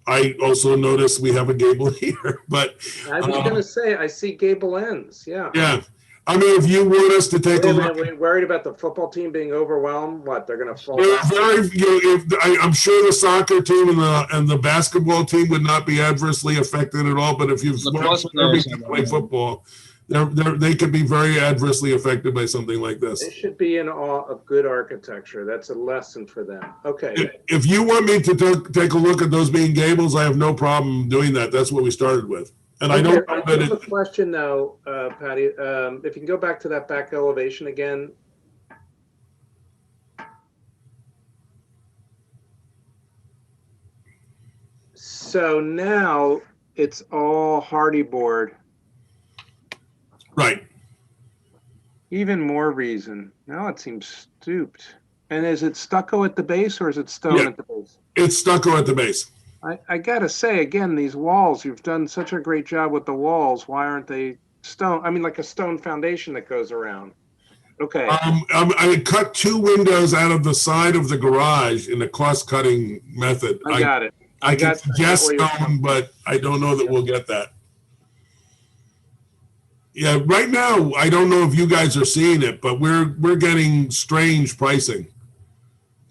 I also noticed we have a gable here, but I was going to say I see gable ends. Yeah. Yeah. I mean, if you want us to take a look, we're worried about the football team being overwhelmed. What, they're going to fall? I'm sure the soccer team and the basketball team would not be adversely affected at all. But if you've watched everybody play football, they could be very adversely affected by something like this. They should be in awe of good architecture. That's a lesson for them. Okay. If you want me to take a look at those being gables, I have no problem doing that. That's what we started with. And okay, I don't know that I have a question though, Patty. If you can go back to that back elevation again. So now it's all hardy board. Right. Even more reason. Now it seems stooped. And is it stucco at the base or is it stone Yeah. at the base? It's stucco at the base. I gotta say, again, these walls, you've done such a great job with the walls. Why aren't they stone? I mean, like a stone foundation that goes around. Okay. I cut 2 windows out of the side of the garage in a cost-cutting method. I got it. I can got suggest where you're stone, but I don't know that we'll get that. Yeah, right now, I don't know if you guys are seeing it, but we're getting strange pricing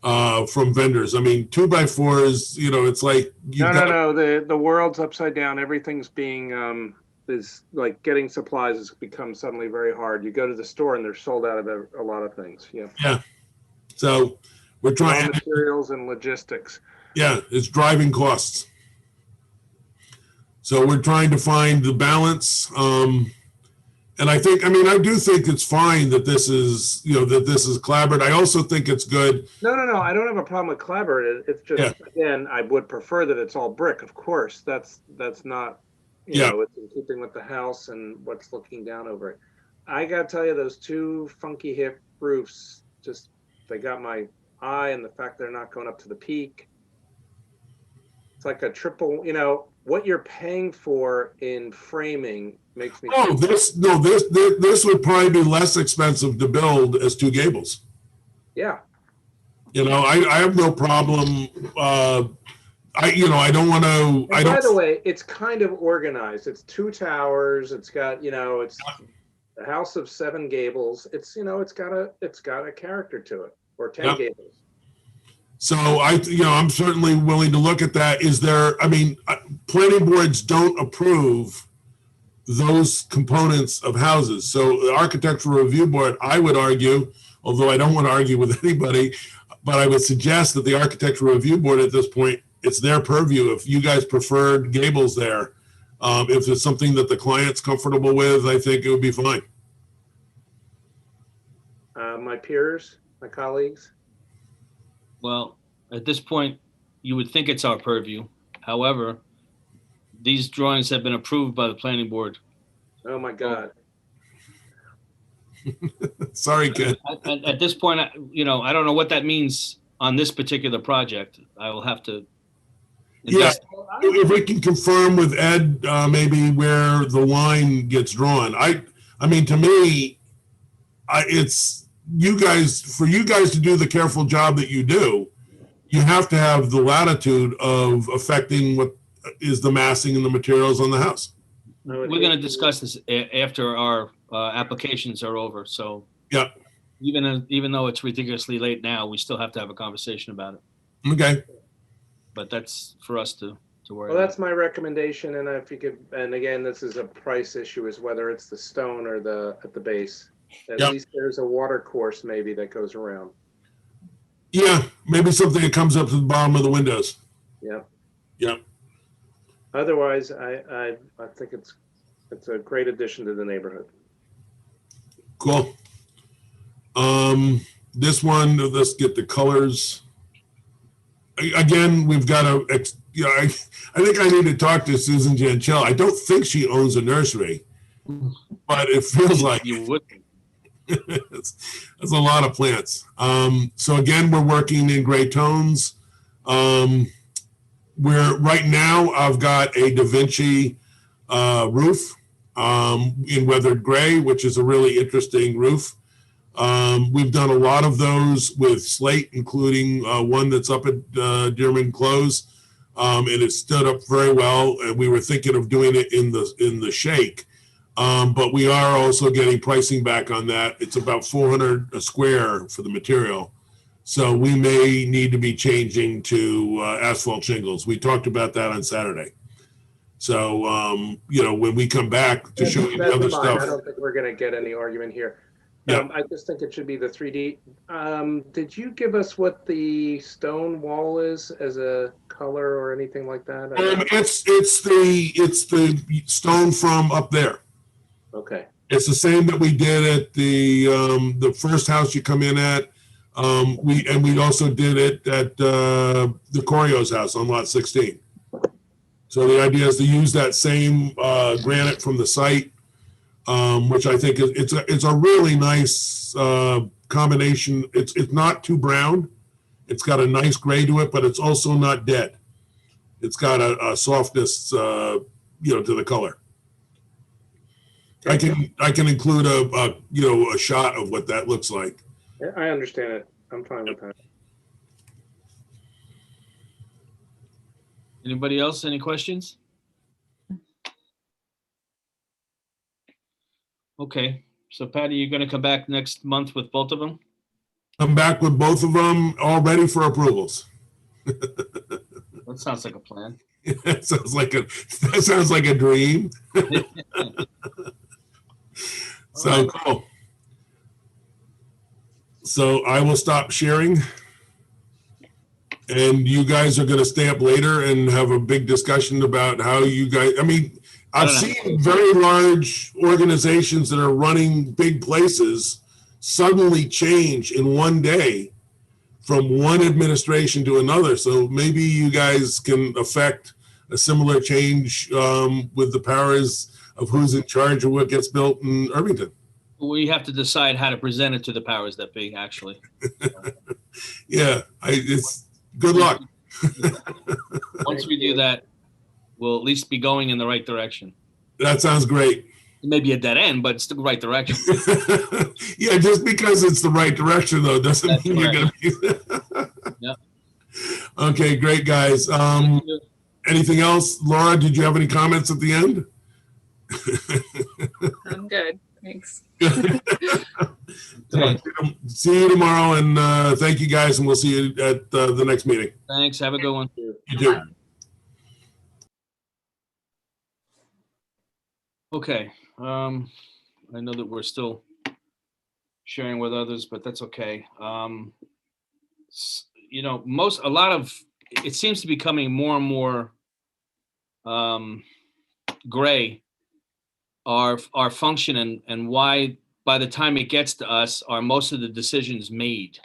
from vendors. I mean, 2x4s, you know, it's like No. The world's upside down. Everything's being is like getting supplies has become suddenly very hard. You go to the store and they're sold out of a lot of things. Yeah. Yeah. So we're trying raw materials and logistics. Yeah, it's driving costs. So we're trying to find the balance. And I do think it's fine that this is, that this is collaborative. I also think it's good. No. I don't have a problem with collaborative. It's just, again, I would prefer that it's all brick. Of course, that's not, it's in keeping with the house and what's looking down over it. I got to tell you, those 2 funky hip roofs, they got my eye, and the fact they're not going up to the peak. It's like a triple, what you're paying for in framing makes me. Oh, this would probably be less expensive to build as 2 gables. Yeah. I have no problem. I don't want to. By the way, it's kind of organized. It's 2 towers. It's got, it's a house of 7 gables. It's, it's got a character to it, or 10 gables. So I'm certainly willing to look at that. Planning boards don't approve those components of houses. So the architectural review board, I would argue, although I don't want to argue with anybody, but I would suggest that the architectural review board at this point, it's their purview. If you guys preferred gables there, if it's something that the client's comfortable with, I think it would be fine. My peers, my colleagues. Well, at this point, you would think it's our purview. However, these drawings have been approved by the planning board. Oh my God. Sorry, Ken. At this point, I don't know what that means on this particular project. I will have to. Yeah, if we can confirm with Ed, maybe where the line gets drawn. To me, it's for you guys to do the careful job that you do, you have to have the latitude of affecting what is the massing and the materials on the house. We're going to discuss this after our applications are over. So yeah, even though it's ridiculously late now, we still have to have a conversation about it. Okay. But that's for us to worry Well, about. that's my recommendation. And if you could, and again, this is a price issue, is whether it's the stone or at the base. At least there's a water course maybe that goes around. Yeah, maybe something that comes up to the bottom of the windows. Yeah. Yeah. Otherwise, I think it's a great addition to the neighborhood. Cool. This one, let's get the colors. Again, we've got I think I need to talk to Susan Janchel. I don't think she owns a nursery, but it feels like you would. It's a lot of plants. So again, we're working in gray tones. Right now, I've got a Da Vinci roof in weathered gray, which is a really interesting roof. We've done a lot of those with slate, including one that's up at Dearman Close, and it stood up very well. And we were thinking of doing it in the shake. But we are also getting pricing back on that. It's about $400 a square for the material. So we may need to be changing to asphalt shingles. We talked about that on Saturday. So, when we come back to show you the other stuff. I don't think we're going to get any argument here. Yeah. I just think it should be the 3D. Did you give us what the stone wall is as a color or anything like that? It's the stone from up there. Okay. It's the same that we did at the first house you come in at. We also did it at the Corio's house on lot 16. So the idea is to use that same granite from the site, which I think it's a really nice combination. It's not too brown. It's got a nice gray to it, but it's also not dead. It's got a softness, to the color. I can include a shot of what that looks like. I understand it. I'm fine with that. Anybody else? Any questions? Okay, so Patty, you're gonna come back next month with both of them? I'm back with both of them, all ready for approvals. That sounds like a plan. That sounds like a dream. So cool. So I will stop sharing. And you guys are going to stay up later and have a big discussion about how you guys, I've seen very large organizations that are running big places suddenly change in one day from one administration to another. So maybe you guys can affect a similar change with the powers of who's in charge of what gets built in Irvington. We have to decide how to present it to the powers that be, actually. Yeah, good luck. Once we do that, we'll at least be going in the right direction. That sounds great. It may be a dead end, but it's the right direction. Yeah, just because it's the right direction, though, doesn't mean you're going to be. Yeah. Okay, great, guys. Anything else? Laura, did you have any comments at the end? I'm good. Thanks. Okay. See you tomorrow, and thank you, guys, and we'll see you at the next meeting. Thanks. Have a good one. You too. Okay. I know that we're still sharing with others, but that's okay. It seems to be becoming more and more gray, our function and why by the time it gets to us are most of the decisions made.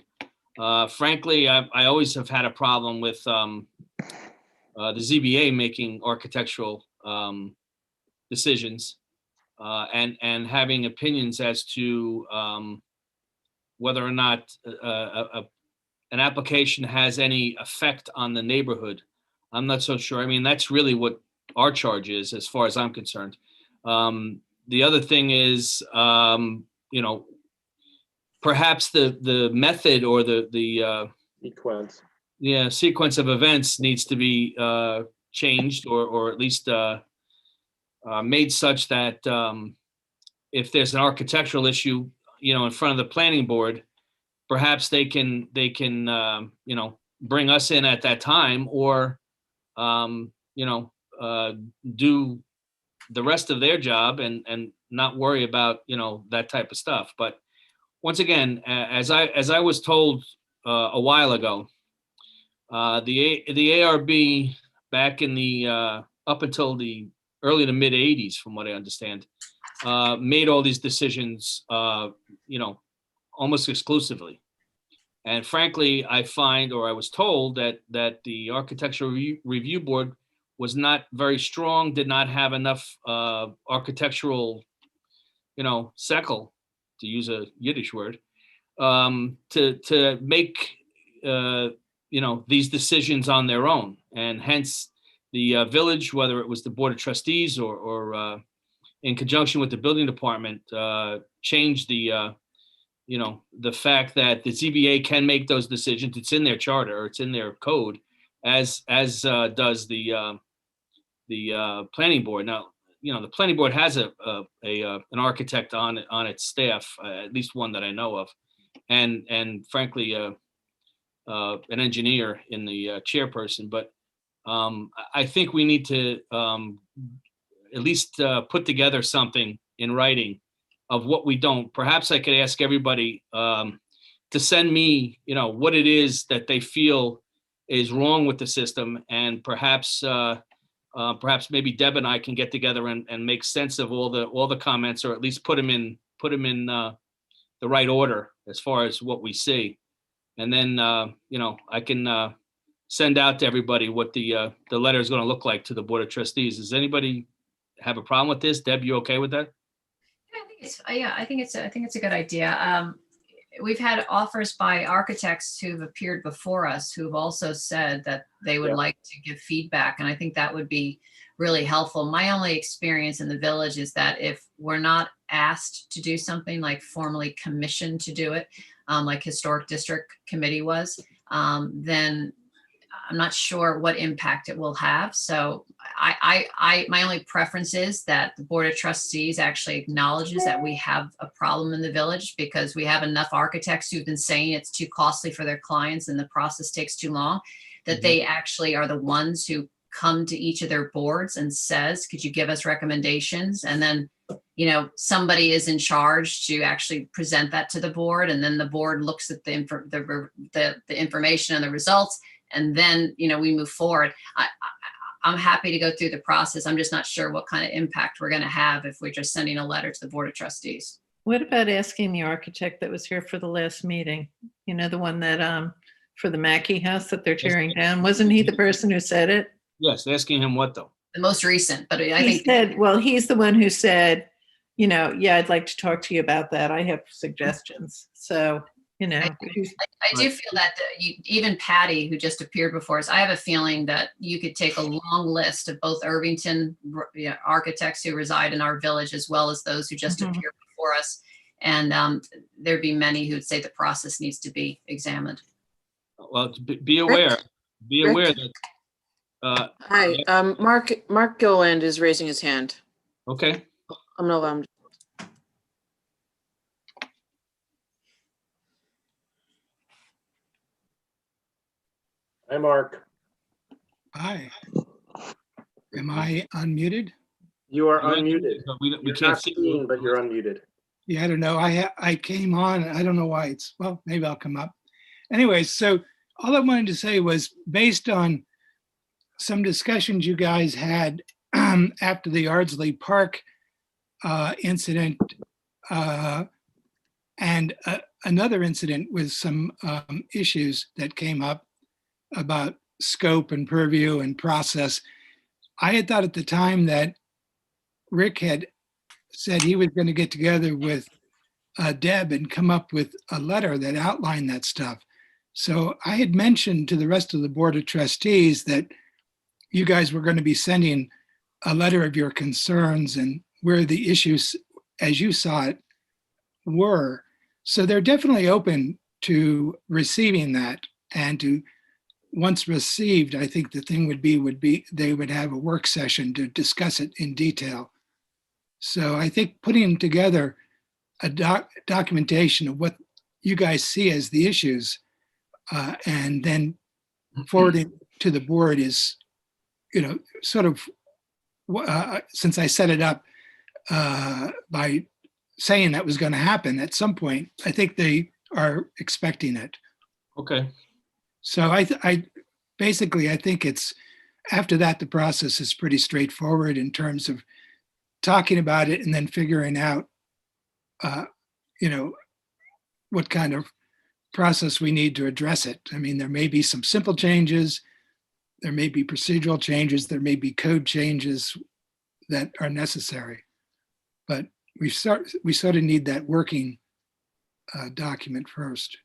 Frankly, I always have had a problem with the ZBA making architectural decisions and having opinions as to whether or not an application has any effect on the neighborhood. I'm not so sure. That's really what our charge is, as far as I'm concerned. The other thing is, perhaps the method or the sequence. Yeah, sequence of events needs to be changed or at least made such that if there's an architectural issue, in front of the planning board, perhaps they can bring us in at that time or do the rest of their job and not worry about that type of stuff. But once again, as I was told a while ago, the ARB back in the up until the early to mid 80s, from what I understand, made all these decisions almost exclusively. And frankly, I was told that the Architectural Review Board was not very strong, did not have enough architectural, sekel, to use a Yiddish word, to make, these decisions on their own. And hence the village, whether it was the Board of Trustees or in conjunction with the building department, changed the fact that the ZBA can make those decisions. It's in their charter, or it's in their code, as does the planning board. Now, the planning board has an architect on its staff, at least one that I know of, and frankly, an engineer in the chairperson. But I think we need to at least put together something in writing of what we don't. Perhaps I could ask everybody to send me, what it is that they feel is wrong with the system, and perhaps maybe Deb and I can get together and make sense of all the comments, or at least put them in the right order as far as what we see. And then I can send out to everybody what the letter is going to look like to the Board of Trustees. Does anybody have a problem with this? Deb, you okay with that? I think it's a good idea. We've had offers by architects who've appeared before us who've also said that they would like to give feedback, and I think that would be really helpful. My only experience in the village is that if we're not asked to do something, like formally commissioned to do it, like Historic District Committee was, then I'm not sure what impact it will have. So my only preference is that the Board of Trustees actually acknowledges that we have a problem in the village, because we have enough architects who've been saying it's too costly for their clients and the process takes too long, that they actually are the ones who come to each of their boards and says, could you give us recommendations? And then, somebody is in charge to actually present that to the board. And then the board looks at the information and the results. And then, we move forward. I'm happy to go through the process. I'm just not sure what kind of impact we're going to have if we're just sending a letter to the Board of Trustees. What about asking the architect that was here for the last meeting? The one that, for the Mackey house that they're tearing down? Wasn't he the person who said it? Yes, asking him what though? The most recent, but I He think said, well, he's the one who said, yeah, I'd like to talk to you about that. I have suggestions. So, I do feel that even Patty, who just appeared before us, I have a feeling that you could take a long list of both Irvington architects who reside in our village, as well as those who just appeared before us. And there'd be many who'd say the process needs to be examined. Well, be aware, that. Hi, Mark Gilland is raising his hand. Okay. I'm gonna allow him. Hi, Mark. Hi. Am I unmuted? You are unmuted. We You're can't not see seen, you. but you're unmuted. Yeah, I don't know. I came on. I don't know why well, maybe I'll come up. Anyways, so all I wanted to say was, based on some discussions you guys had after the Ardsley Park incident and another incident with some issues that came up about scope and purview and process. I had thought at the time that Rick had said he was going to get together with Deb and come up with a letter that outlined that stuff. So I had mentioned to the rest of the Board of Trustees that you guys were going to be sending a letter of your concerns and where the issues, as you saw it, were. So they're definitely open to receiving that, and to, once received, I think the thing would be they would have a work session to discuss it in detail. So I think putting together a documentation of what you guys see as the issues and then forwarding to the board is, sort of, since I set it up by saying that was going to happen at some point, I think they are expecting it. Okay. So I basically, I think it's, after that, the process is pretty straightforward in terms of talking about it and then figuring out, what kind of process we need to address it. I mean, there may be some simple changes, there may be procedural changes, there may be code changes that are necessary, but we sort of need that working document first.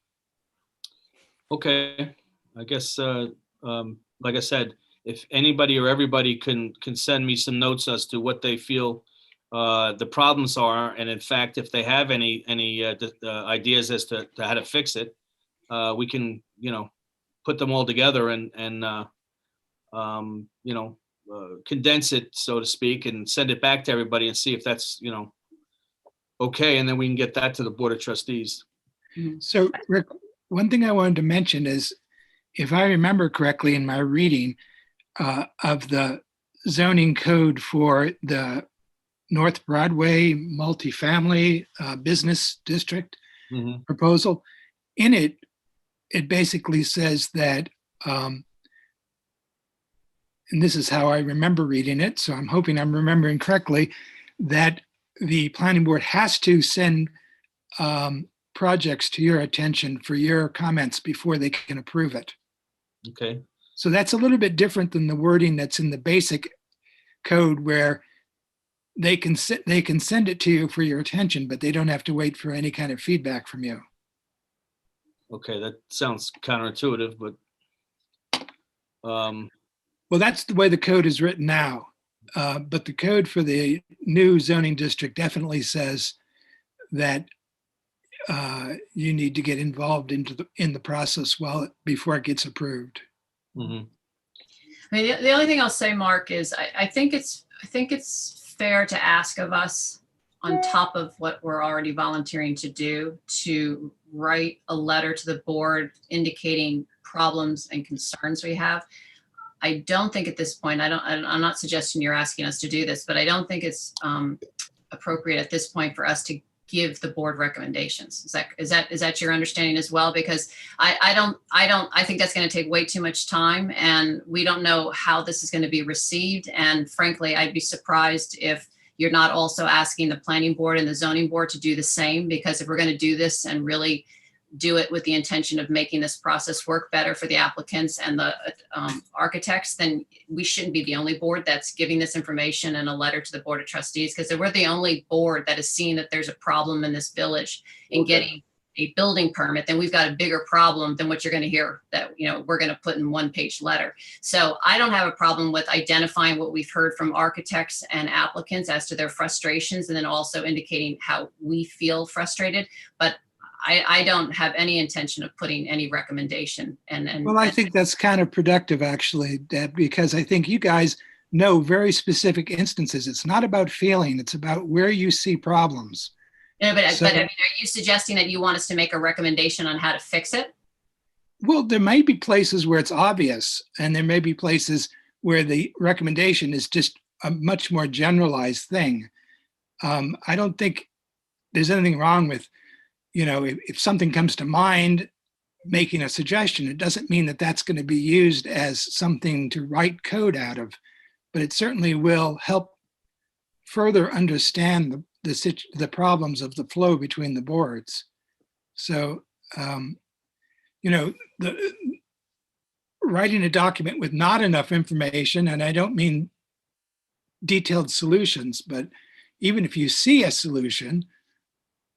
Okay. I guess, like I said, if anybody or everybody can send me some notes as to what they feel the problems are, and in fact, if they have any ideas as to how to fix it, we can, put them all together and condense it, so to speak, and send it back to everybody and see if that's, okay, and then we can get that to the Board of Trustees. So, Rick, one thing I wanted to mention is, if I remember correctly in my reading of the zoning code for the North Broadway multifamily business district proposal, in it basically says that, and this is how I remember reading it, so I'm hoping I'm remembering correctly, that the planning board has to send projects to your attention for your comments before they can approve it. Okay. So that's a little bit different than the wording that's in the basic code where they can send it to you for your attention, but they don't have to wait for any kind of feedback from you. Okay, that sounds counterintuitive, but Well, that's the way the code is written now. But the code for the new zoning district definitely says that you need to get involved in the process before it gets approved. mhm. I mean, the only thing I'll say, Mark, is I think it's fair to ask of us, on top of what we're already volunteering to do, to write a letter to the board indicating problems and concerns we have. I don't think at this point, I'm not suggesting you're asking us to do this, but I don't think it's appropriate at this point for us to give the board recommendations. Is that your understanding as well? Because I think that's going to take way too much time, and we don't know how this is going to be received. And frankly, I'd be surprised if you're not also asking the planning board and the zoning board to do the same, because if we're going to do this and really do it with the intention of making this process work better for the applicants and the architects, then we shouldn't be the only board that's giving this information in a letter to the Board of Trustees, because we're the only board that has seen that there's a problem in this village in getting a building permit. Then we've got a bigger problem than what you're going to hear that, we're going to put in one-page letter. So I don't have a problem with identifying what we've heard from architects and applicants as to their frustrations, and then also indicating how we feel frustrated. But I don't have any intention of putting any recommendation. Well, I think that's kind of productive, actually, Deb, because I think you guys know very specific instances. It's not about feeling, it's about where you see problems. Yeah, but I mean, are you suggesting that you want us to make a recommendation on how to fix it? Well, there may be places where it's obvious, and there may be places where the recommendation is just a much more generalized thing. I don't think there's anything wrong with, if something comes to mind, making a suggestion. It doesn't mean that that's going to be used as something to write code out of, but it certainly will help further understand the problems of the flow between the boards. So, writing a document with not enough information, and I don't mean detailed solutions, but even if you see a solution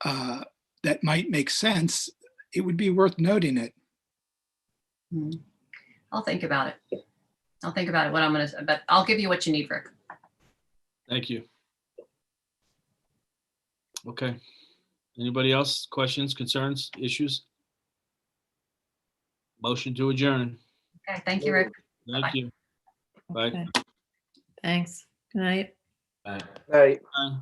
that might make sense, it would be worth noting it. I'll think about it. But I'll give you what you need, Rick. Thank you. Okay. Anybody else? Questions, concerns, issues? Motion to adjourn. Okay, thank you, Rick. Thank Bye-bye. you. Bye. Okay. Thanks. Good night. Bye. Right. Bye.